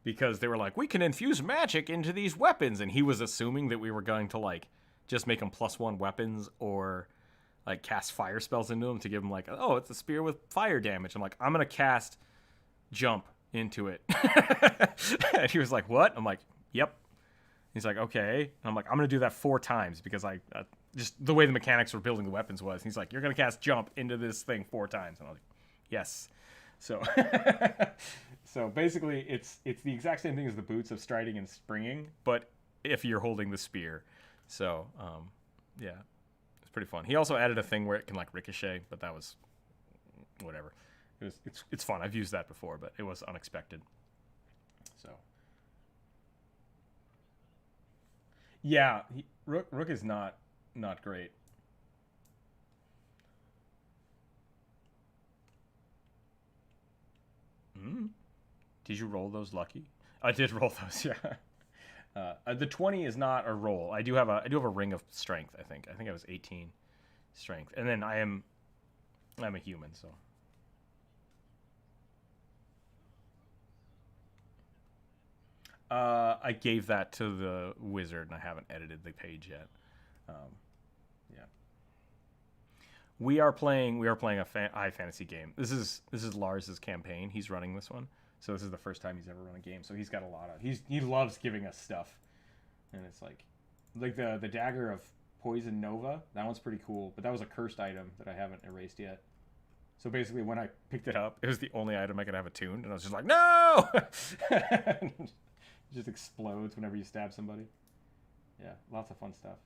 because they were like, we can infuse magic into these weapons. And he was assuming that we were going to like, just make them +1 weapons or like cast fire spells into them to give them like, oh, it's a spear with fire damage. I'm like, I'm going to cast jump into it. And he was like, what? I'm like, yep. He's like, okay. And I'm like, I'm going to do that 4 times because I just the way the mechanics for building the weapons was. He's like, you're going to cast jump into this thing 4 times. And I was like, yes. So so basically it's the exact same thing as the boots of striding and springing, but if you're holding the spear. So, yeah, it's pretty fun. He also added a thing where it can like ricochet, but that was whatever. It's fun. I've used that before, but it was unexpected. So, yeah, Rook is not great. Did you roll those lucky? I did roll those. Yeah. The 20 is not a roll. I do have a ring of strength. I think I was 18 strength, and then I'm a human. So I gave that to the wizard, and I haven't edited the page yet. Yeah, we are playing a high fantasy game. This is Lars's campaign. He's running this one. So this is the first time he's ever run a game. So he's got a lot of he loves giving us stuff, and it's like the dagger of Poison Nova. That one's pretty cool, but that was a cursed item that I haven't erased yet. So basically, when I picked it up, it was the only item I could have attuned, and I was just like, no! It just explodes whenever you stab somebody. Yeah, lots of fun stuff.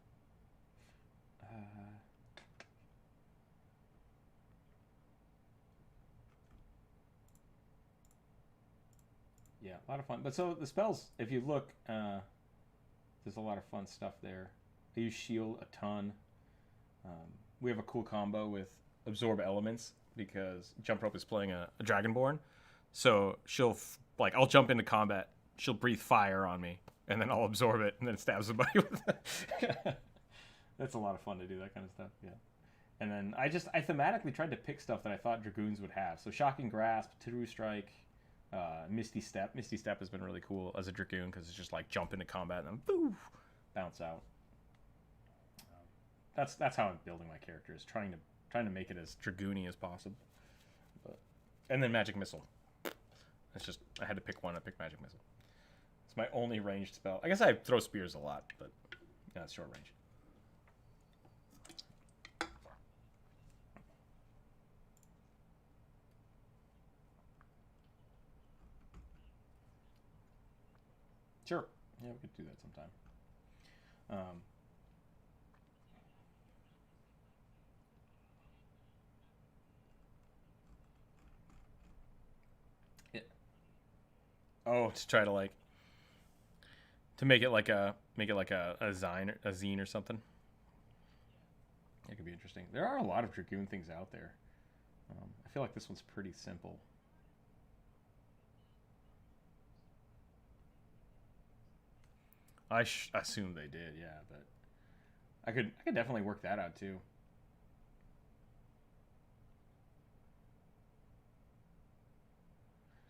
Yeah, a lot of fun. But so the spells, if you look, there's a lot of fun stuff there. I use shield a ton. We have a cool combo with absorb elements because Jump Rope is playing a Dragonborn. So she'll I'll jump into combat. She'll breathe fire on me, and then I'll absorb it, and then stab somebody with it. That's a lot of fun to do that kind of stuff. Yeah. And then I thematically tried to pick stuff that I thought Dragoons would have. So Shocking Grasp, True Strike. Misty Step. Misty Step has been really cool as a Dragoon because it's just like jump into combat and then boo, bounce out. That's how I'm building my characters, trying to make it as Dragoony as possible. And then Magic Missile. It's just I had to pick one. I picked Magic Missile. It's my only ranged spell. I guess I throw spears a lot, but yeah, it's short range. Sure. Yeah, we could do that sometime. Yeah. Oh, to try to make it like a zine or something. It could be interesting. There are a lot of Dragoon things out there. I feel like this one's pretty simple. I assume they did, yeah, but I could definitely work that out too.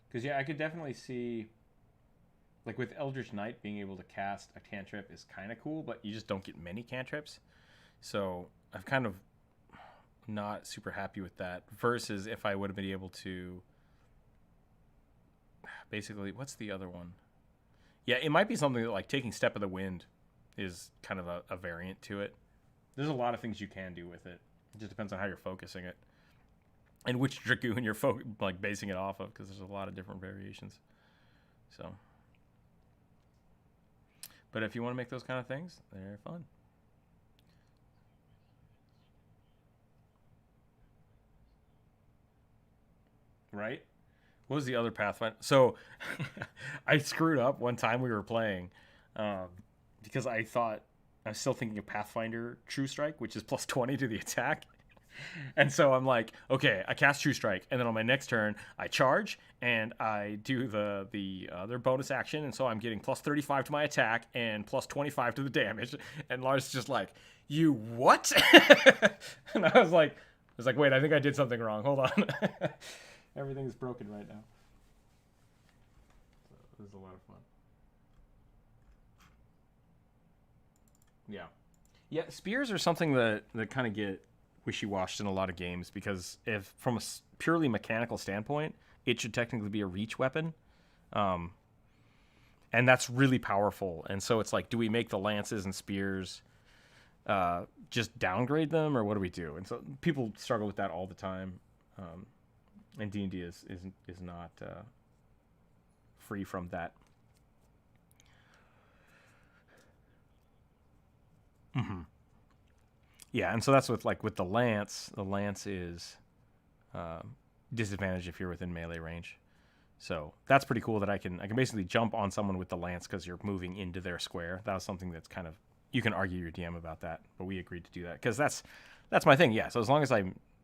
Because yeah, I could definitely see, like with Eldritch Knight, being able to cast a cantrip is kind of cool, but you just don't get many cantrips. So I'm kind of not super happy with that. Versus if I would have been able to, basically, what's the other one? Yeah, it might be something that like taking Step of the Wind is kind of a variant to it. There's a lot of things you can do with it. It just depends on how you're focusing it. and which Dragoon you're like basing it off of, because there's a lot of different variations. So, but if you want to make those kind of things, they're fun. Right? What was the other Pathfinder? So I screwed up one time we were playing, um, because I thought I was still thinking of Pathfinder True Strike, which is plus 20 to the attack. And so I'm like, okay, I cast True Strike, and then on my next turn, I charge and I do the other bonus action, and so I'm getting plus 35 to my attack and plus 25 to the damage. And Lars is just like, you what? And I was like, wait, I think I did something wrong. Hold on. Everything's broken right now. So this is a lot of fun. Yeah. Yeah, spears are something that kind of get wishy-washed in a lot of games, because if from a purely mechanical standpoint, it should technically be a reach weapon. And that's really powerful. And so it's like, do we make the lances and spears just downgrade them, or what do we do? And so people struggle with that all the time. And D&D is not free from that. Mm-hmm. Yeah, and so that's with the lance. The lance is disadvantaged if you're within melee range. So that's pretty cool that I can basically jump on someone with the lance because you're moving into their square. That was something that's kind of, you can argue your DM about that, but we agreed to do that because that's my thing. Yeah. So as long as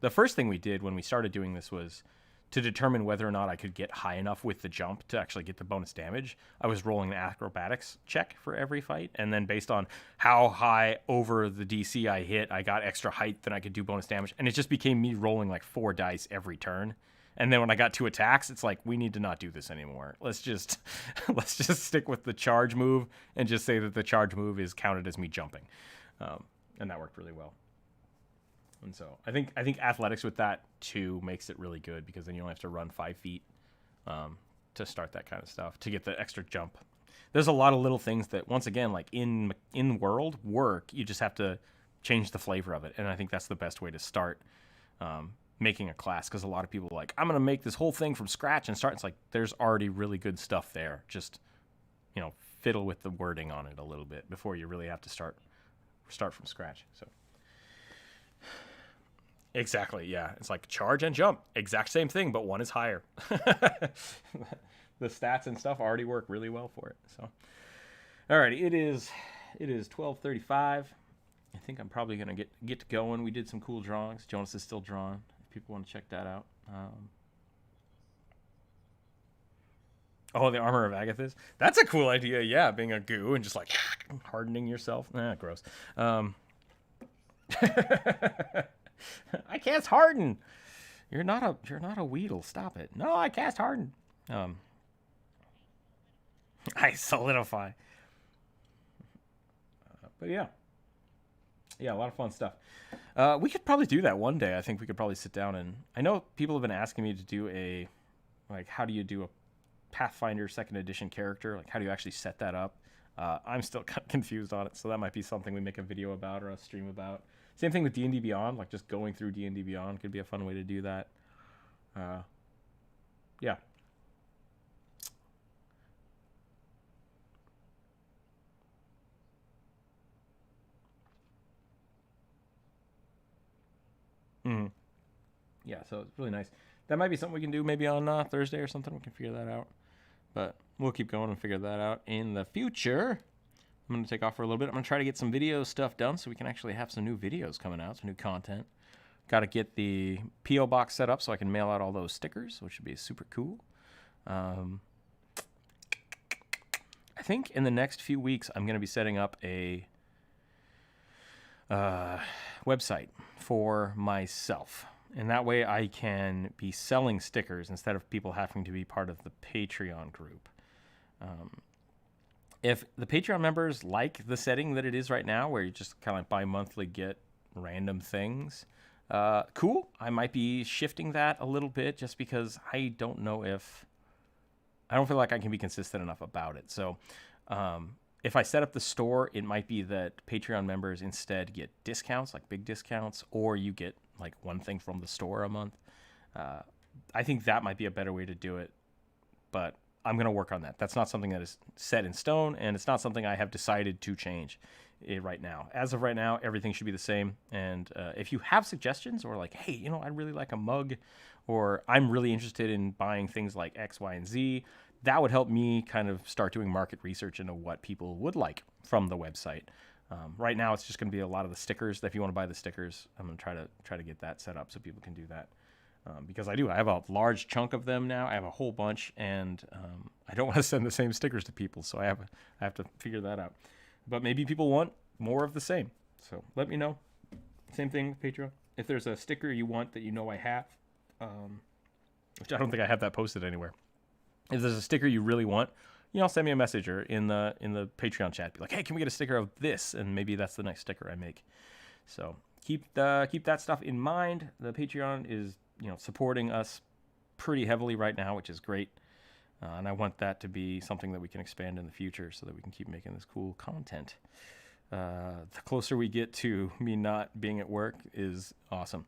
the first thing we did when we started doing this was to determine whether or not I could get high enough with the jump to actually get the bonus damage. I was rolling an acrobatics check for every fight, and then based on how high over the DC I hit, I got extra height, then I could do bonus damage, and it just became me rolling like 4 dice every turn. And then when I got 2 attacks, it's like, we need to not do this anymore. Let's just stick with the charge move and just say that the charge move is counted as me jumping, and that worked really well. And so I think athletics with that too makes it really good, because then you only have to run 5 feet to start that kind of stuff, to get the extra jump. There's a lot of little things that, once again, like in world work, you just have to change the flavor of it. And I think that's the best way to start making a class, because a lot of people are like, I'm going to make this whole thing from scratch and start. It's like, there's already really good stuff there. Just, fiddle with the wording on it a little bit before you really have to start from scratch. So. Exactly, yeah. It's like charge and jump. Exact same thing, but one is higher. The stats and stuff already work really well for it. So, alrighty, it is 12:35. I think I'm probably gonna get to going. We did some cool drawings. Jonas is still drawing. If people want to check that out. The Armor of Agathis. That's a cool idea. Yeah, being a goo and just like hardening yourself. Gross. I cast Harden. You're not a Weedle. Stop it. No, I cast Harden. I solidify. But yeah, a lot of fun stuff. We could probably do that one day. I think we could probably sit down and, I know people have been asking me to do how do you do a Pathfinder 2nd edition character? Like, how do you actually set that up? I'm still confused on it, so that might be something we make a video about or a stream about. Same thing with D&D Beyond, like just going through D&D Beyond could be a fun way to do that. Yeah. Mm-hmm. Yeah, so it's really nice. That might be something we can do maybe on Thursday or something. We can figure that out. But we'll keep going and figure that out in the future. I'm going to take off for a little bit. I'm going to try to get some video stuff done so we can actually have some new videos coming out, some new content. Got to get the P.O. box set up so I can mail out all those stickers, which would be super cool. I think in the next few weeks, I'm going to be setting up a website for myself. And that way I can be selling stickers instead of people having to be part of the Patreon group. If the Patreon members like the setting that it is right now, where you just kind of like bi-monthly get random things, cool. I might be shifting that a little bit just because I don't feel like I can be consistent enough about it. So if I set up the store, it might be that Patreon members instead get discounts, like big discounts, or you get like one thing from the store a month. I think that might be a better way to do it, but I'm going to work on that. That's not something that is set in stone, and it's not something I have decided to change right now. As of right now, everything should be the same. And if you have suggestions, or like, hey, you know, I'd really like a mug, or I'm really interested in buying things like X, Y, and Z, that would help me kind of start doing market research into what people would like from the website. Right now, it's just going to be a lot of the stickers. If you want to buy the stickers, I'm going to try to get that set up so people can do that. Because I have a large chunk of them now. I have a whole bunch, and I don't want to send the same stickers to people, so I have to figure that out. But maybe people want more of the same, so let me know. Same thing with Patreon. If there's a sticker you want that you know I have, which I don't think I have that posted anywhere. If there's a sticker you really want, you know, send me a message or in the Patreon chat. Be like, hey, can we get a sticker of this? And maybe that's the next sticker I make. So keep that stuff in mind. The Patreon is, you know, supporting us pretty heavily right now, which is great. And I want that to be something that we can expand in the future so that we can keep making this cool content. The closer we get to me not being at work is awesome.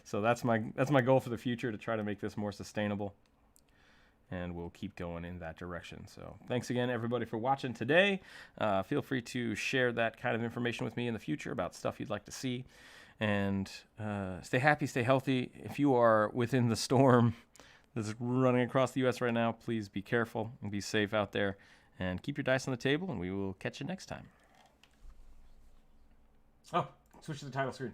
So that's my goal for the future, to try to make this more sustainable. And we'll keep going in that direction. So thanks again, everybody, for watching today. Feel free to share that kind of information with me in the future about stuff you'd like to see. And stay happy, stay healthy. If you are within the storm that's running across the U.S. right now, please be careful and be safe out there. And keep your dice on the table, and we will catch you next time. Oh, switch to the title screen.